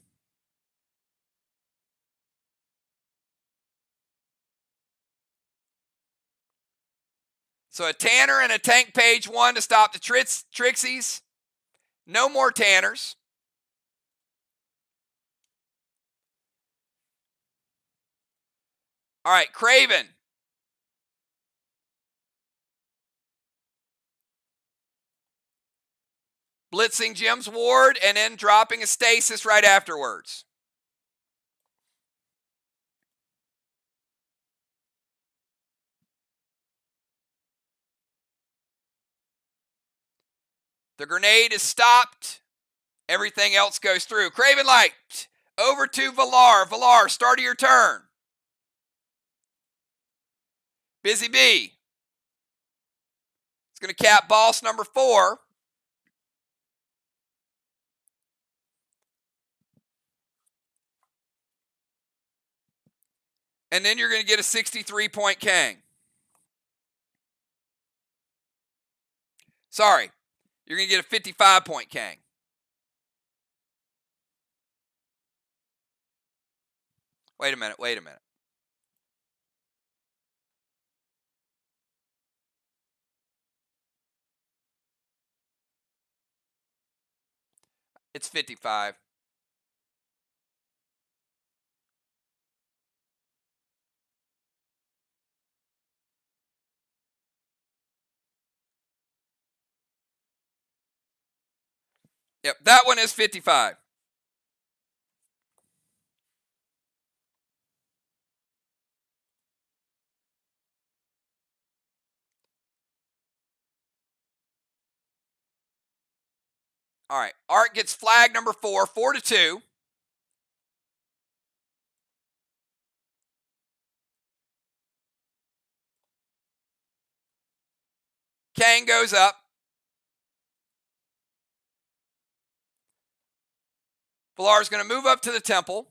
So a Tanner and a tank page 1 to stop the Trixies. No more Tanners. All right, Craven. Blitzing Jim's ward and then dropping a stasis right afterwards. The grenade is stopped. Everything else goes through. Craven Light over to Valar. Valar, start of your turn. Busy Bee. It's going to cap boss number 4. And then you're going to get a 63-point Kang. Sorry, you're going to get a 55-point Kang. Wait a minute. It's 55. Yep, that one is 55. All right, Art gets flag number 4, 4-2. Kang goes up. Valar's going to move up to the temple.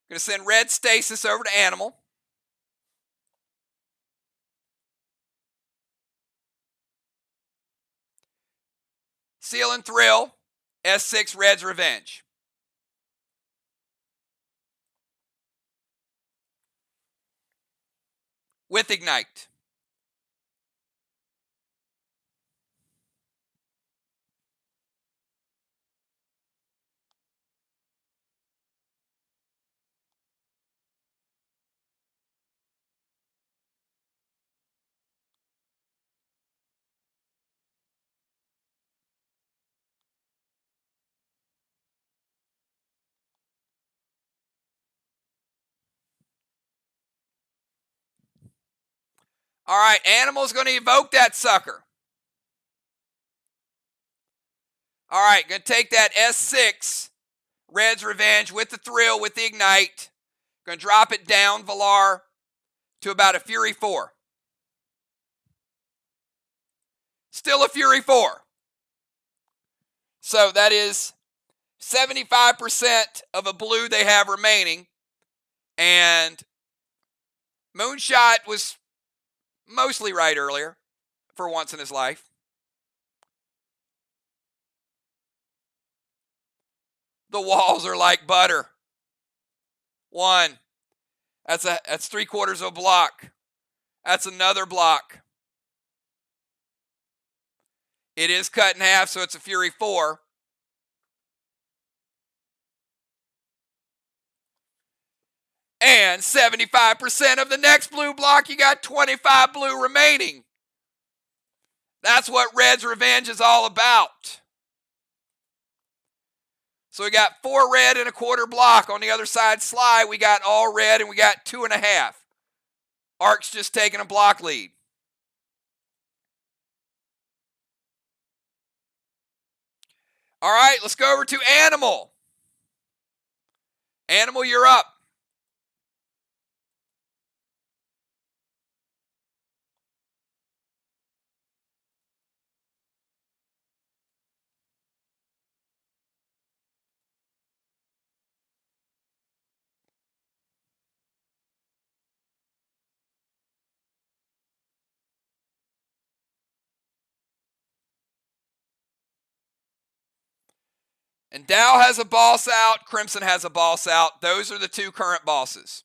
Going to send red stasis over to Animal. Seal and Thrill. S6 Red's Revenge. With Ignite. All right, Animal's going to evoke that sucker. All right, going to take that S6, Red's Revenge with the Thrill, with the Ignite. Going to drop it down, Valar, to about a Fury 4. Still a Fury 4. So that is 75% of a blue they have remaining. And Moonshot was mostly right earlier for once in his life. The walls are like butter. 1. That's 3/4 of a block. That's another block. It is cut in half, so it's a Fury 4. And 75% of the next blue block, you got 25 blue remaining. That's what Red's Revenge is all about. So we got 4 red and a quarter block. On the other side, SLY, we got all red and we got 2.5. Arc's just taking a block lead. All right, let's go over to Animal. Animal, you're up. And Dow has a boss out. Crimson has a boss out. Those are the 2 current bosses.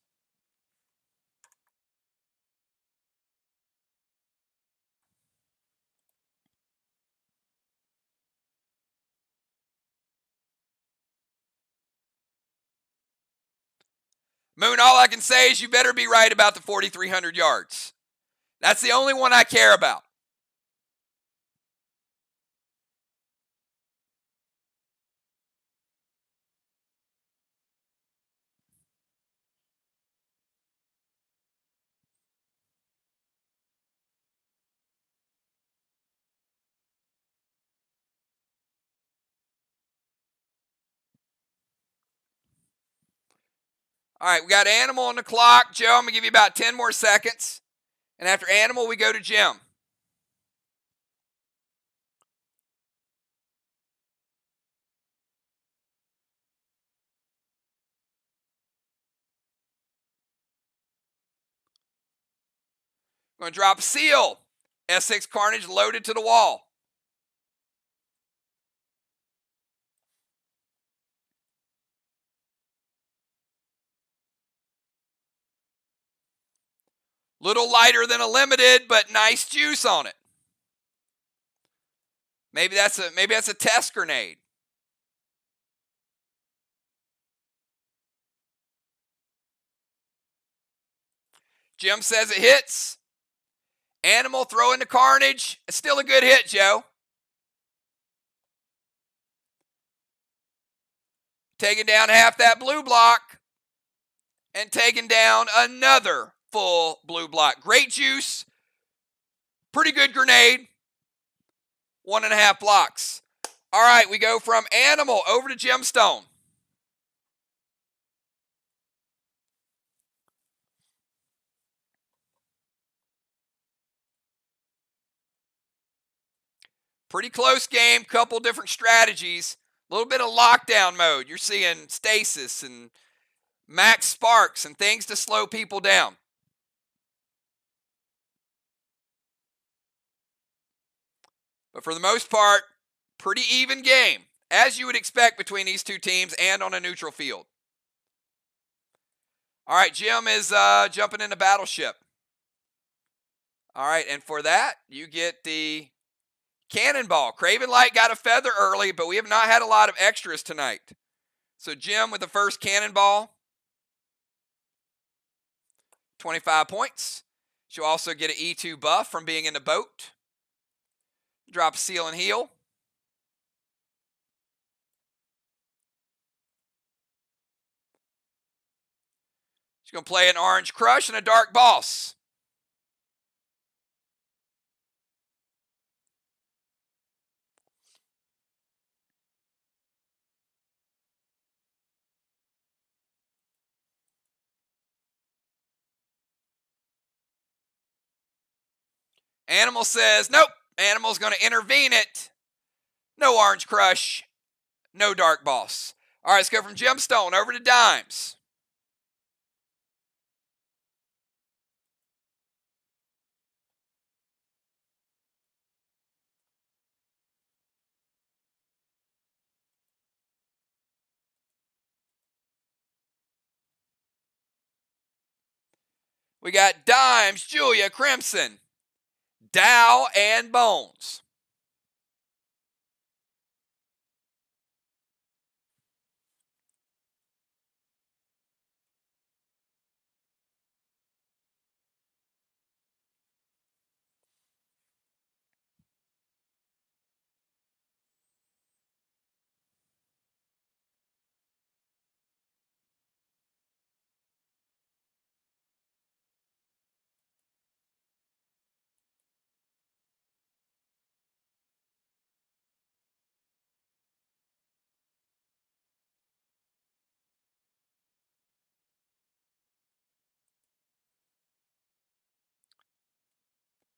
Moon, all I can say is you better be right about the 4,300 yards. That's the only one I care about. All right, we got Animal on the clock. Joe, I'm going to give you about 10 more seconds. And after Animal, we go to Jim. Going to drop Seal. S6 Carnage loaded to the wall. Little lighter than a limited, but nice juice on it. Maybe that's a test grenade. Jim says it hits. Animal throwing the Carnage. It's still a good hit, Joe. Taking down half that blue block. And taking down another full blue block. Great juice. Pretty good grenade. 1.5 blocks. All right, we go from Animal over to Gemstone. Pretty close game, couple different strategies. A little bit of lockdown mode. You're seeing stasis and max sparks and things to slow people down. But for the most part, pretty even game, as you would expect between these 2 teams and on a neutral field. All right, Jim is jumping into Battleship. All right, and for that, you get the Cannonball. Craven Light got a feather early, but we have not had a lot of extras tonight. So Jim with the first Cannonball. 25 points. She'll also get an E2 buff from being in the boat. Drop Seal and Heal. She's going to play an Orange Crush and a Dark Boss. Animal says, nope. Animal's going to intervene it. No Orange Crush. No Dark Boss. All right, let's go from Gemstone over to Dimes. We got Dimes, Julia, Crimson, Dow, and Bones.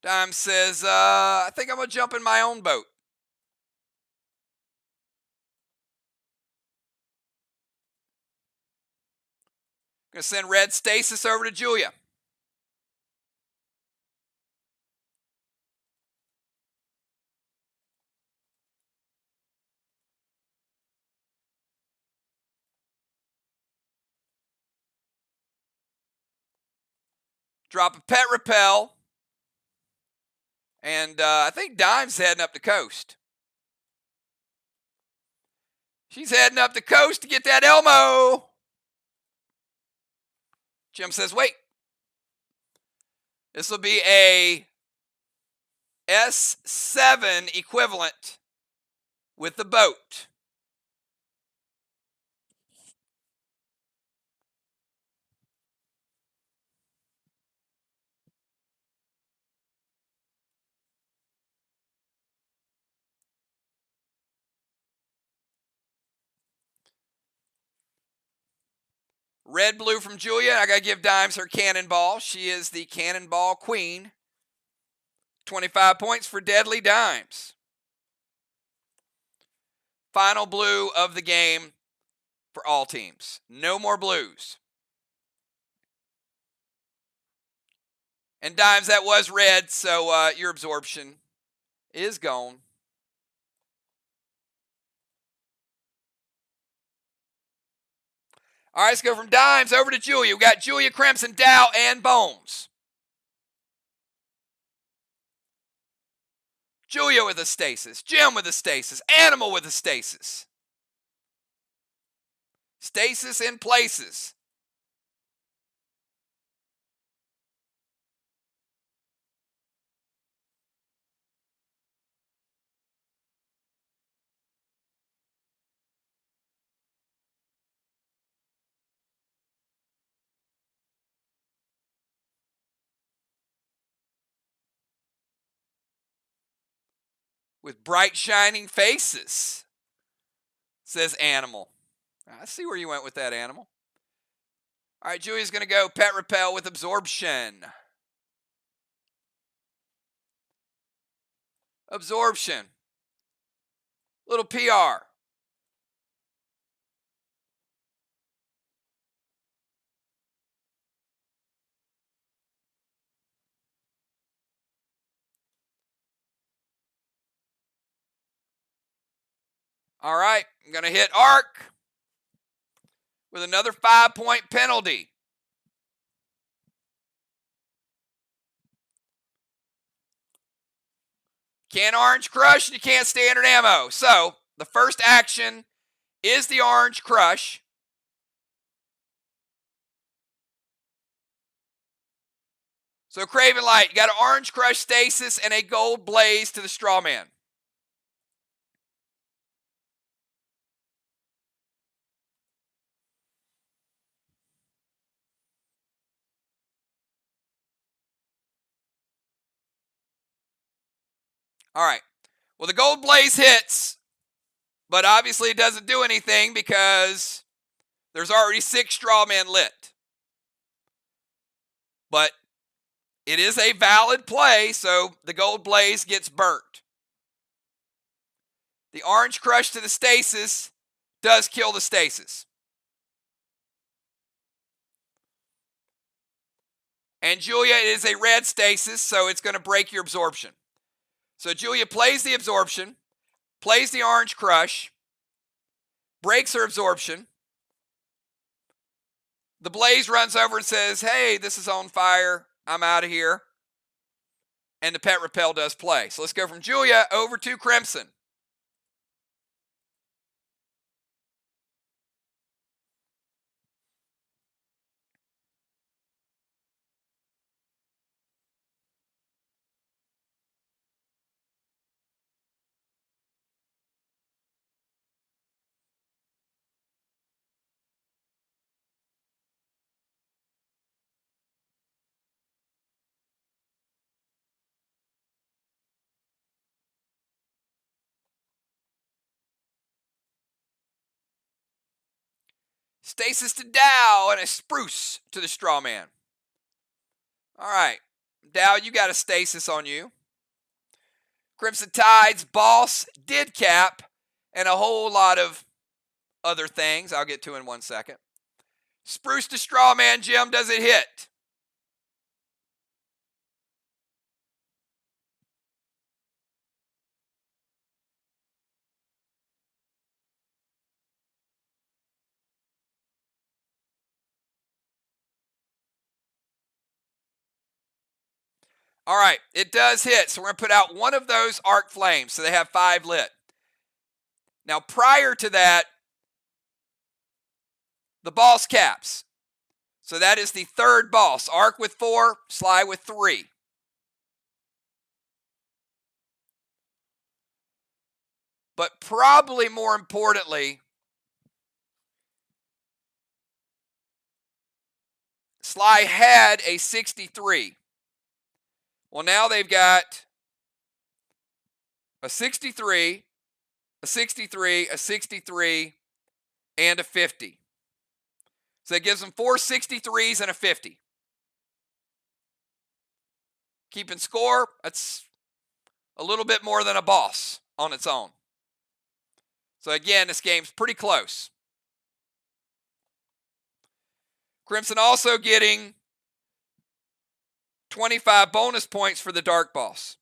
Dime says, I think I'm going to jump in my own boat. Going to send red stasis over to Julia. Drop a pet repel. And I think Dime's heading up the coast. She's heading up the coast to get that Elmo. Jim says, wait. This will be a S7 equivalent with the boat. Red blue from Julia. I got to give Dimes her cannonball. She is the cannonball queen. 25 points for Deadly Dimes. Final blue of the game for all teams. No more blues. And Dimes, that was red, so your absorption is gone. All right, let's go from Dimes over to Julia. We got Julia, Crimson, Dow, and Bones. Julia with a stasis. Jim with a stasis. Animal with a stasis. Stasis in places. With bright shining faces, says Animal. I see where you went with that, Animal. All right, Julia's going to go pet repel with absorption. Absorption. Little PR. All right, I'm going to hit Arc with another 5-point penalty. Can't Orange Crush, and you can't standard ammo. So, the first action is the Orange Crush. So, Craven Light, you got an Orange Crush stasis and a Gold Blaze to the Straw Man. All right. Well, the Gold Blaze hits, but obviously it doesn't do anything because there's already 6 Straw Men lit. But it is a valid play, so the Gold Blaze gets burnt. The Orange Crush to the stasis does kill the stasis. And Julia is a red stasis, so it's going to break your absorption. So Julia plays the absorption, plays the Orange Crush, breaks her absorption. The Blaze runs over and says, hey, this is on fire. I'm out of here. And the pet repel does play. So let's go from Julia over to Crimson. Stasis to Dow and a Spruce to the Straw Man. All right. Dow, you got a stasis on you. Crimson Tide's boss did cap, and a whole lot of other things I'll get to in 1 second. Spruce to Strawman, Jim, does it hit? All right, it does hit. So we're going to put out one of those arc flames. So they have 5 lit. Now, prior to that, the boss caps. So that is the third boss. Arc with 4, Sly with 3. But probably more importantly, Sly had a 63. Well, now they've got a 63, a 63, a 63, and a 50. So that gives them 4 63s and a 50. Keeping score, that's a little bit more than a boss on its own. So again, this game's pretty close. Crimson also getting 25 bonus points for the Dark Boss.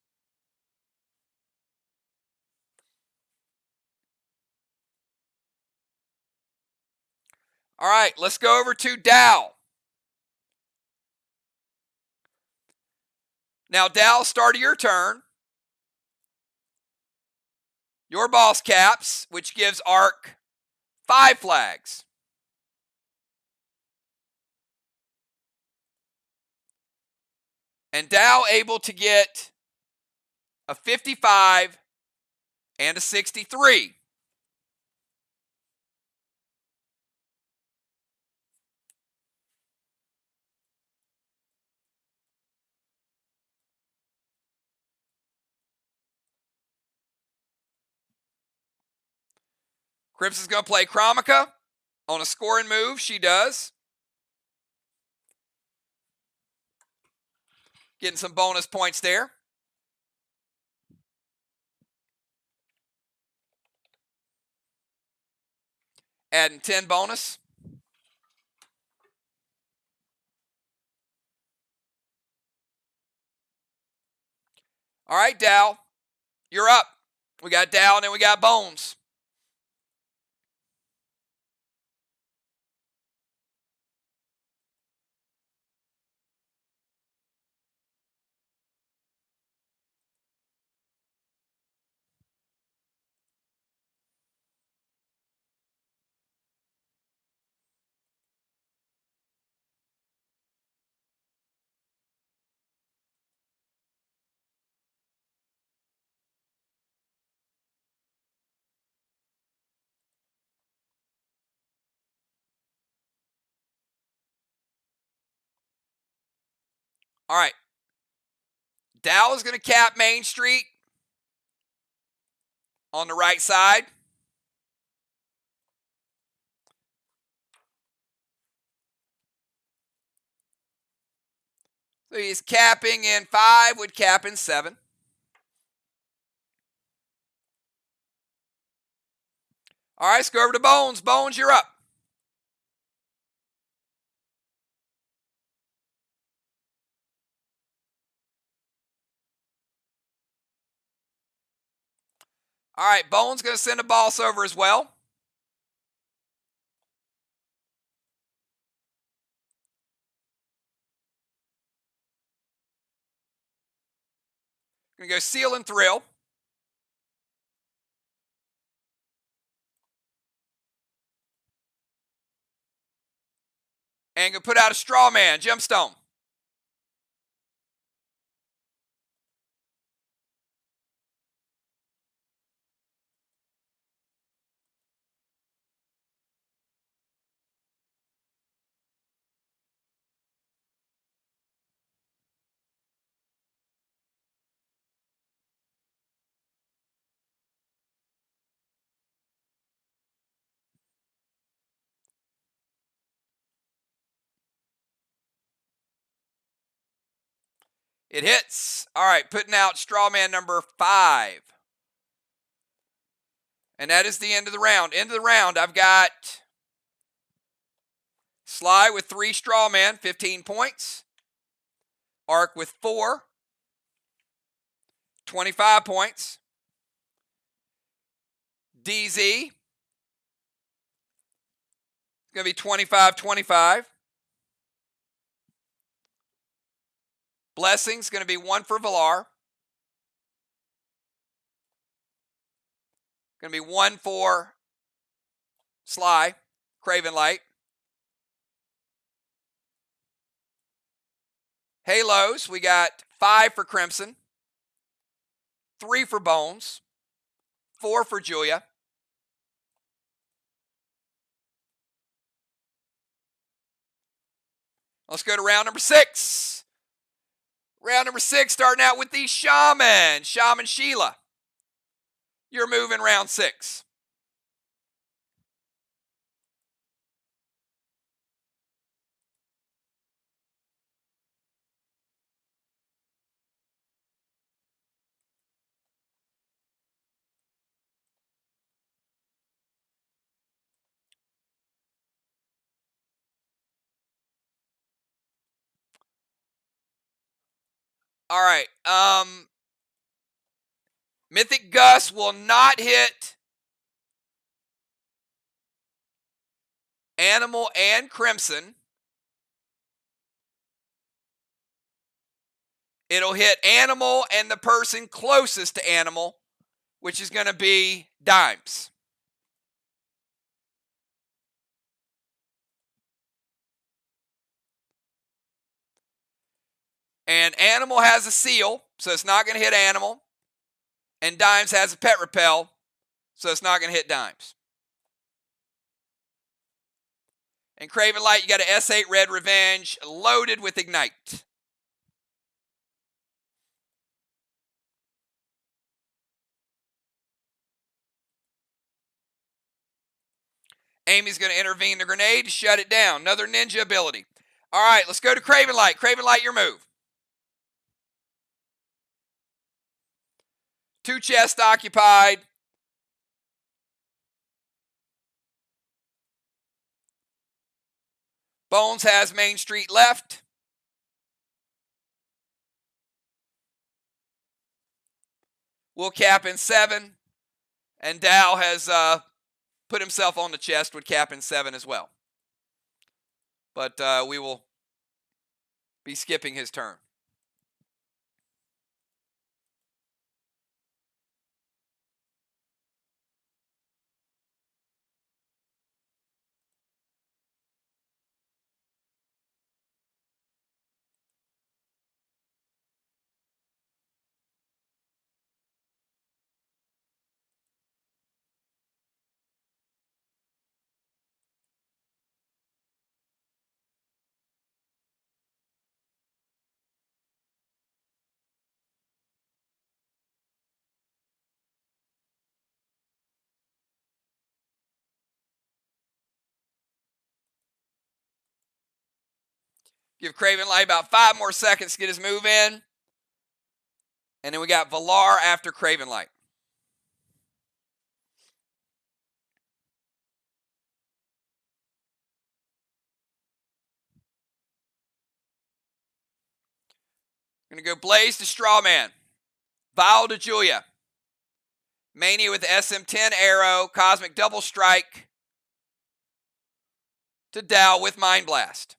All right, let's go over to Dow. Now, Dow, start of your turn. Your boss caps, which gives Arc 5 flags. And Dow able to get a 55 and a 63. Crimson's going to play Chromica on a scoring move. She does. Getting some bonus points there. Adding 10 bonus. All right, Dow, you're up. We got Dow and then we got Bones. All right. Dow is going to cap Main Street on the right side. So he's capping in 5, would cap in 7. All right, let's go over to Bones. Bones, you're up. All right, Bones going to send a boss over as well. Going to go Seal and Thrill. And going to put out a Straw Man, Gemstone. It hits. All right, putting out straw man number 5. And that is the end of the round. End of the round, I've got SLY with 3 straw men, 15 points. Arc with 4, 25 points. DZ, going to be 25-25. Blessing's going to be 1 for Villar. Going to be 1 for SLY, Craven Light. Halos, we got 5 for Crimson, 3 for Bones, 4 for Julia. Let's go to round number 6. Round number 6, starting out with the Shaman. Shaman Sheila. You're moving round 6. All right. Mythic Gus will not hit Animal and Crimson. It'll hit Animal and the person closest to Animal, which is going to be Dimes. And Animal has a seal, so it's not going to hit Animal. And Dimes has a pet repel, so it's not going to hit Dimes. And Craven Light, you got an S8 Red Revenge loaded with Ignite. Amy's going to intervene the grenade to shut it down. Another ninja ability. All right, let's go to Craven Light. Craven Light, your move. 2 chests occupied. Bones has Main Street left. We'll cap in 7. And Dow has put himself on the chest with cap in 7 as well. But we will be skipping his turn. Give Craven Light about 5 more seconds to get his move in. And then we got Villar after Craven Light. Going to go Blaze to Strawman. Vial to Julia. Mania with the SM10 arrow. Cosmic Double Strike to Dow with Mind Blast.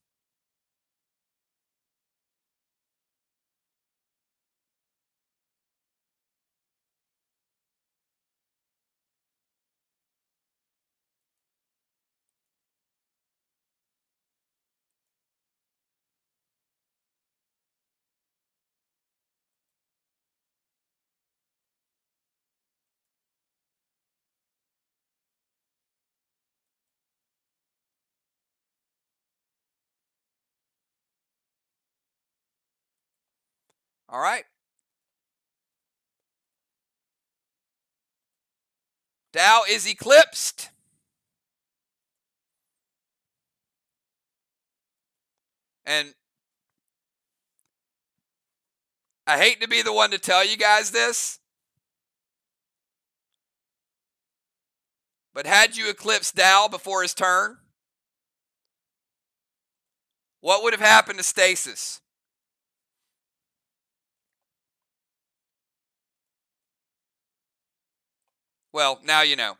All right. Dow is eclipsed. And I hate to be the one to tell you guys this, but had you eclipsed Dal before his turn, what would have happened to Stasis? Well, now you know.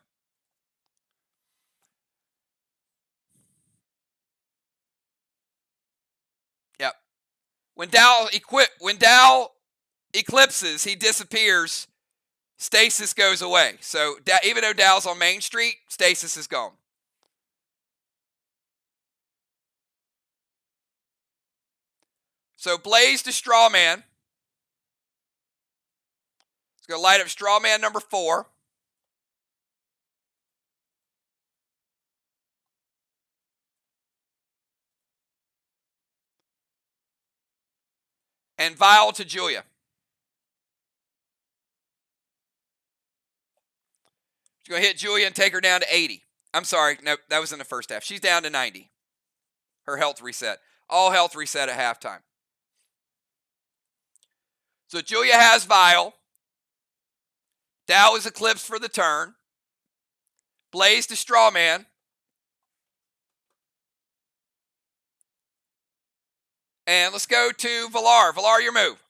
Yep. When Dal eclipses, he disappears. Stasis goes away. So even though Dal's on Main Street, Stasis is gone. So Blaze to Strawman. Let's go light up Strawman number 4. And Vial to Julia. She's going to hit Julia and take her down to 80. I'm sorry. No, that was in the first half. She's down to 90. Her health reset. All health reset at halftime. So Julia has Vial. Dow is eclipsed for the turn. Blaze to Strawman. And let's go to Valar. Valar, your move.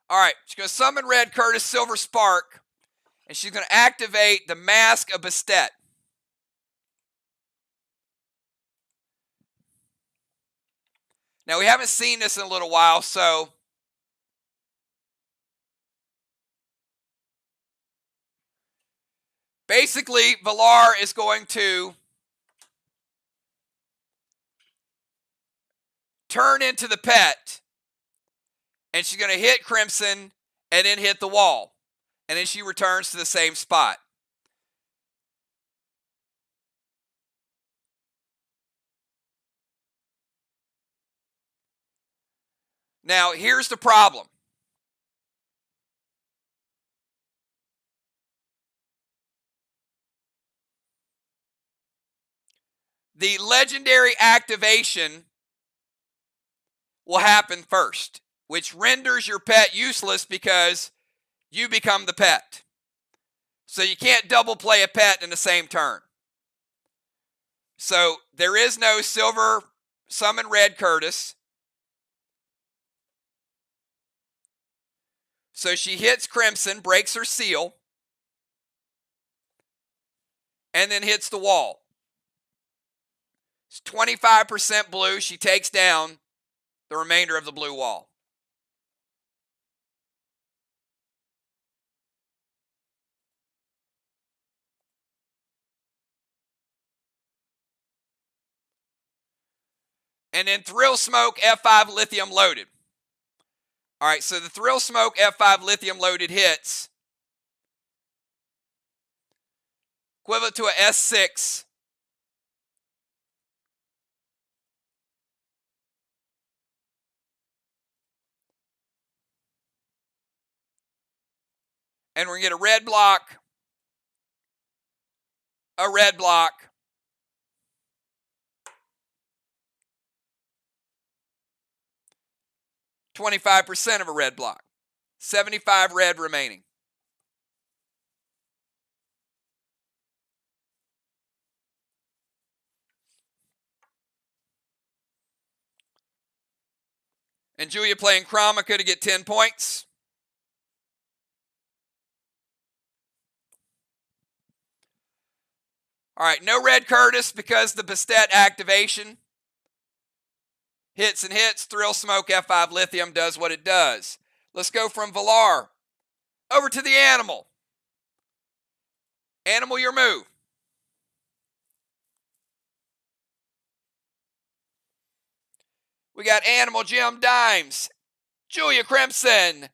All right, she's going to summon Red Curtis Silver Spark, and she's going to activate the Mask of Bastet. Now, we haven't seen this in a little while, so basically, Valar is going to turn into the pet, and she's going to hit Crimson and then hit the wall. And then she returns to the same spot. Now, here's the problem. The legendary activation will happen first, which renders your pet useless because you become the pet. So you can't double play a pet in the same turn. So there is no silver summon Red Curtis. So she hits Crimson, breaks her seal, and then hits the wall. It's 25% blue. She takes down the remainder of the blue wall. And then Thrill Smoke F5 Lithium loaded. All right, so the Thrill Smoke F5 Lithium loaded hits. Equivalent to a S6. And we're going to get a red block, a red block, %25 of a red block, 75 red remaining. And Julia playing Kromaka to get 10 points. All right, no Red Curtis because the Bastet activation hits and hits. Thrill Smoke F5 Lithium does what it does. Let's go from Valar over to the Animal. Animal, your move. We got Animal Jim Dimes, Julia Crimson,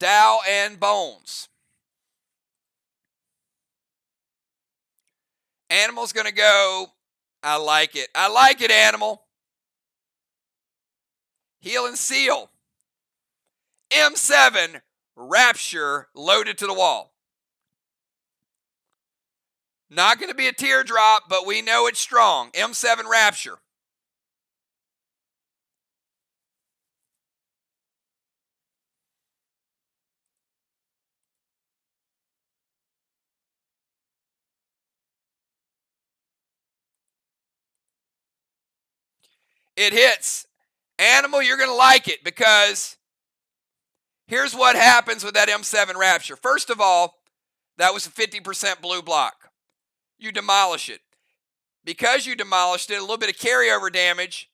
Dow and Bones. Animal's going to go. I like it. I like it, Animal. Heel and Seal. M7 Rapture loaded to the wall. Not going to be a teardrop, but we know it's strong. M7 Rapture. It hits. Animal, you're going to like it because here's what happens with that M7 Rapture. First of all, that was a 50% blue block. You demolish it. Because you demolished it, a little bit of carryover damage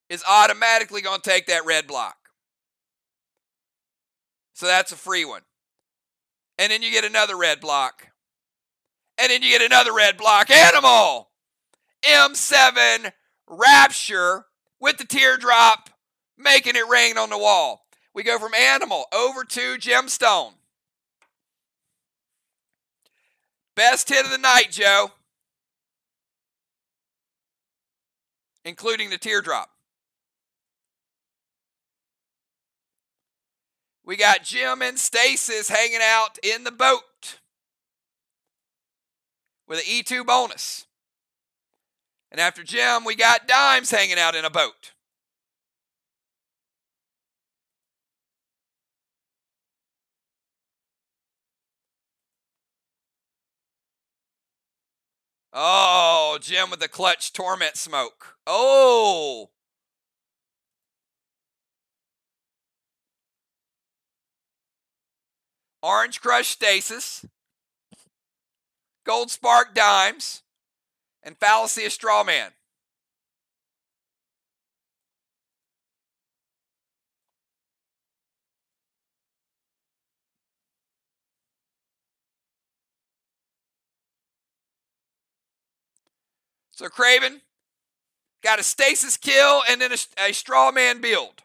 is automatically going to take that red block. So that's a free one. And then you get another red block. And then you get another red block. Animal! M7 Rapture with the teardrop, making it rain on the wall. We go from Animal over to Gemstone. Best hit of the night, Joe. Including the teardrop. We got Jim and Stasis hanging out in the boat with an E2 bonus. And after Jim, we got Dimes hanging out in a boat. Oh, Jim with the clutch torment smoke. Oh. Orange Crush Stasis. Gold Spark Dimes. And Fallacy of Strawman. So Craven got a Stasis kill and then a Strawman build.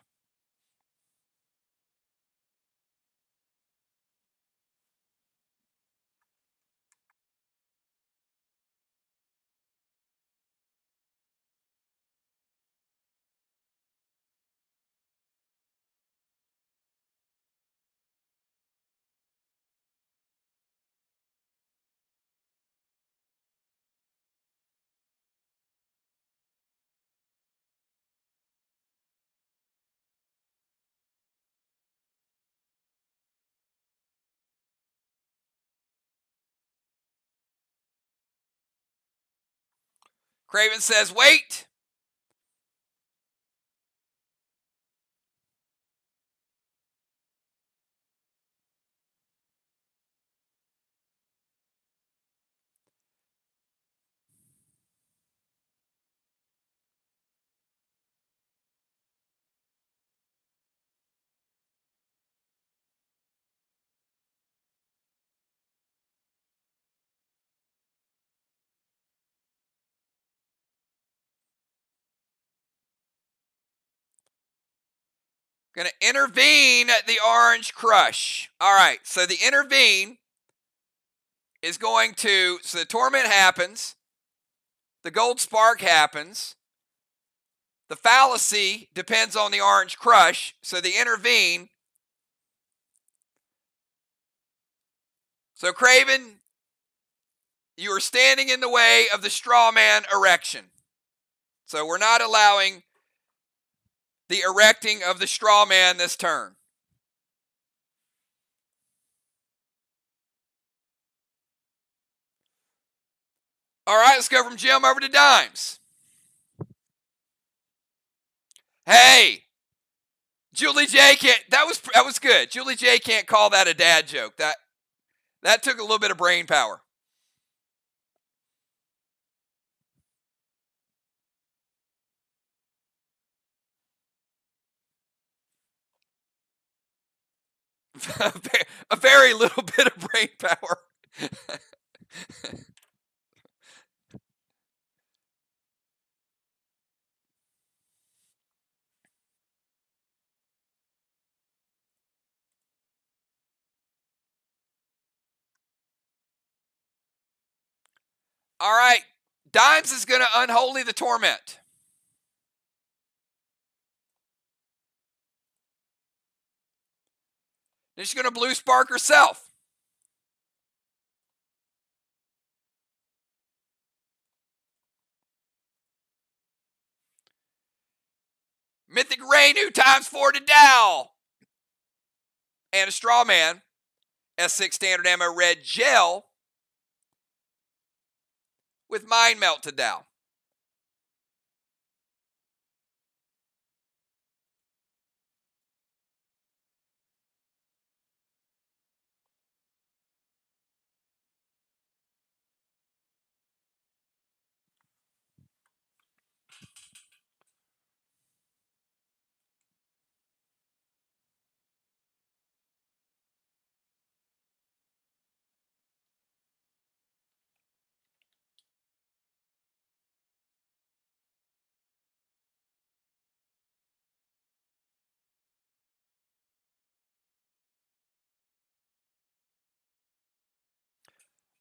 Craven says, wait. Going to intervene the Orange Crush. All right, so the intervene is going to, so the torment happens, the Gold Spark happens, the Fallacy depends on the Orange Crush, so the intervene. So Craven, you are standing in the way of the Strawman erection. So we're not allowing the erecting of the Strawman this turn. All right, let's go from Jim over to Dimes. Hey, Julie J can't. That was good. Julie J can't call that a dad joke. That took a little bit of brain power. A very little bit of brain power. All right. Dimes is going to unholy the torment. Then she's going to blue spark herself. Mythic Rainu ×4 to Dow. And a straw man. S6 standard ammo red gel with Mind Melt to Dow.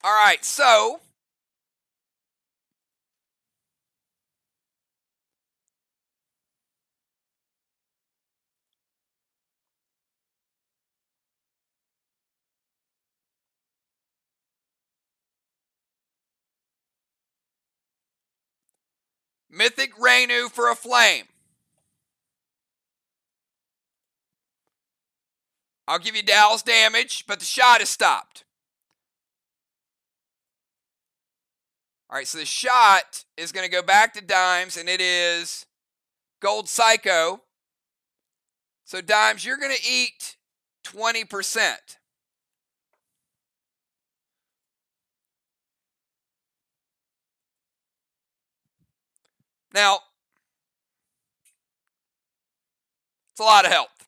All right, so Mythic Rainu for a flame. I'll give you Dow's damage, but the shot is stopped. All right, so the shot is going to go back to Dimes, and it is Gold Psycho. So, Dimes, you're going to eat 20%. Now, it's a lot of health.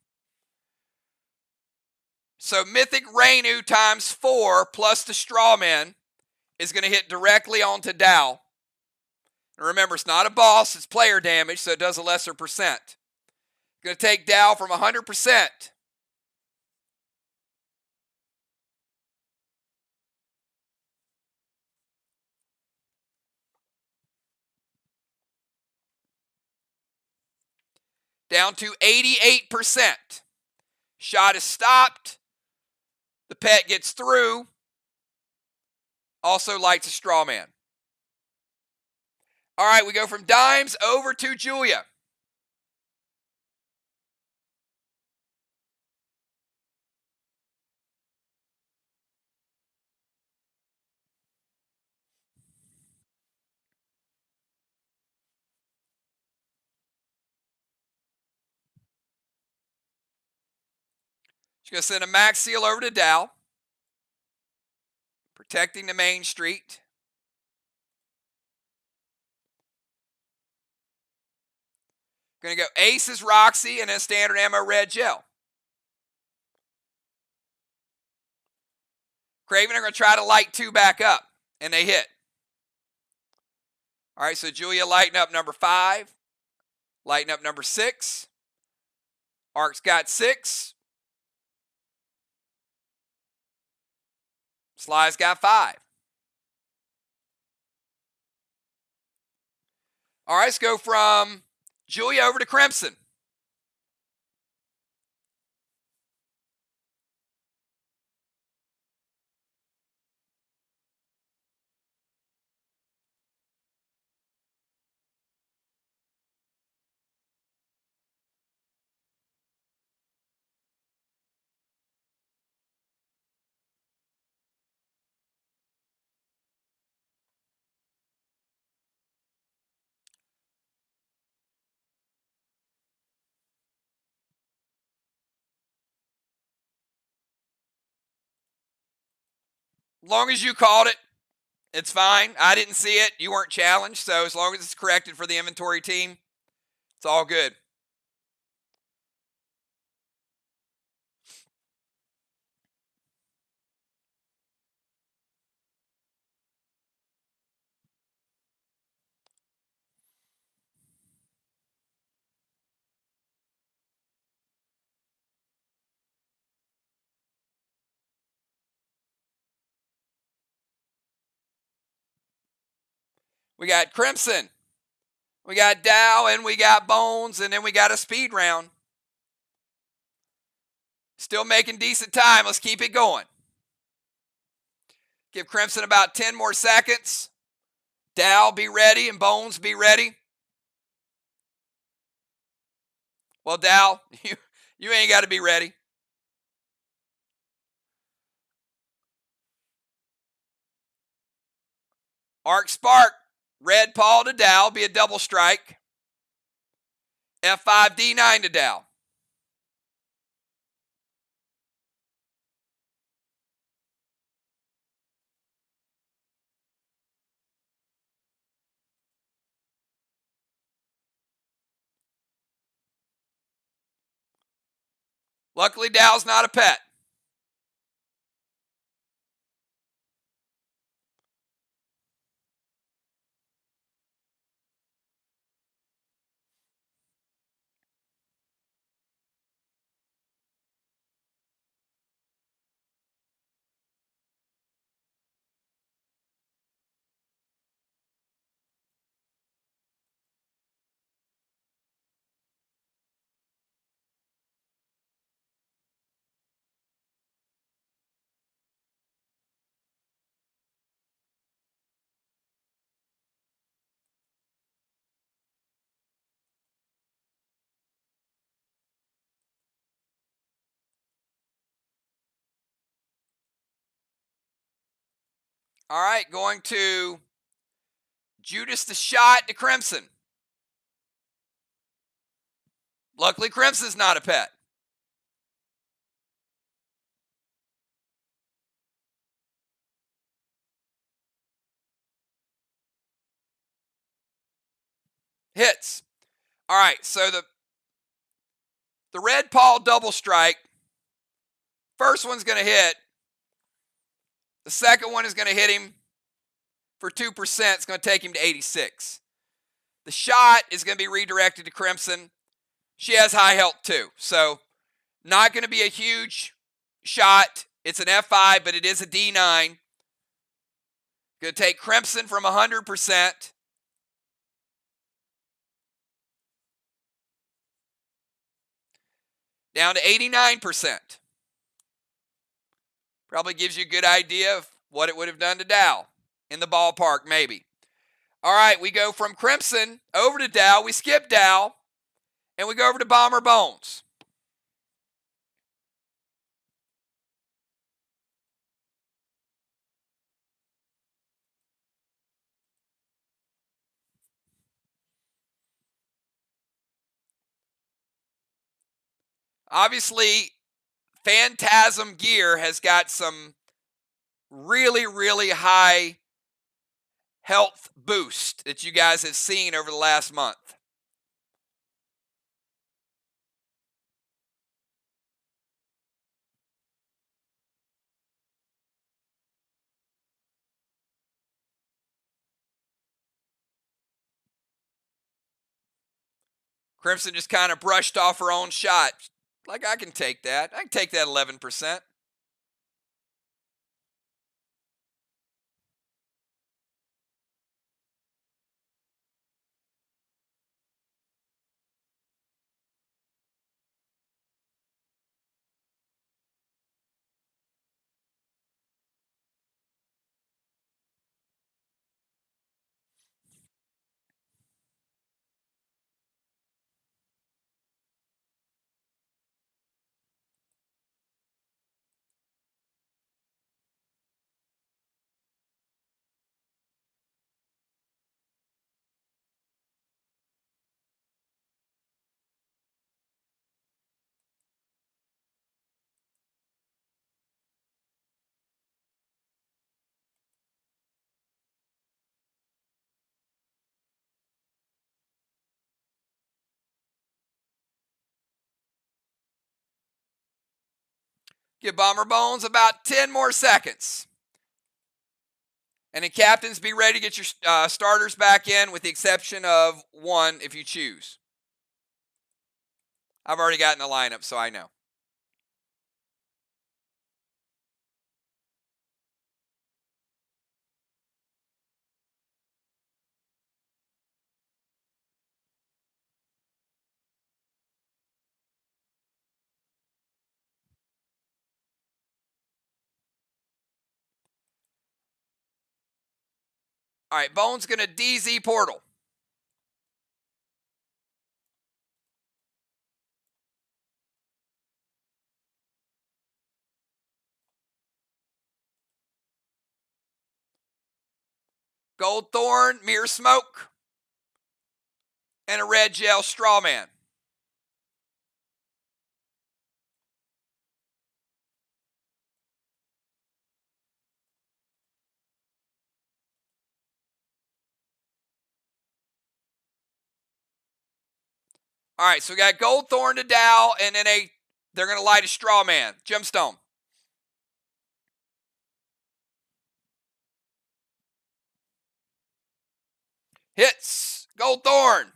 So, Mythic Rainu ×4 plus the Strawman is going to hit directly onto Dow. And remember, it's not a boss, it's player damage, so it does a lesser percent. Going to take Dow from 100% down to 88%. Shot is stopped. The pet gets through. Also lights a straw man. All right, we go from Dimes over to Julia. She's going to send a max seal over to Dow. Protecting the main street. Going to go Aces Roxy and then standard ammo red gel. Craven are going to try to light 2 back up, and they hit. All right, so Julia lighting up number 5. Lighting up number 6. Ark's got 6. SLY's got 5. All right, let's go from Julia over to Crimson. As long as you called it, it's fine. I didn't see it. You weren't challenged. So as long as it's corrected for the inventory team, it's all good. We got Crimson. We got Dow, and we got Bones, and then we got a speed round. Still making decent time. Let's keep it going. Give Crimson about 10 more seconds. Dow, be ready, and Bones, be ready. Well, Dow, you ain't got to be ready. Arc Spark, red paw to Dow, be a double strike. F5, D9 to Dow. Luckily, Dow's not a pet. All right, going to Judas the Shot to Crimson. Luckily, Crimson's not a pet. Hits. All right, so the red paw double strike. First one's going to hit. The second one is going to hit him for 2%. It's going to take him to 86. The shot is going to be redirected to Crimson. She has high health too, so not going to be a huge shot. It's an F5, but it is a D9. Going to take Crimson from 100% down to 89%. Probably gives you a good idea of what it would have done to Dow. In the ballpark, maybe. All right, we go from Crimson over to Dow. We skip Dow, and we go over to Bomber Bones. Obviously, Phantasm gear has got some really, really high health boost that you guys have seen over the last month. Crimson just kind of brushed off her own shot. Like, I can take that. I can take that 11%. Give Bomber Bones about 10 more seconds. And then captains, be ready to get your starters back in with the exception of one if you choose. I've already gotten the lineup, so I know. All right, Bones going to DZ Portal. Gold Thorn, Mirror Smoke, and a red gel Strawman. All right, so we got Gold Thorn to Dow, and then they're going to light a Strawman. Gemstone. Hits. Gold Thorn.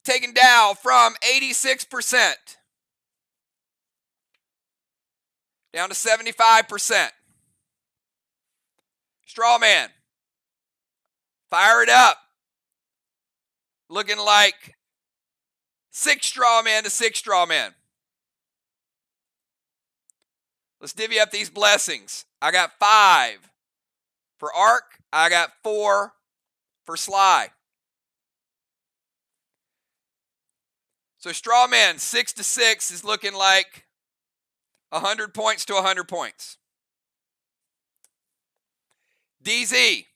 Taking Dow from 86% down to 75%. Strawman. Fire it up. Looking like 6 Strawman to 6 Strawman. Let's divvy up these blessings. I got 5 for Arc. I got 4 for SLY. So Strawman 6 to 6 is looking like 100 points to 100 points. DZ.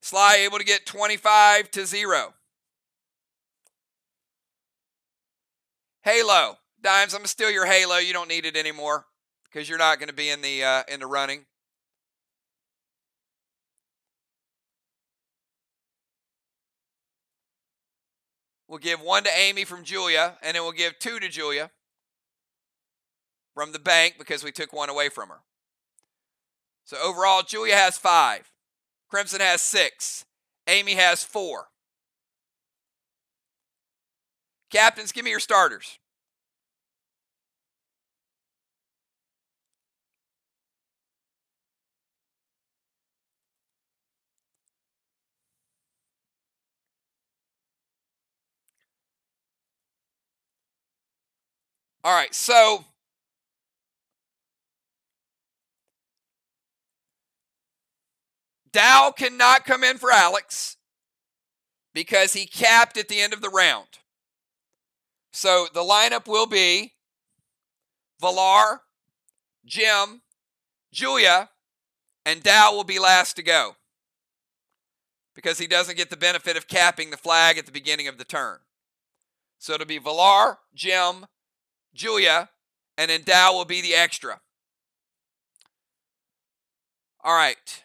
SLY able to get 25 to 0. Halo. Dimes, I'm going to steal your Halo. You don't need it anymore because you're not going to be in the running. We'll give 1 to Amy from Julia, and then we'll give 2 to Julia from the bank because we took 1 away from her. So overall, Julia has 5. Crimson has 6. Amy has 4. Captains, give me your starters. All right, so Dow cannot come in for Alex because he capped at the end of the round. So the lineup will be Valar, Jim, Julia, and Dow will be last to go because he doesn't get the benefit of capping the flag at the beginning of the turn. So it'll be Valar, Jim, Julia, and then Dow will be the extra. All right.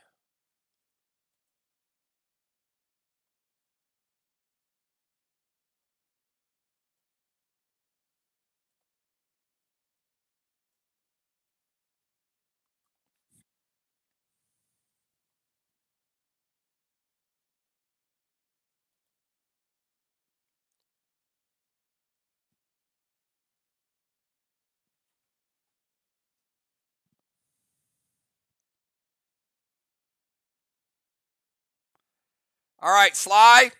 All right, SLY.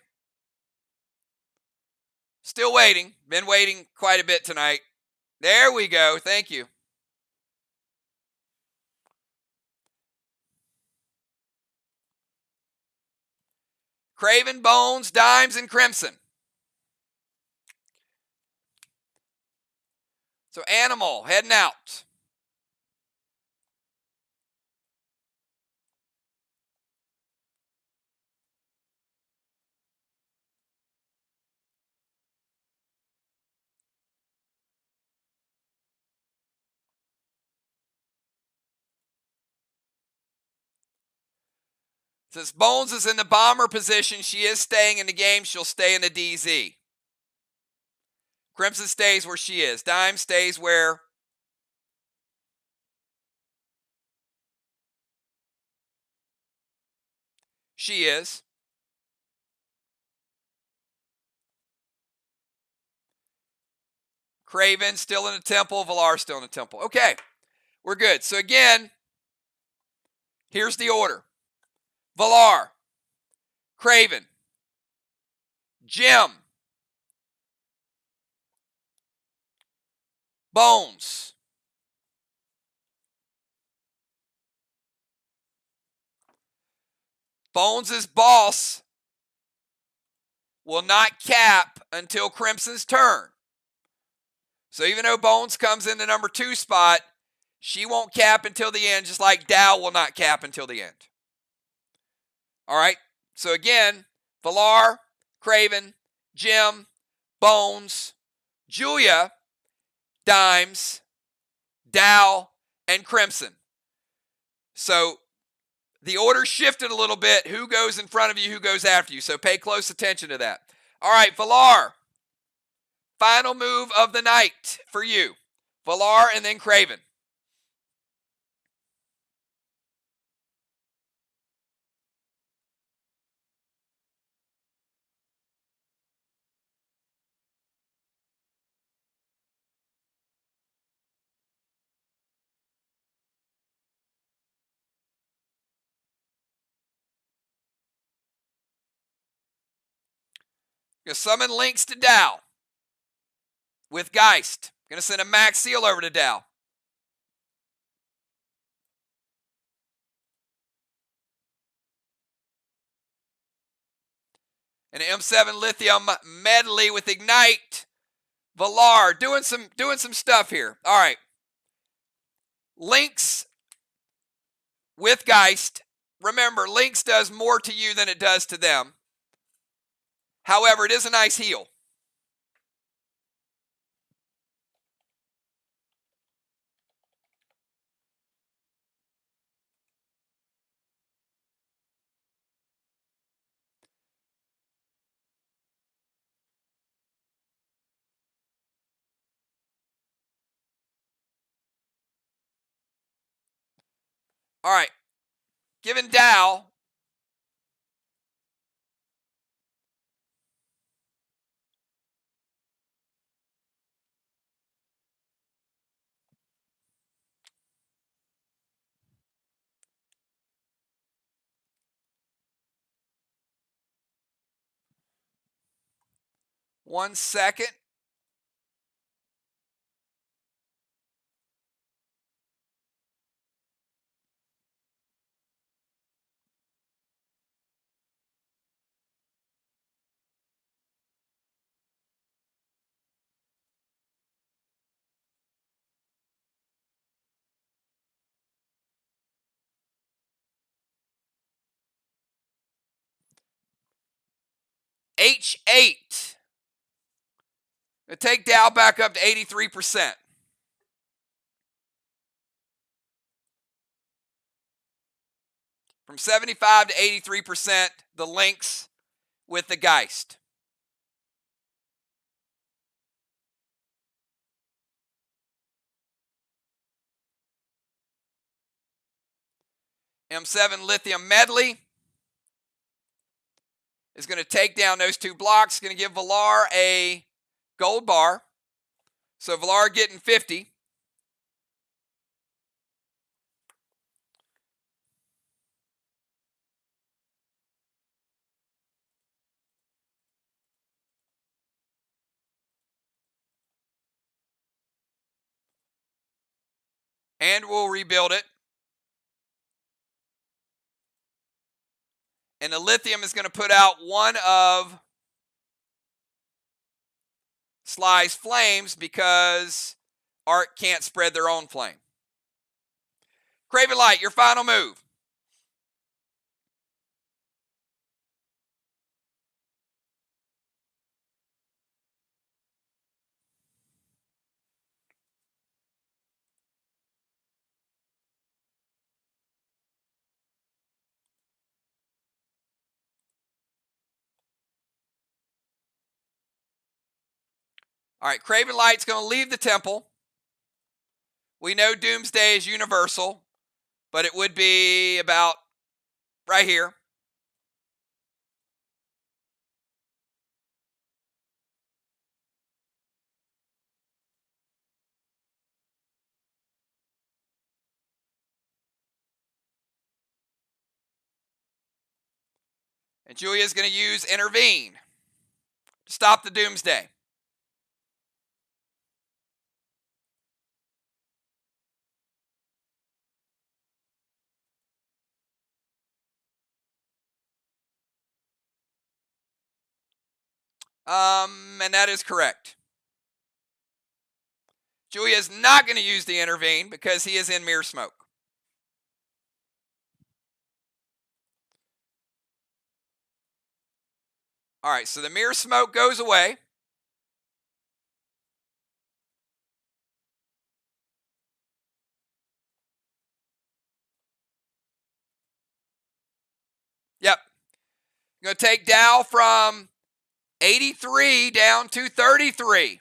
Still waiting. Been waiting quite a bit tonight. There we go. Thank you. Craven, Bones, Dimes, and Crimson. So Animal heading out. Since Bones is in the bomber position, she is staying in the game. She'll stay in the DZ. Crimson stays where she is. Dime stays where she is. Craven still in the temple. Valar still in the temple. Okay, we're good. So again, here's the order. Valar, Craven, Jim, Bones, Bones' boss will not cap until Crimson's turn. So even though Bones comes in the number 2 spot, she won't cap until the end, just like Dow will not cap until the end. All right. So again, Valar, Craven, Jim, Bones, Julia, Dimes, Dow, and Crimson. So the order shifted a little bit. Who goes in front of you, who goes after you. So pay close attention to that. All right, Valar. Final move of the night for you. Valar and then Craven. Gonna summon links to Dow with Geist. Gonna send a max seal over to Dow. And an M7 Lithium medley with Ignite. Valar doing some stuff here. All right. Links with Geist. Remember, Links does more to you than it does to them. However, it is a nice heal. All right. Giving Dow one second. H8. Gonna take Dow back up to 83%. From 75 to 83%, the links with the Geist. M7 Lithium Medley is going to take down those 2 blocks. Going to give Valar a gold bar. So Valar getting 50. And we'll rebuild it. And the lithium is going to put out one of SLY's flames because Arc can't spread their own flame. Craven Light, your final move. All right, Craven Light's going to leave the temple. We know Doomsday is universal, but it would be about right here. And Julia's going to use Intervene to stop the Doomsday. And that is correct. Julia is not going to use the intervene because he is in mirror smoke. All right, so the mirror smoke goes away. Yep. I'm going to take Dow from 83 down to 33.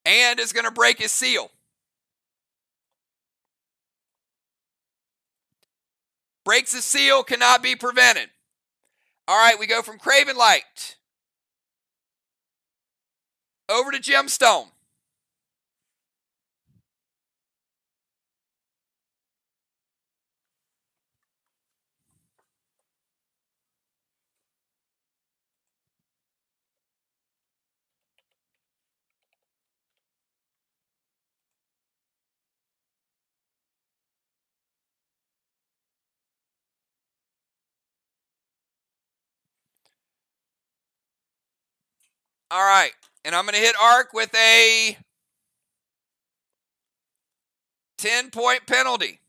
And is going to break his seal. Breaks the seal, cannot be prevented. All right, we go from Craven Light over to Gemstone. All right, and I'm going to hit Arc with a 10-point penalty.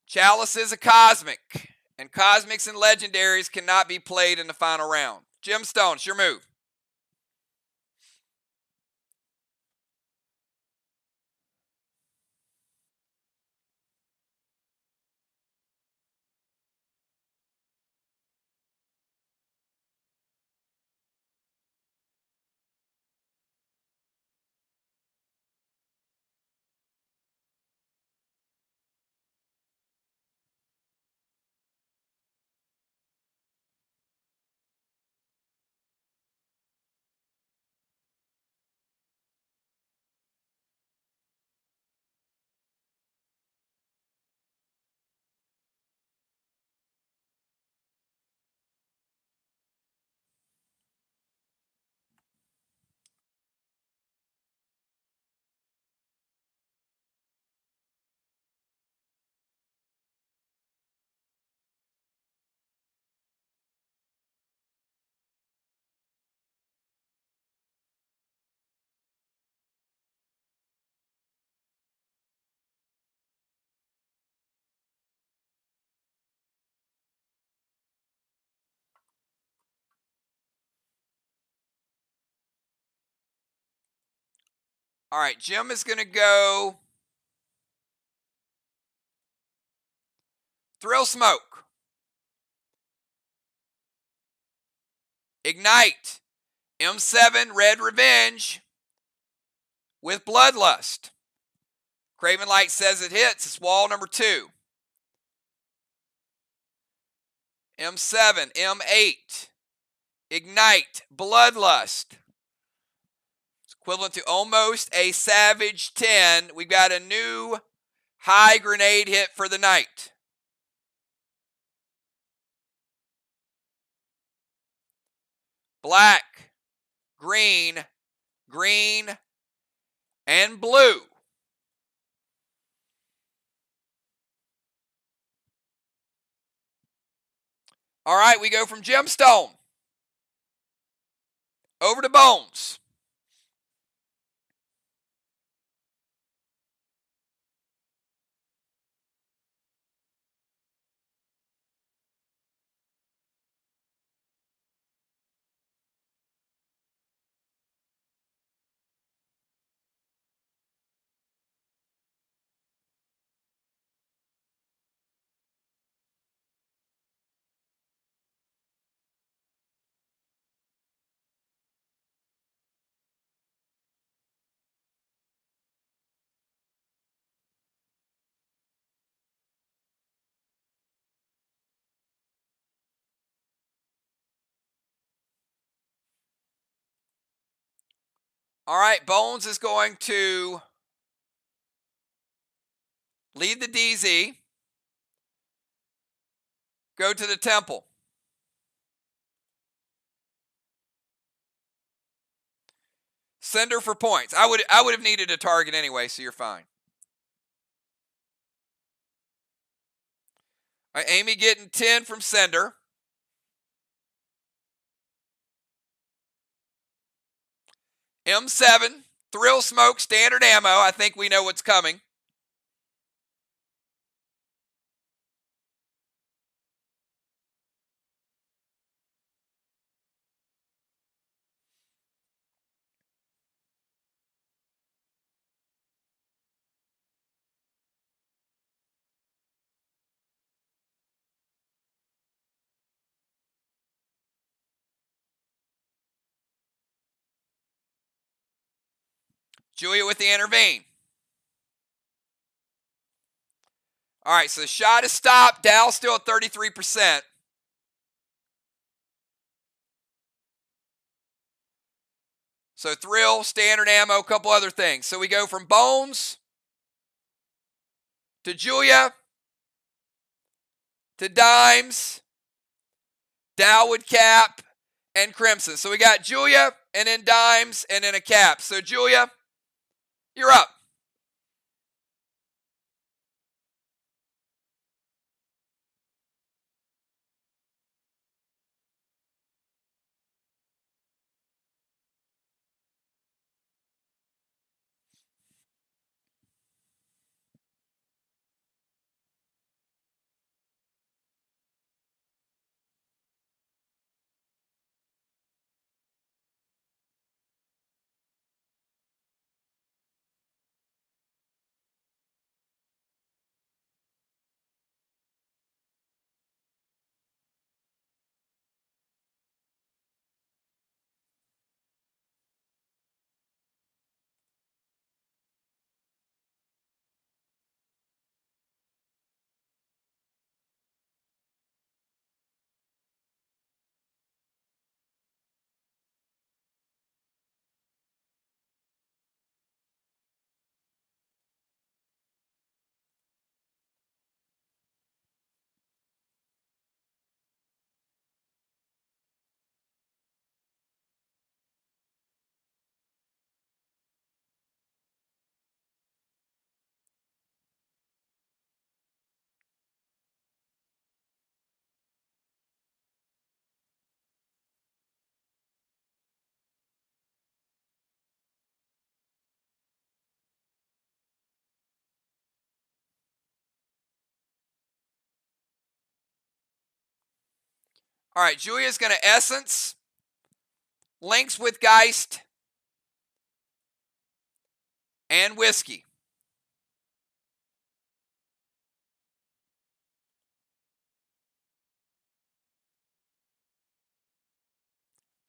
Chalice is a cosmic, and cosmics and legendaries cannot be played in the final round. Gemstone, it's your move. All right, Jim is going to go Thrill Smoke. Ignite. M7 Red Revenge with Bloodlust. Craven Light says it hits. It's wall number 2. M7, M8. Ignite. Bloodlust. It's equivalent to almost a Savage 10. We've got a new high grenade hit for the night. Black, green, green, and blue. All right, we go from Gemstone over to Bones. All right, Bones is going to lead the DZ. Go to the temple. Send her for points. I would have needed a target anyway, so you're fine. All right, Amy getting 10 from sender. M7, Thrill Smoke, standard ammo. I think we know what's coming. Julia with the intervene. All right, so the shot is stopped. Dow's still at 33%. So Thrill, standard ammo, a couple other things. So we go from Bones to Julia to Dimes, Dowwood Cap, and Crimson. So we got Julia and then Dimes and then a Cap. So Julia, you're up. All right, Julia's going to Essence, Links with Geist, and Whiskey.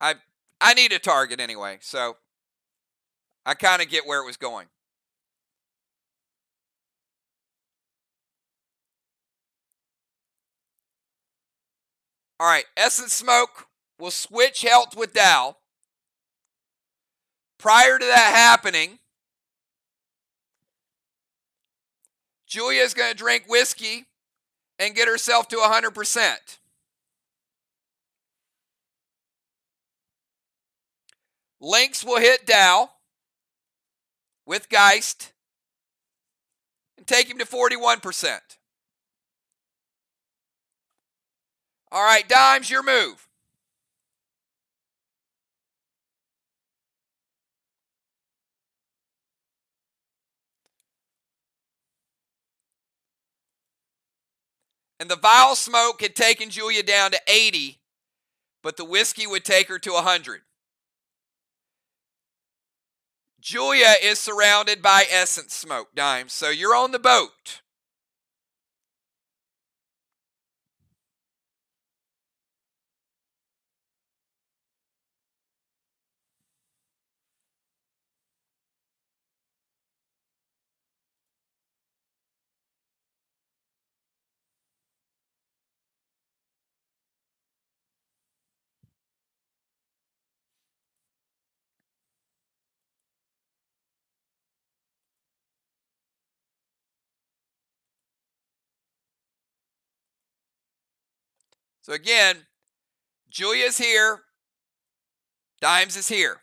I need a target anyway, so I kind of get where it was going. All right, Essence Smoke will switch health with Dow. Prior to that happening, Julia's going to drink whiskey and get herself to 100%. Links will hit Dow with Geist and take him to 41%. All right, Dimes, your move. And the Vile Smoke had taken Julia down to 80, but the whiskey would take her to 100. Julia is surrounded by Essence Smoke, Dimes, so you're on the boat. So again, Julia's here. Dimes is here.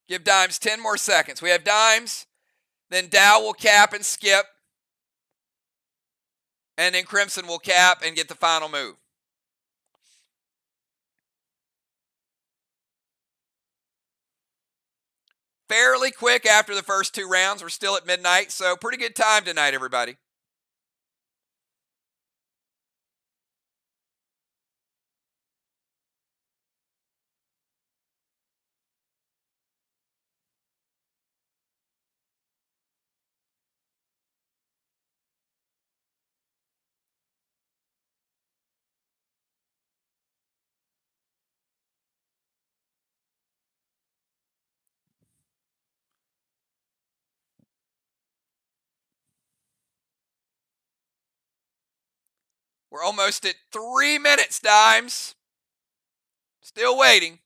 Give Dimes 10 more seconds. We have Dimes. Then Dow will cap and skip. And then Crimson will cap and get the final move. Fairly quick after the first 2 rounds. We're still at midnight, so pretty good time tonight, everybody. We're almost at 3 minutes, Dimes. Still waiting.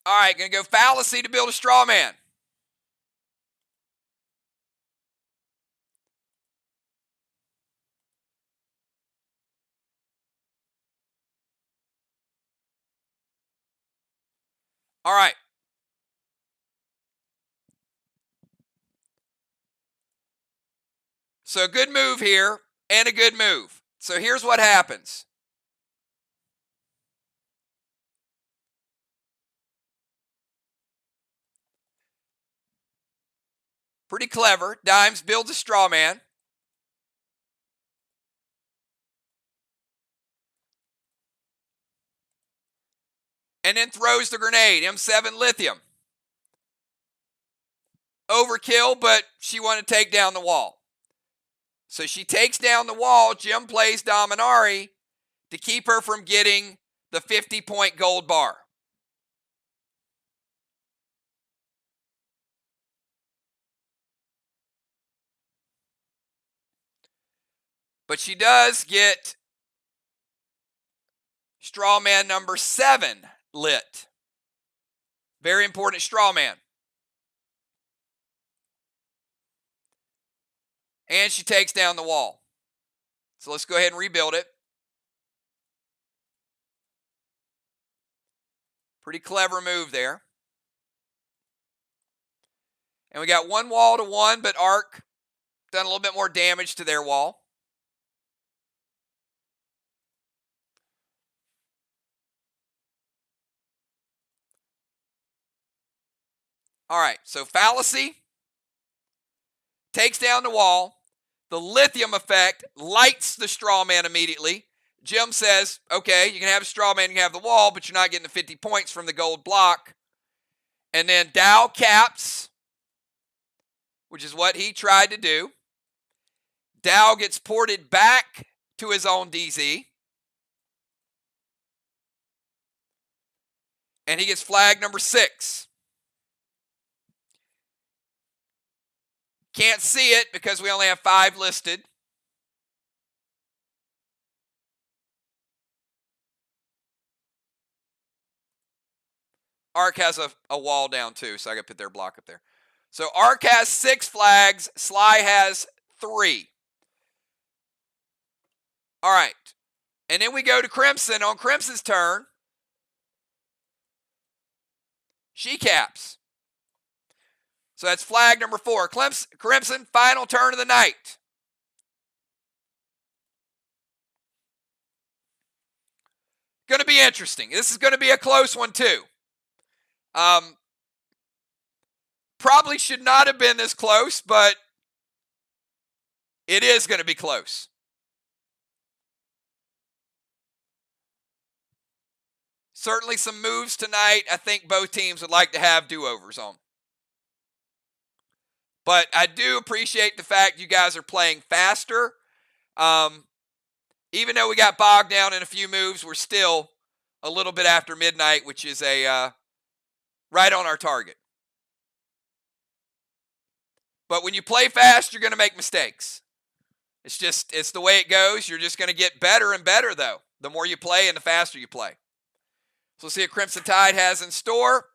All right, going to go fallacy to build a straw man. All right. So a good move here and a good move. So here's what happens. Pretty clever. Dimes builds a straw man. And then throws the grenade. M7 lithium. Overkill, but she wanted to take down the wall. So she takes down the wall. Jim plays Dominari to keep her from getting the 50-point gold bar. But she does get straw man number 7 lit. Very important straw man. And she takes down the wall. So let's go ahead and rebuild it. Pretty clever move there. And we got 1 wall to 1, but Arc done a little bit more damage to their wall. All right, so fallacy takes down the wall. The lithium effect lights the straw man immediately. Jim says, okay, you can have a straw man, you can have the wall, but you're not getting the 50 points from the gold block. And then Dow caps, which is what he tried to do. Dow gets ported back to his own DZ. And he gets flag number 6. Can't see it because we only have 5 listed. Arc has a wall down too, so I got to put their block up there. So Arc has 6 flags. Sly has 3. All right. And then we go to Crimson. On Crimson's turn, she caps. So that's flag number 4. Crimson, final turn of the night. Going to be interesting. This is going to be a close one too. Probably should not have been this close, but it is going to be close. Certainly some moves tonight I think both teams would like to have do-overs on. But I do appreciate the fact you guys are playing faster. Even though we got bogged down in a few moves, we're still a little bit after midnight, which is a right on our target. But when you play fast, you're going to make mistakes. It's the way it goes. You're just going to get better and better, though, the more you play and the faster you play. So we'll see what Crimson Tide has in store,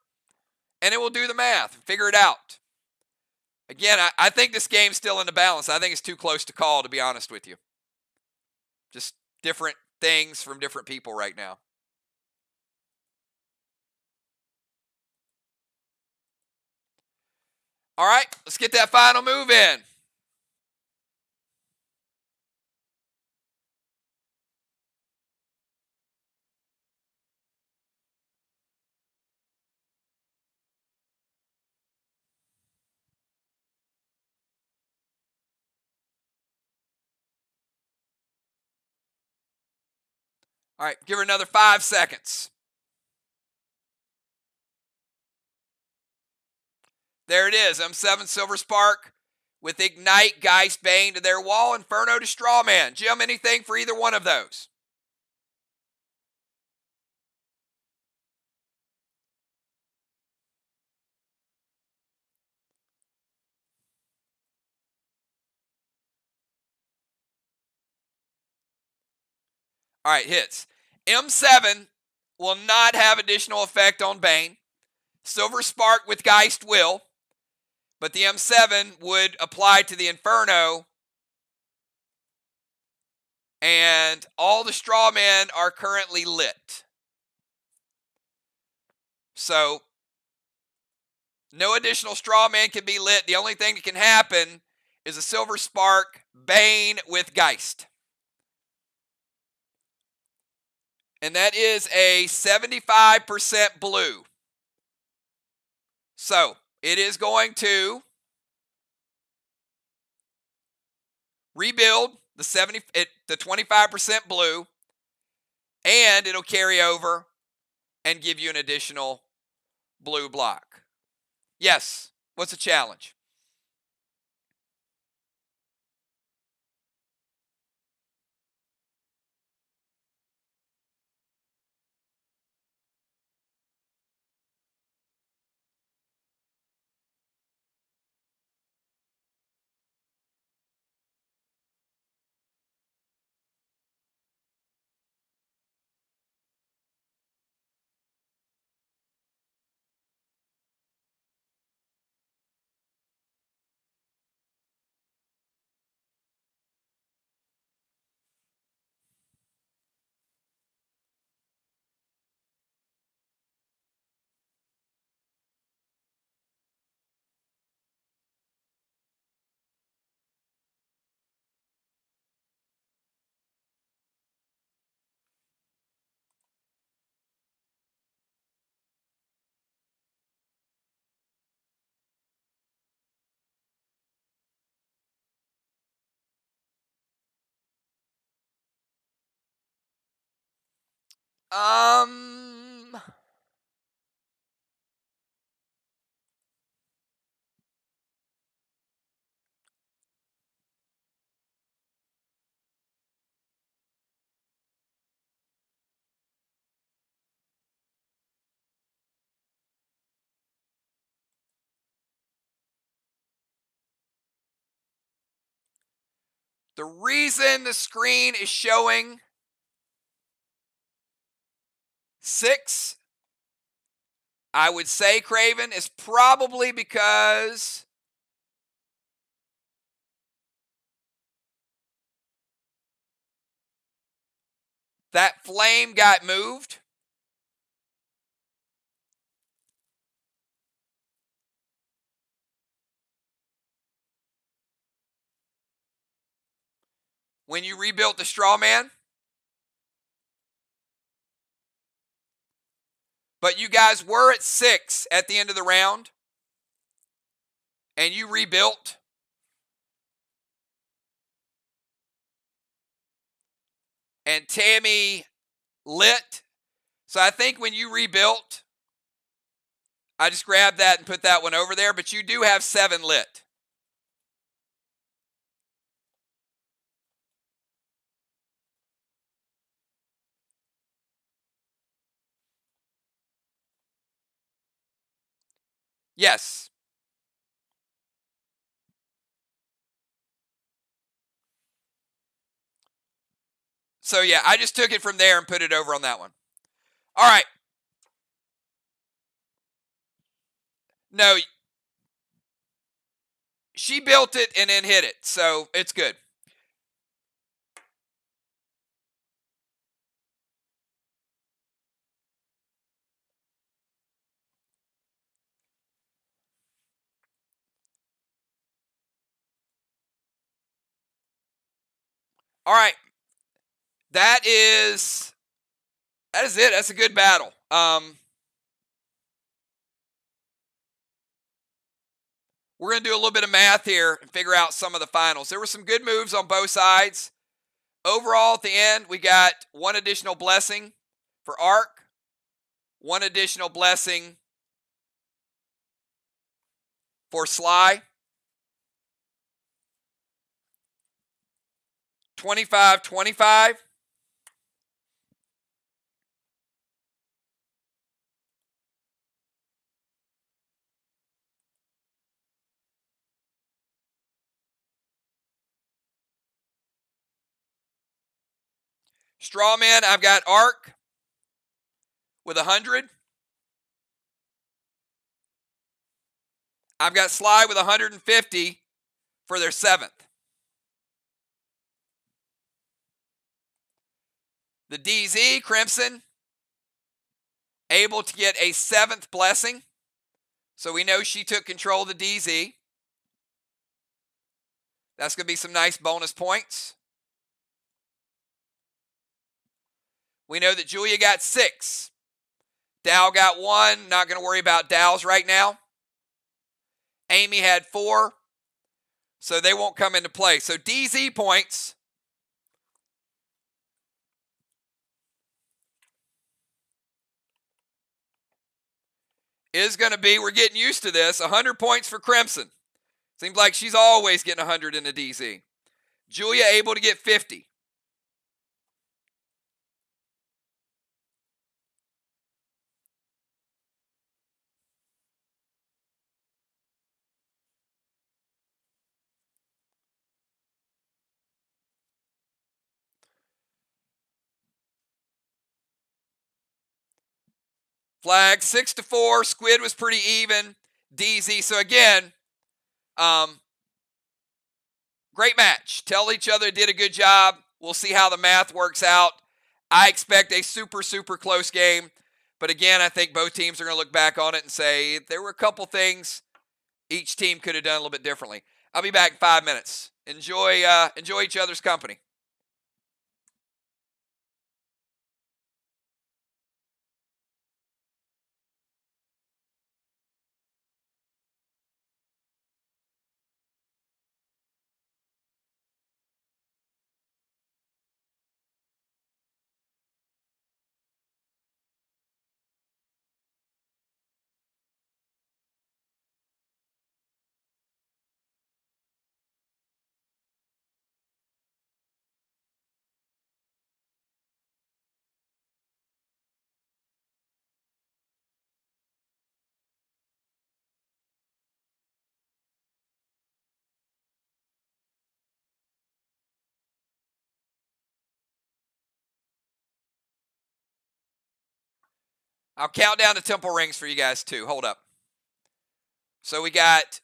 and it will do the math and figure it out. Again, I think this game's still in the balance. I think it's too close to call, to be honest with you. Just different things from different people right now. All right, let's get that final move in. All right, give her another 5 seconds. There it is, M7 Silver Spark with Ignite, Geist, Bane to their wall, Inferno to Strawman. Jim, anything for either one of those? All right, hits. M7 will not have additional effect on Bane. Silver Spark with Geist will, but the M7 would apply to the Inferno, and all the Strawmen are currently lit. So, no additional Strawman can be lit. The only thing that can happen is a Silver Spark Bane with Geist. And that is a 75% blue. So, it is going to rebuild the 25% blue, and it'll carry over and give you an additional blue block. Yes, what's the challenge? The reason the screen is showing 6, I would say, Craven, is probably because that flame got moved. When you rebuilt the straw man. But you guys were at 6 at the end of the round, and you rebuilt. And Tammy lit. So I think when you rebuilt, I just grabbed that and put that one over there, but you do have 7 lit. Yes. So yeah, I just took it from there and put it over on that one. All right. No, she built it and then hit it, so it's good. All right. That is it. That's a good battle. We're going to do a little bit of math here and figure out some of the finals. There were some good moves on both sides. Overall, at the end, we got 1 additional blessing for Arc, 1 additional blessing for SLY. 25-25. Strawman, I've got Arc with 100. I've got SLY with 150 for their 7th. The DZ, Crimson, able to get a 7th blessing. So we know she took control of the DZ. That's going to be some nice bonus points. We know that Julia got 6. Dow got 1. Not going to worry about Dow's right now. Amy had 4. So they won't come into play. So DZ points is going to be, we're getting used to this, 100 points for Crimson. Seems like she's always getting 100 in the DZ. Julia able to get 50. Flag 6-4. Squid was pretty even. DZ. So again, great match. Tell each other did a good job. We'll see how the math works out. I expect a super, super close game. But again, I think both teams are going to look back on it and say there were a couple things each team could have done a little bit differently. I'll be back in 5 minutes. Enjoy each other's company. I'll count down the temple rings for you guys too. Hold up. So we got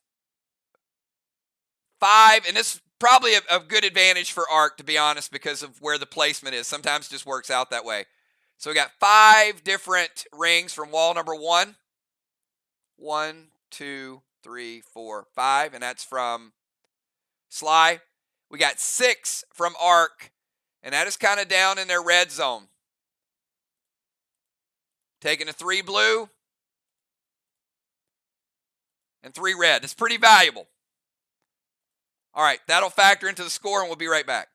5, and this is probably a good advantage for Arc, to be honest, because of where the placement is. Sometimes it just works out that way. So we got 5 different rings from wall number 1. 1, 2, 3, 4, 5, and that's from SLY. We got 6 from Arc, and that is kind of down in their red zone. Taking a 3 blue and 3 red. It's pretty valuable. All right, that'll factor into the score, and we'll be right back.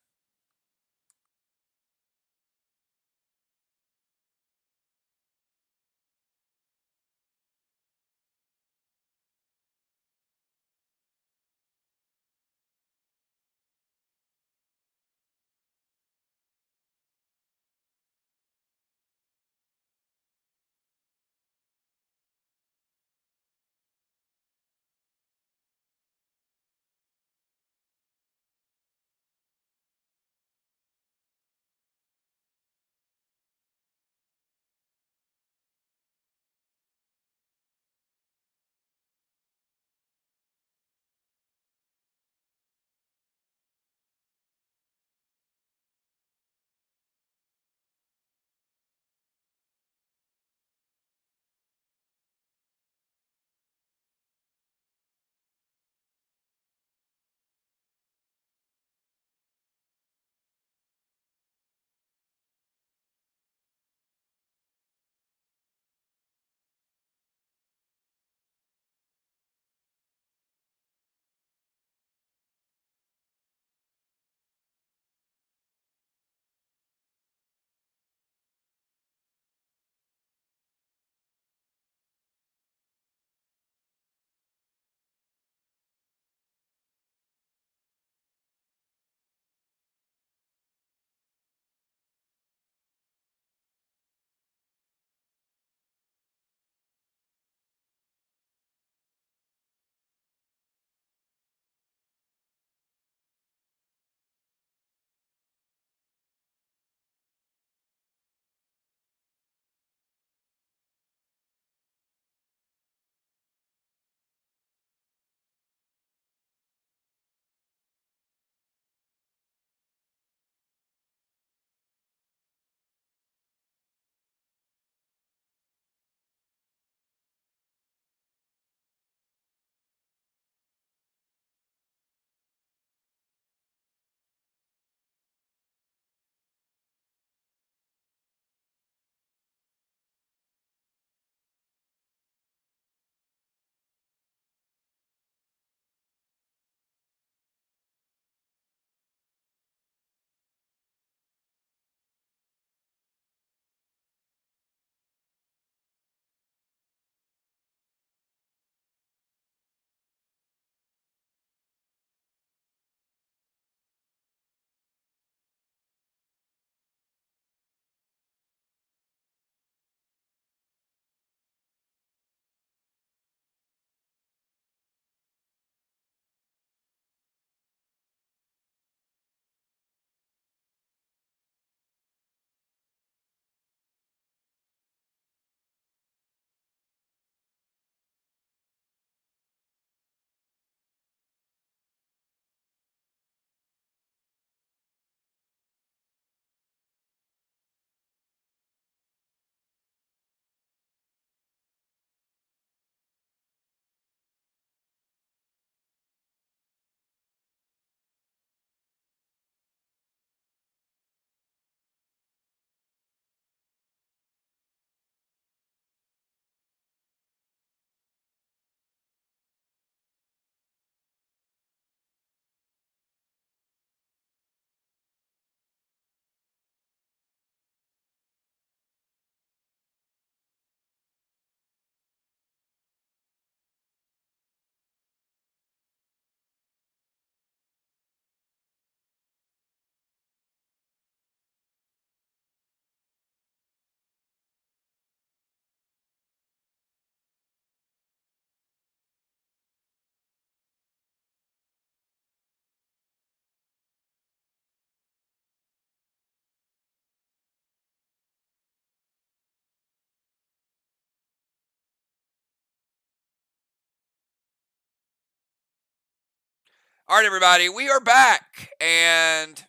All right, everybody, we are back, and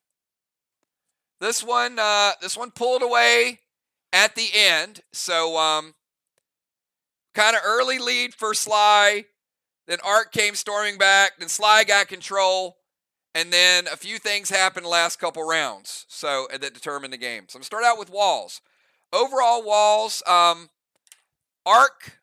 this one pulled away at the end. So, kind of early lead for SLY. Then Arc came storming back. Then SLY got control, and then a few things happened the last couple rounds. So that determined the game. So I'm gonna start out with walls. Overall walls, Arc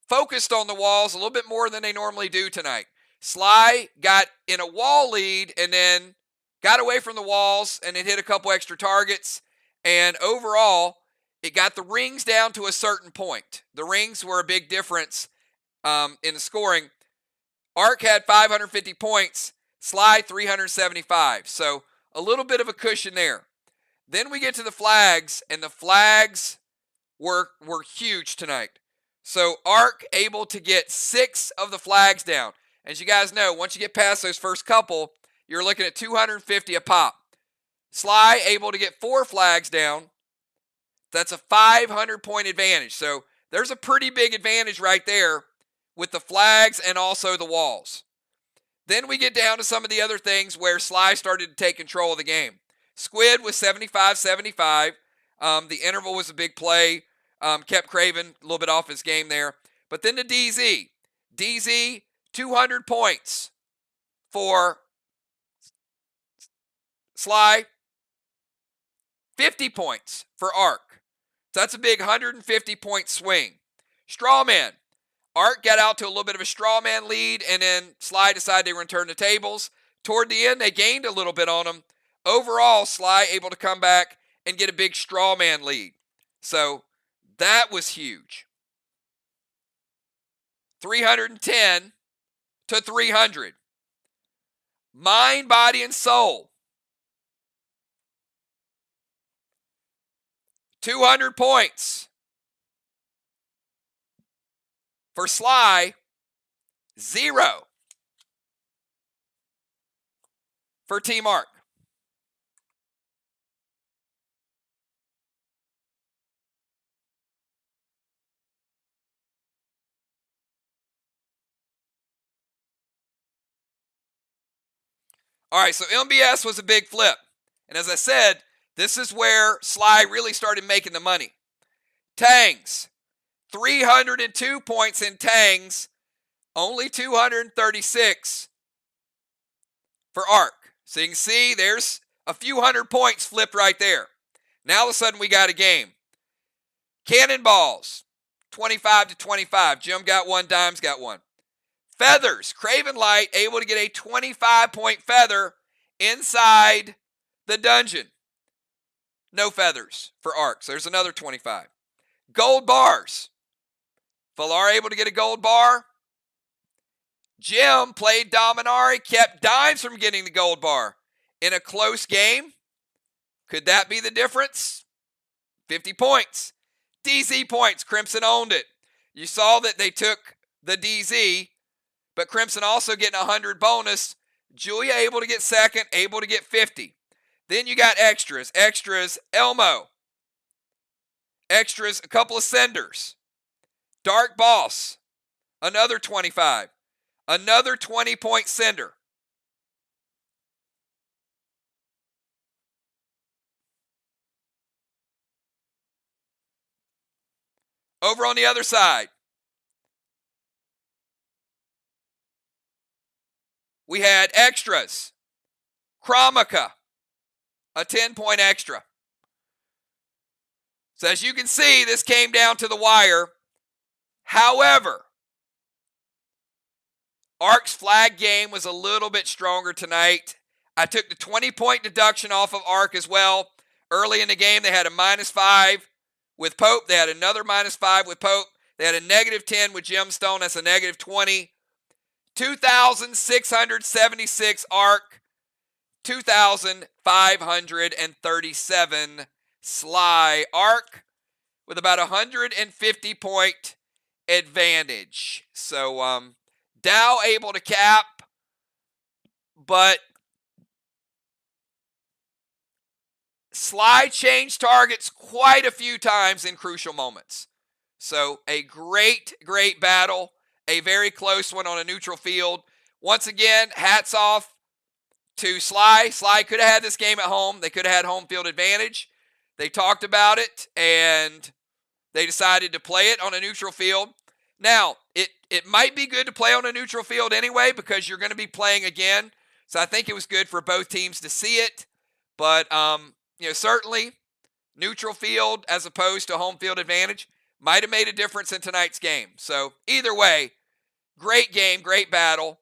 focused on the walls a little bit more than they normally do tonight. SLY got in a wall lead and then got away from the walls and then hit a couple extra targets. And overall, it got the rings down to a certain point. The rings were a big difference in the scoring. Arc had 550 points, SLY 375. So a little bit of a cushion there. Then we get to the flags, and the flags were huge tonight. So Arc able to get 6 of the flags down. As you guys know, once you get past those first couple, you're looking at 250 a pop. SLY able to get 4 flags down. That's a 500-point advantage. So there's a pretty big advantage right there with the flags and also the walls. Then we get down to some of the other things where SLY started to take control of the game. Squid was 75-75. The interval was a big play. Kept Craven a little bit off his game there. But then the DZ. DZ, 200 points for SLY. 50 points for Arc. So that's a big 150-point swing. Strawman. Arc got out to a little bit of a strawman lead, and then SLY decided they were going to turn the tables. Toward the end, they gained a little bit on them. Overall, SLY able to come back and get a big strawman lead. So that was huge. 310 to 300. Mind, body, and soul. 200 points. For SLY, 0 for Team Arc. All right, so MBS was a big flip. And as I said, this is where SLY really started making the money. Tangs. 302 points in Tangs, only 236 for Arc. So you can see there's a few hundred points flipped right there. Now all of a sudden we got a game. Cannonballs, 25 to 25. Jim got one, Dimes got one. Feathers, Craven Light able to get a 25-point feather inside the dungeon. No feathers for Arc, so there's another 25. Gold bars. Valar able to get a gold bar. Jim played Dominari, kept Dimes from getting the gold bar. In a close game, could that be the difference? 50 points. DZ points, Crimson owned it. You saw that they took the DZ, but Crimson also getting 100 bonus. Julia able to get second, able to get 50. Then you got extras. Extras, Elmo. Extras, a couple of senders. Dark Boss, another 25. Another 20-point sender. Over on the other side, we had extras. Chromica, a 10-point extra. So as you can see, this came down to the wire. However, Arc's flag game was a little bit stronger tonight. I took the 20-point deduction off of Arc as well. Early in the game, they had a -5 with Pope. They had another -5 with Pope. They had a -10 with Gemstone. That's a -20. 2,676 Arc. 2,537 SLY. Arc with about 150-point advantage. So Dow able to cap, but SLY changed targets quite a few times in crucial moments. So a great battle, a very close one on a neutral field. Once again, hats off to SLY. SLY could have had this game at home. They could have had home field advantage. They talked about it, and they decided to play it on a neutral field. Now, it might be good to play on a neutral field anyway because you're going to be playing again. So I think it was good for both teams to see it. But, certainly neutral field as opposed to home field advantage. might have made a difference in tonight's game. So either way, great game, great battle.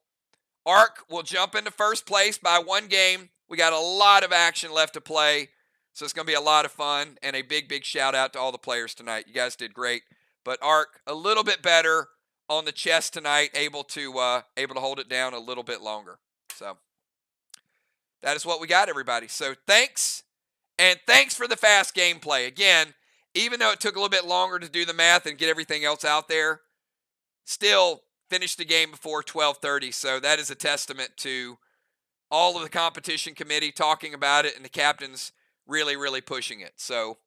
Ark will jump into first place by 1 game. We got a lot of action left to play, so it's going to be a lot of fun. And a big, big shout out to all the players tonight. You guys did great. But Ark, a little bit better on the chest tonight, able to hold it down a little bit longer. So that is what we got, everybody. So thanks, and thanks for the fast gameplay. Again, even though it took a little bit longer to do the math and get everything else out there, still finished the game before 12:30. So that is a testament to all of the competition committee talking about it and the captains really, really pushing it. So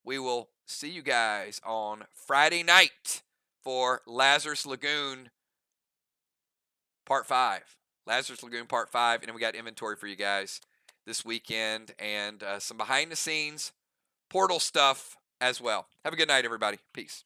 we will see you guys on Friday night for Lazarus Lagoon Part 5. Lazarus Lagoon Part 5. And then we got inventory for you guys this weekend and some behind the scenes Portal stuff as well. Have a good night, everybody. Peace.